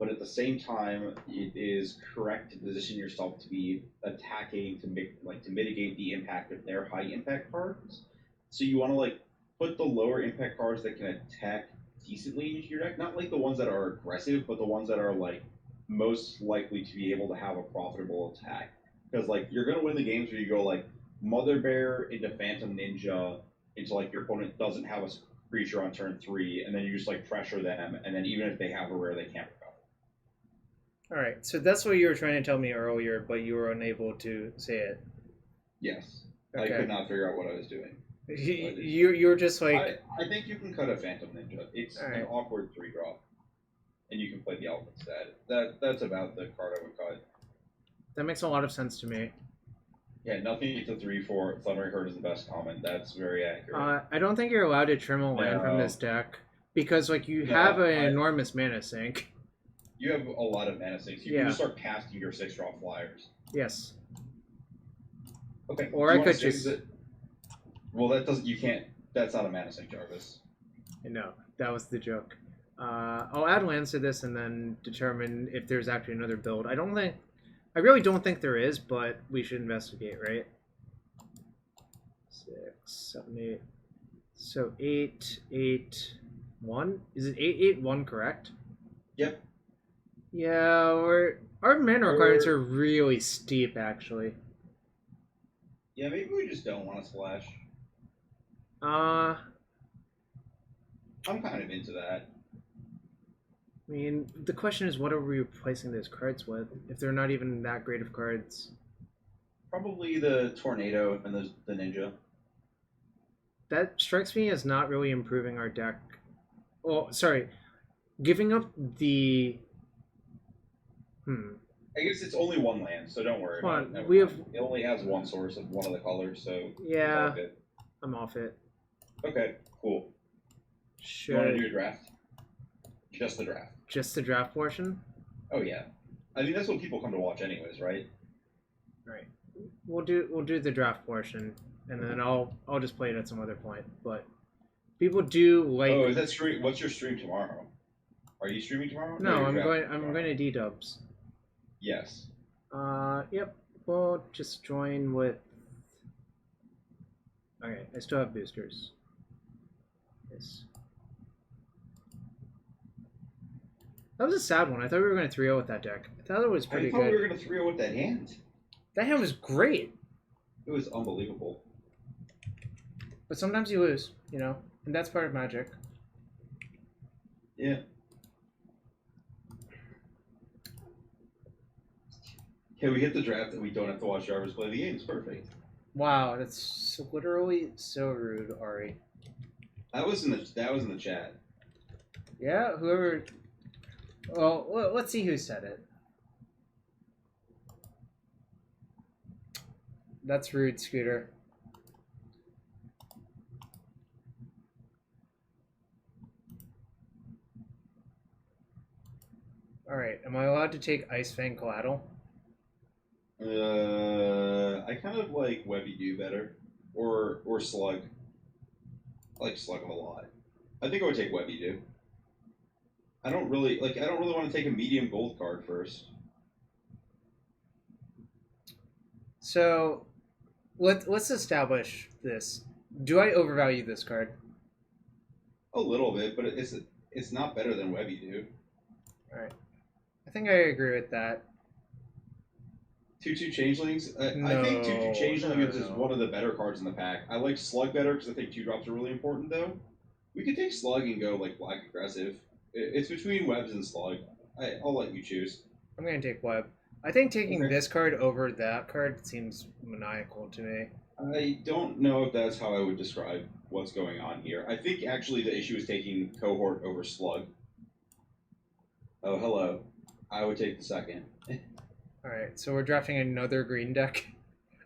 But at the same time, it is correct to position yourself to be attacking to mitigate the impact of their high impact cards. So you want to like put the lower impact cards that can attack decently into your deck, not like the ones that are aggressive, but the ones that are like most likely to be able to have a profitable attack. Because like you're gonna win the games where you go like Mother Bear into Phantom Ninja into like your opponent doesn't have a creature on turn 3, and then you just like pressure them, and then even if they have a rare, they can't recover. All right, so that's what you were trying to tell me earlier, but you were unable to say it. Yes, okay. I could not figure out what I was doing. You're just like... I think you can cut a Phantom Ninja. It's an awkward 3-drop. And you can play the Elf instead. That's about the card I would cut. That makes a lot of sense to me. Yeah, nothing to 3/4. Thundering Herd is the best common. That's very accurate. I don't think you're allowed to trim a land from this deck. Because like you have an enormous mana sink. You have a lot of mana sinks. You can just start casting your 6-drop flyers. Yes. Okay. Or I could just... Well, that doesn't. You can't. That's not a mana sink, Jarvis. No, that was the joke. I'll add lands to this and then determine if there's actually another build. I really don't think there is, but we should investigate, right? 6, 7, 8. So 8, 8, 1. Is it 8, 8, 1 correct? Yep. Yeah, our mana requirements are really steep, actually. Yeah, maybe we just don't want to splash. I'm kind of into that. I mean, the question is, what are we replacing those cards with? If they're not even that great of cards. Probably the Tornado and the Ninja. That strikes me as not really improving our deck. Oh, sorry. Giving up the... I guess it's only one land, so don't worry about it. It only has one source of one of the colors, so... Yeah, I'm off it. Okay, cool. You want to do a draft? Just the draft. Just the draft portion? Oh yeah. I mean that's what people come to watch anyways, right? Right. We'll do the draft portion, and then I'll just play it at some other point. But people do like. Oh, is that stream? What's your stream tomorrow? Are you streaming tomorrow? No, I'm going to D-dubs. Yes. Yep. We'll just join with. Okay, I still have boosters. Yes. That was a sad one. I thought we were going to 3-0 with that deck. I thought it was pretty good. I thought we were going to 3-0 with that hand. That hand was great. It was unbelievable. But sometimes you lose, you know, and that's part of Magic. Yeah. Can we hit the draft and we don't have to watch Jarvis play the game? It's perfect. Wow, that's literally so rude, Ari. That was in the chat. Yeah, whoever. Well, let's see who said it. That's rude, Scooter. All right, am I allowed to take Ice Fang Collateral? I kind of like Webby Do better, or Slug. I like Slug a lot. I think I would take Webby Do. I don't really want to take a medium gold card first. So, let's establish this. Do I overvalue this card? A little bit, but it's not better than Webby Do. All right, I think I agree with that. 2/2 Changelings. I think 2/2 Changelings is one of the better cards in the pack. I like Slug better because I think 2-drops are really important though. We could take Slug and go like Black Aggressive. It's between Webs and Slug. I'll let you choose. I'm gonna take Web. I think taking Okay. this card over that card seems maniacal to me. I don't know if that's how I would describe what's going on here. I think actually the issue is taking Cohort over Slug. Oh, hello. I would take the second. Alright, so we're drafting another green deck.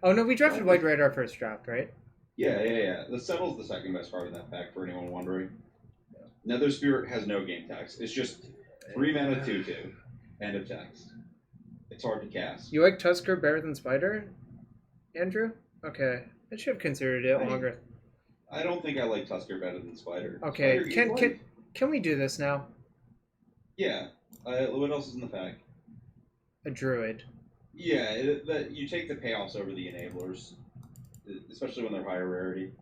Oh no, we drafted white right our first draft, right? Yeah. The Settle's the second best card in that pack for anyone wondering. Nether Spirit has no game text. It's just 3 mana 2/2. End of text. It's hard to cast. You like Tusker better than Spider, Andrew? Okay, I should have considered it longer. I don't think I like Tusker better than Spider. Okay, Spider can we do this now? Yeah. What else is in the pack? A druid. Yeah, you take the payoffs over the enablers, especially when they're higher rarity.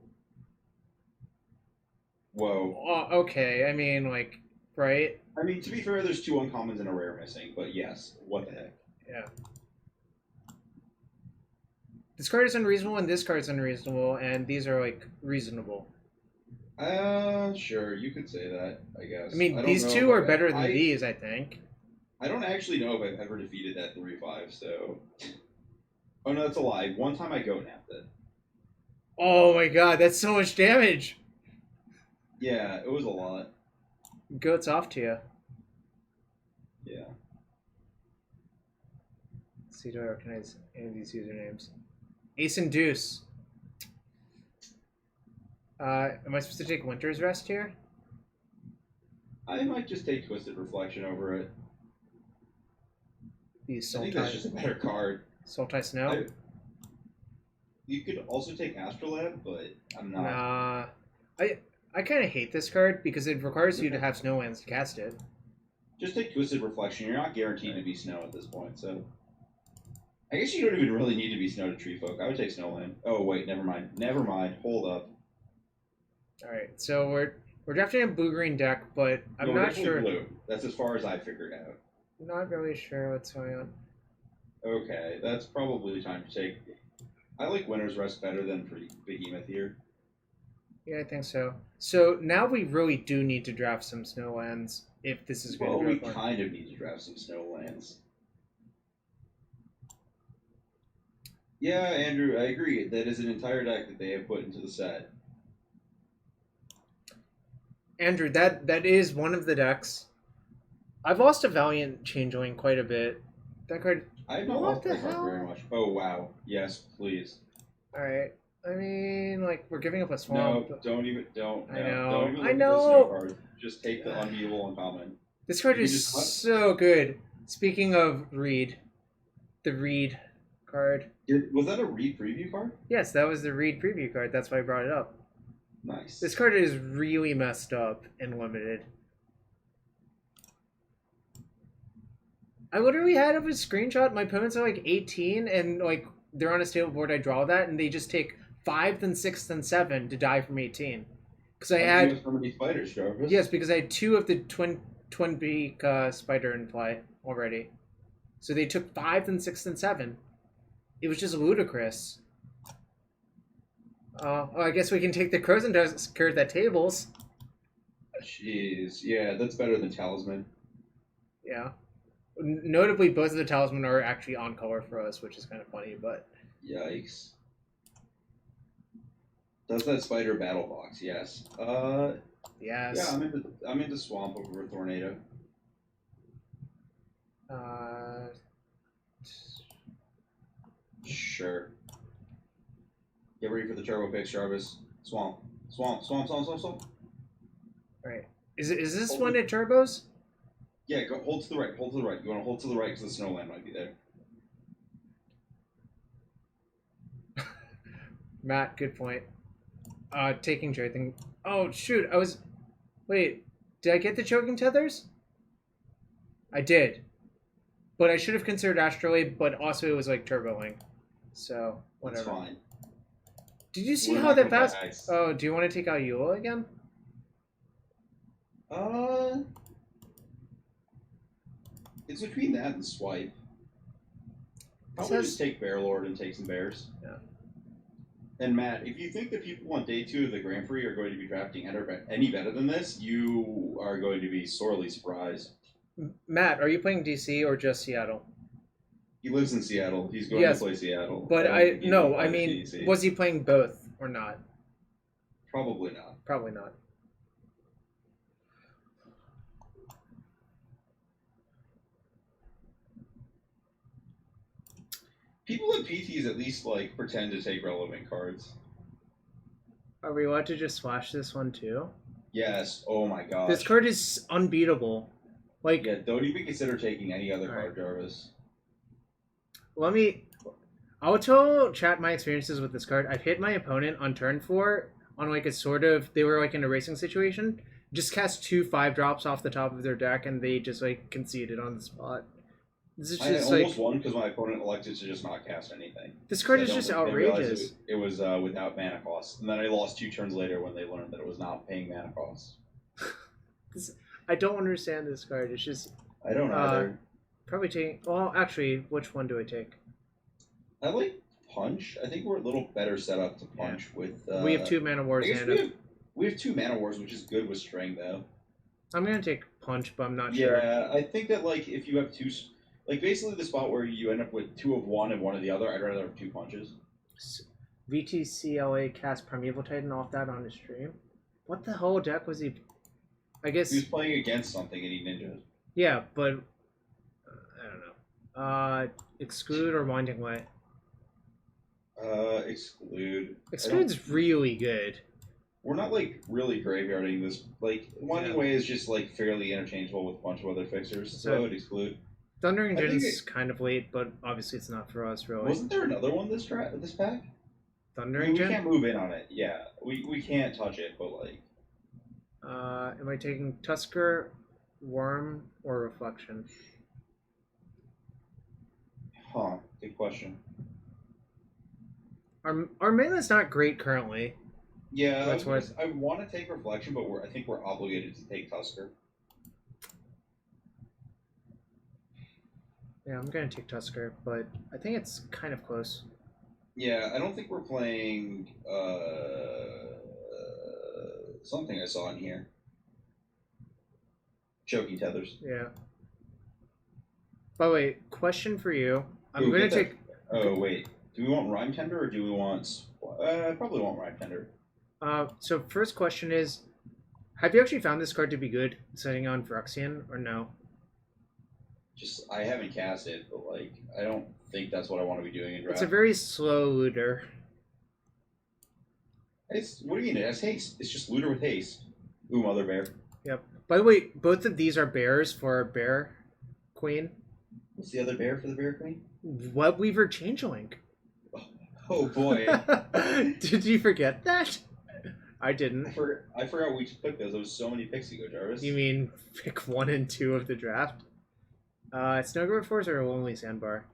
Whoa. Okay, I mean, like, right? I mean, to be fair, there's 2 uncommons and a rare missing, but yes, what the heck? Yeah. This card is unreasonable, and this card is unreasonable, and these are, like, reasonable. Sure, you could say that, I guess. I mean, these two are better than these, I think. I don't actually know if I've ever defeated that 3/5, so... Oh, no, that's a lie. One time I go-napped it. Oh my god, that's so much damage! Yeah, it was a lot. Goat's off to you. Yeah. Let's see, do I recognize any of these usernames? Ace and Deuce. Am I supposed to take Winter's Rest here? I might just take Twisted Reflection over it. I think that's just a better card. Sultai Snow? You could also take Astrolabe, but I'm not. Nah. I kind of hate this card because it requires you to have Snowlands to cast it. Just take Twisted Reflection. You're not guaranteed to be Snow at this point, so... I guess you don't even really need to be Snow to Tree Folk. I would take Snowland. Oh, wait, never mind. Never mind. Hold up. Alright, so we're drafting a blue-green deck, but I'm not sure... Blue. That's as far as I figured out. Not really sure what's going on. Okay, that's probably time to take... I like Winter's Rest better than Behemoth here. Yeah, I think so. So now we really do need to draft some Snowlands if this is going to be. Well, we kind of need to draft some Snowlands. Yeah, Andrew, I agree. That is an entire deck that they have put into the set. Andrew, that is one of the decks. I've lost a Valiant Changeling quite a bit. That card... I have not lost that card very much. Oh, wow. Yes, please. Alright. I mean, like, we're giving up a swamp. No, don't even. Don't. I know. Don't even look I at know. the snow card. Just take the unbeatable uncommon. This card is so good. Speaking of Reed, the Reed card. Was that a Reed preview card? Yes, that was the Reed preview card. That's why I brought it up. Nice. This card is really messed up and limited. I literally had up a screenshot. My opponents are like 18, and like they're on a stable board. I draw that, and they just take 5th and 6th and 7 to die from 18. Because I had so many spiders, Jarvis. Yes, because I had 2 of the twin beak spider in play already. So they took 5th and 6th and 7. It was just ludicrous. Well, I guess we can take the Crows and Tusker that tables. Jeez, yeah, that's better than Talisman. Yeah. Notably, both of the Talisman are actually on color for us, which is kind of funny, but... Yikes. Does that spider battle box? Yes. Yes. Yeah, I'm into Swamp over Tornado. Sure. Get ready for the turbo picks, Jarvis. Swamp. Right. Is this one at turbos? Yeah, go hold to the right. Hold to the right. You want to hold to the right because the Snowland might be there. Matt, good point. Taking Jotham. Oh shoot! Wait, did I get the choking tethers? I did, but I should have considered Astrolabe. But also, it was like turboing, so whatever. That's fine. Did you see how that fast? Oh, do you want to take out Eula again? It's between that and Swipe. Probably just take Bear Lord and take some bears. Yeah. And Matt, if you think that people on day 2 of the Grand Prix are going to be drafting any better than this, you are going to be sorely surprised. Matt, are you playing DC or just Seattle? He lives in Seattle. He's going to play Seattle. But I mean, was he playing both or not? Probably not. Probably not. People at PTs at least like pretend to take relevant cards. Are we allowed to just flash this one too? Yes. Oh my gosh. This card is unbeatable. Like, yeah, don't even consider taking any other card, Jarvis. I'll tell chat my experiences with this card. I've hit my opponent on turn 4 on like a sort of, they were like in a racing situation. Just cast 2 5-drops off the top of their deck and they just like conceded on the spot. This is just I almost won because my opponent elected to just not cast anything. This card is just outrageous. It was without mana cost. And then I lost 2 turns later when they learned that it was not paying mana cost. I don't understand this card. It's just... I don't either. Probably taking... Well, actually, which one do I take? I like Punch. I think we're a little better set up to Punch with... we have 2 Mana Wars and... We have 2 Mana Wars, which is good with String, though. I'm going to take Punch, but I'm not sure. Yeah, I think that, like, if you have 2... Like, basically the spot where you end up with 2 of one and 1 of the other, I'd rather have 2 punches. VTCLA cast Primeval Titan off that on his stream. What the hell deck was he... I guess... He was playing against something and he ninjas. Yeah, but... I don't know. Exclude or Winding Way? Exclude. Exclude's really good. We're not, like, really graveyarding this. Like, Winding Way is just, like, fairly interchangeable with a bunch of other fixers, so I would exclude. Thundering Jin's kind of late, but obviously it's not for us, really. Wasn't there another one this pack? Thundering Jin? We can't move in on it, yeah. We can't touch it, but, like... am I taking Tusker, Worm, or Reflection? Huh, good question. Our mana's not great currently. Yeah, that's what I want to take Reflection, but I think we're obligated to take Tusker. Yeah, I'm gonna take Tusker, but I think it's kind of close. Yeah, I don't think we're playing something I saw in here. Choking Tethers. Yeah. By the way, question for you. I'm gonna take... Oh, wait. Do we want Rhyme Tender or do we want... probably want Rhyme Tender. So first question is, have you actually found this card to be good, setting on Phyrexian, or no? I haven't cast it, but, like, I don't think that's what I want to be doing in draft. It's a very slow looter. What do you mean? It has haste. It's just looter with haste. Ooh, Mother Bear. Yep. By the way, both of these are bears for Bear Queen. What's the other bear for the Bear Queen? Webweaver Changeling. Oh boy. Did you forget that? I didn't. I forgot we took those. There was so many picks ago, Jarvis. You mean pick 1 and 2 of the draft? Snowgirl Force or a Lonely Sandbar?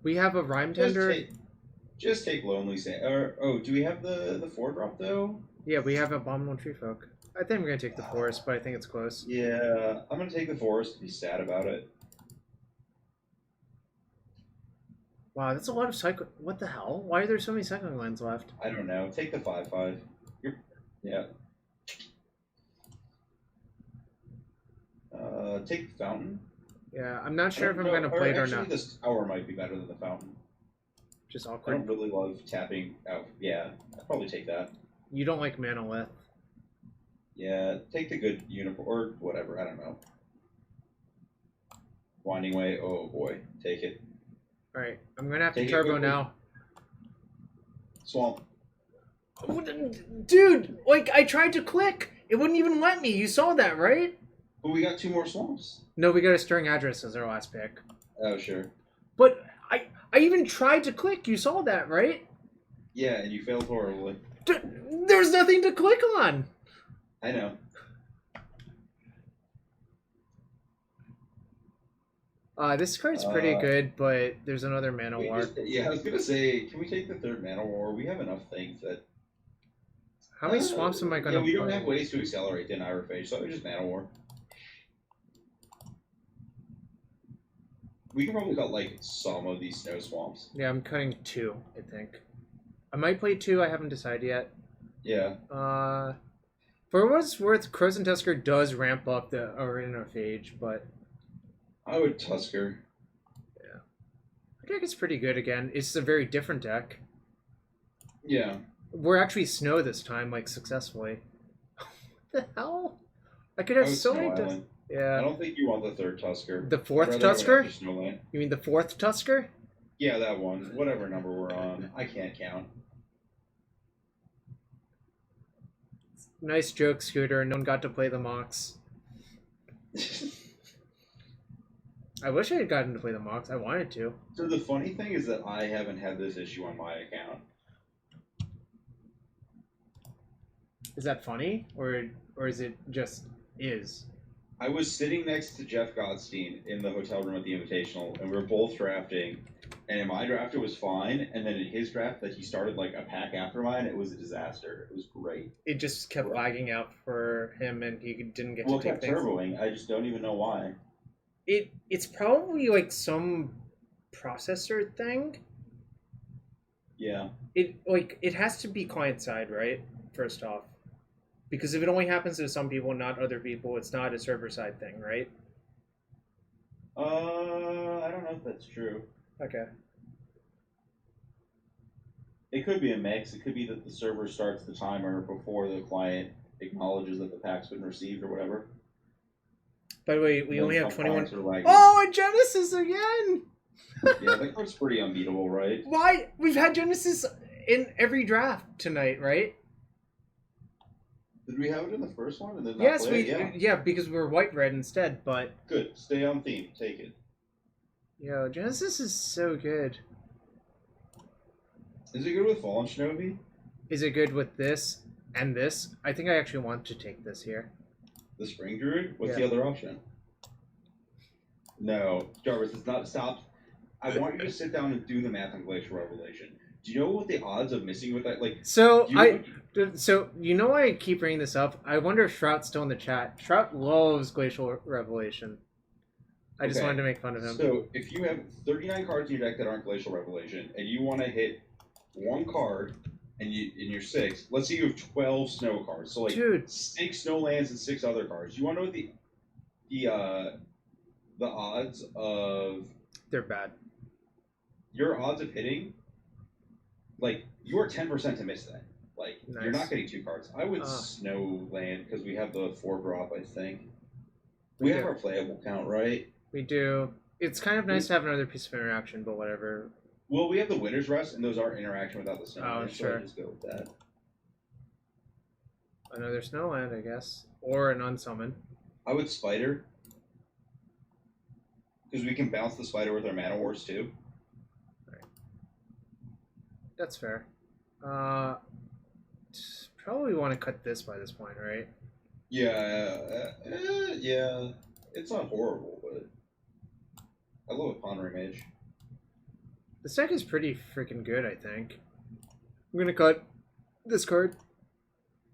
We have a Rhyme Tender. Just take Lonely Sandbar. Oh, do we have the 4-drop though? Yeah, we have Abominable Tree Folk. I think I'm gonna take the Forest, but I think it's close. Yeah, I'm gonna take the Forest to be sad about it. Wow, that's a lot of cycle. What the hell? Why are there so many cycling lines left? I don't know. Take the 5/5. Yeah. Take the Fountain. Yeah, I'm not sure if I'm gonna play it or not. This tower might be better than the Fountain. Just awkward. I don't really love tapping out. Yeah, I'd probably take that. You don't like Manolith. Yeah, take the good uniform or whatever. I don't know. Winding Way. Oh boy, take it. All right, I'm gonna have to turbo now. Swamp. Dude, like I tried to click, it wouldn't even let me. You saw that, right? But we got 2 more swamps. No, we got a Stirring Address as our last pick. Oh sure. But I even tried to click. You saw that, right? Yeah, and you failed horribly. There's nothing to click on. I know. This card's pretty good, but there's another Mana War. Yeah, I was gonna say, can we take the 3rd Mana War? We have enough things that... How many swamps am I gonna we don't have ways to accelerate the Irophage, so we just Mana War. We can probably cut like some of these snow swamps. Yeah, I'm cutting 2, I think. I might play 2, I haven't decided yet. Yeah. For what it's worth, Crows and Tusker does ramp up the Arena of Age, but... I would Tusker. Yeah. The deck is pretty good again. It's a very different deck. Yeah. We're actually snow this time, like, successfully. What the hell? I could have so many... Yeah. I don't think you want the 3rd Tusker. The 4th Tusker? You mean the 4th Tusker? Yeah, that one. Whatever number we're on. I can't count. Nice joke, Scooter. No one got to play the Mox. I wish I had gotten to play the Mox. I wanted to. So the funny thing is that I haven't had this issue on my account. Is that funny? Or is it just is? I was sitting next to Jeff Godstein in the hotel room at the Invitational, and we were both drafting. And in my draft, it was fine. And then in his draft, that he started like a pack after mine, it was a disaster. It was great. It just kept lagging out for him, and he didn't get to take kept things. Turboing. I just don't even know why. It's probably like some processor thing. Yeah. It has to be client side, right? First off. Because if it only happens to some people, not other people, it's not a server side thing, right? I don't know if that's true. Okay. It could be a mix. It could be that the server starts the timer before the client acknowledges that the pack's been received or whatever. By the way, we only have 21. Oh, and Genesis again! Yeah, that card's pretty unbeatable, right? Why? We've had Genesis in every draft tonight, right? Did we have it in the first one and then not yes, play it? Yeah, because we were white-red instead, but... Good. Stay on theme. Take it. Yo, Genesis is so good. Is it good with Fallen Shinobi? Is it good with this and this? I think I actually want to take this here. The Spring Druid? What's the other option? No. Jarvis, it's not... Stop. I want you to sit down and do the math on Glacial Revelation. Do you know what the odds of missing with that? Like, so you know why I keep bringing this up? I wonder if Shrout's still in the chat. Shrout loves Glacial Revelation. I just wanted to make fun of him. So if you have 39 cards in your deck that aren't Glacial Revelation, and you want to hit one card, and you're 6, let's say you have 12 snow cards. So like 6 snow lands and 6 other cards. You want to know what the odds of? They're bad. Your odds of hitting. Like, you are 10% to miss that. Like, You're not getting 2 cards. I would snow land because we have the 4-drop, I think. We have our playable count, right? We do. It's kind of nice to have another piece of interaction, but whatever. Well, we have the Winter's Rest, and those are interaction without the snow land, sure. So I just go with that. Another snow land, I guess. Or an unsummon. I would Spider. Because we can bounce the Spider with our Mana Wars, too. That's fair. Probably want to cut this by this point, right? Yeah, yeah. It's not horrible, but I love a Pondering Mage. This deck is pretty freaking good, I think. I'm gonna cut this card.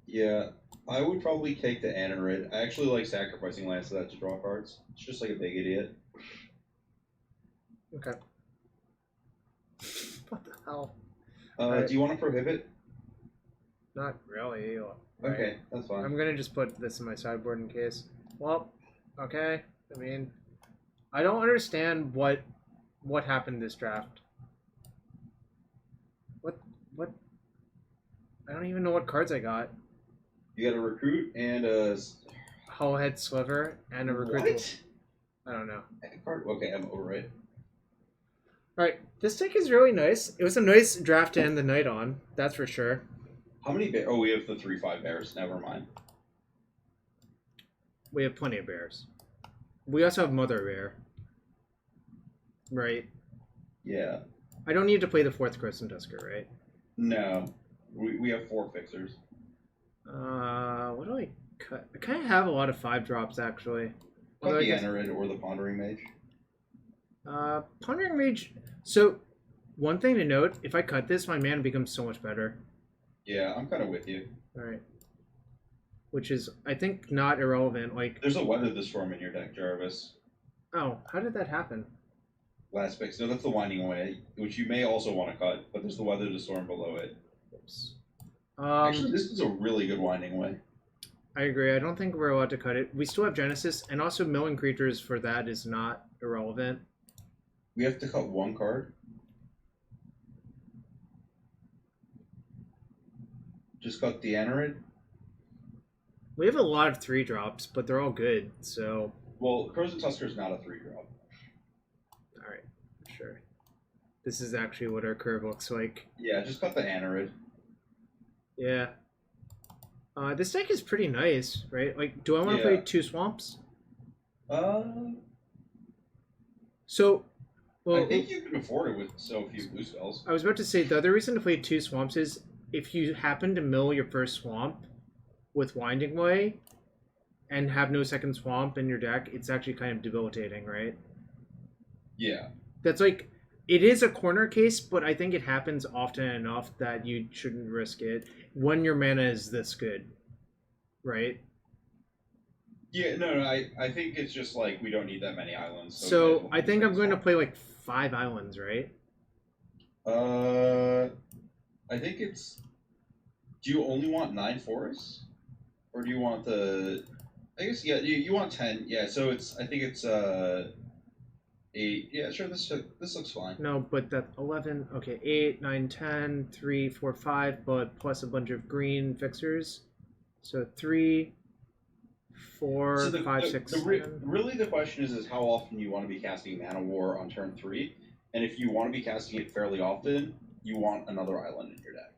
Yeah, I would probably take the Anerid. I actually like sacrificing lands to that to draw cards. It's just like a big idiot. Okay. What the hell? Do you want to prohibit? Not really. Right. Okay, that's fine. I'm gonna just put this in my sideboard in case. Well, okay. I mean, I don't understand what happened this draft. What? I don't even know what cards I got. You got a Recruit and a Hullhead Sliver and a Recruit. What? I don't know. Okay, I'm over it. Alright, this deck is really nice. It was a nice draft to end the night on, that's for sure. How many bears? Oh, we have the 3/5 bears. Never mind. We have plenty of bears. We also have Mother Bear. Right? Yeah. I don't need to play the 4th Crescent Tusker, right? No. We have 4 fixers. What do I cut? I kind of have a lot of 5-drops, actually. Cut the Anerid or the Pondering Mage. Pondering Mage... So, one thing to note, if I cut this, my mana becomes so much better. Yeah, I'm kind of with you. Alright. Which is, I think, not irrelevant. Like, there's a Weather the Storm in your deck, Jarvis. Oh, how did that happen? Last fix. No, that's the Winding Way, which you may also want to cut, but there's the Weather the Storm below it. Oops. Actually, this is a really good Winding Way. I agree. I don't think we're allowed to cut it. We still have Genesis, and also milling creatures for that is not irrelevant. We have to cut one card. Just cut the Anerid. We have a lot of 3-drops, but they're all good, so... Well, Frozen Tusker is not a 3-drop. Alright, sure. This is actually what our curve looks like. Yeah, just cut the Anerid. Yeah. This deck is pretty nice, right? Like, do I want to play 2 swamps? So, well... I think you can afford it with so few blue spells. I was about to say, the other reason to play 2 swamps is if you happen to mill your first swamp with Winding Way and have no second swamp in your deck, it's actually kind of debilitating, right? Yeah. That's like, it is a corner case, but I think it happens often enough that you shouldn't risk it when your mana is this good, right? Yeah, no, I think it's just like we don't need that many islands. So I think I'm going to play like 5 islands, right? I think it's... Do you only want 9 forests? Or do you want the... I guess, yeah, you want 10. Yeah, so it's... I think it's, 8. Yeah, sure, this looks fine. No, but that 11... Okay, 8, 9, 10, 3, 4, 5, but plus a bunch of green fixers. So 3, 4, so 5, 6, 7. Really the question is how often you want to be casting Mana War on turn 3. And if you want to be casting it fairly often, you want another island in your deck.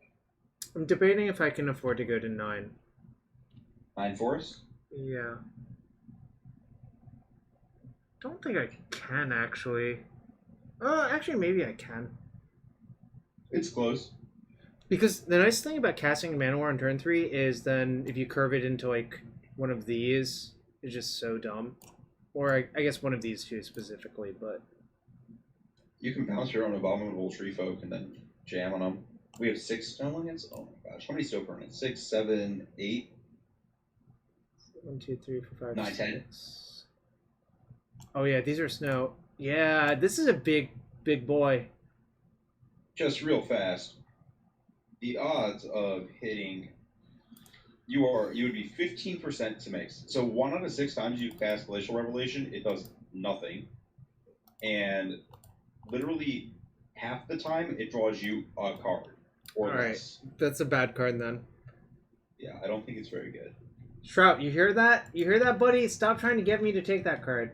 I'm debating if I can afford to go to 9. 9 forests? Yeah. Don't think I can, actually. Actually, maybe I can. It's close. Because the nice thing about casting Mana War on turn 3 is then if you curve it into, like, one of these, it's just so dumb. Or I guess one of these two specifically, but... You can bounce your own Abominable Tree Folk and then jam on them. We have 6 snow lands? Oh my gosh. How many snow permanents? 6, 7, 8? 1, 2, 3, 4, 5, 9, 10. 6. Oh yeah, these are snow. Yeah, this is a big boy. Just real fast. The odds of hitting... You would be 15% to mix. So 1 out of 6 times you cast Glacial Revelation, it does nothing. And literally half the time it draws you a card. Or less. Alright, that's a bad card then. Yeah, I don't think it's very good. Shroud, you hear that? You hear that, buddy? Stop trying to get me to take that card.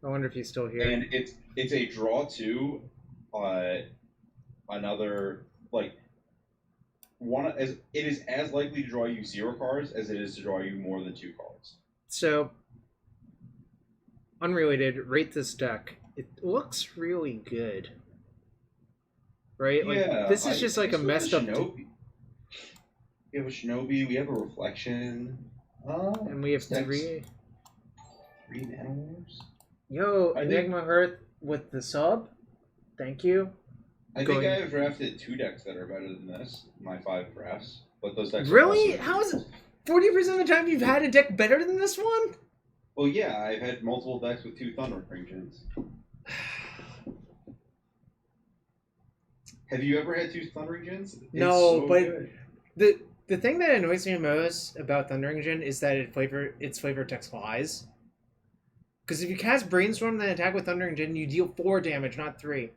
I wonder if he's still here. And it's a draw to another, like, it is as likely to draw you 0 cards as it is to draw you more than 2 cards. So, unrelated, rate this deck. It looks really good. Right? Like, Yeah, this is just like a messed up... We have a Shinobi, we have a Reflection. And we have 3 Mana Wars? Yo, Enigma Hearth with the sub? Thank you. I think I have drafted 2 decks that are better than this, my 5 drafts. But those decks really? How is it? 40% of the time you've had a deck better than this one? Well, yeah, I've had multiple decks with 2 Thundering Gens. Have you ever had 2 Thundering Gens? No, so but good. the thing that annoys me most about Thundering Gen is that its flavor text lies. Because if you cast Brainstorm then attack with Thundering Gen, you deal 4 damage, not 3.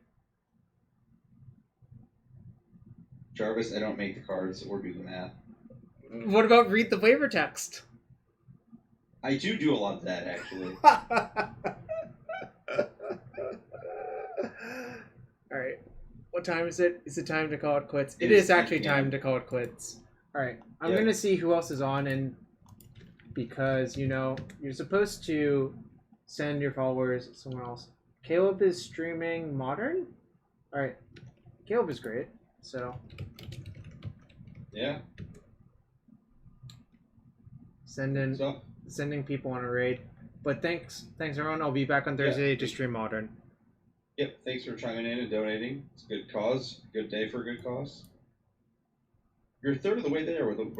Jarvis, I don't make the cards or do the math. What about read the flavor text? I do a lot of that, actually. Alright. What time is it? Is it time to call it quits? It It's is actually 8 time to call it quits. Alright. I'm Yeah. going to see who else is on, and because, you know, you're supposed to send your followers somewhere else. Caleb is streaming Modern? Alright. Caleb is great, so... Yeah. Sending people on a raid. But thanks everyone. I'll be back on Thursday to stream Modern. Yep, thanks for chiming in and donating. It's a good cause. Good day for a good cause. You're a third of the way there with the rest.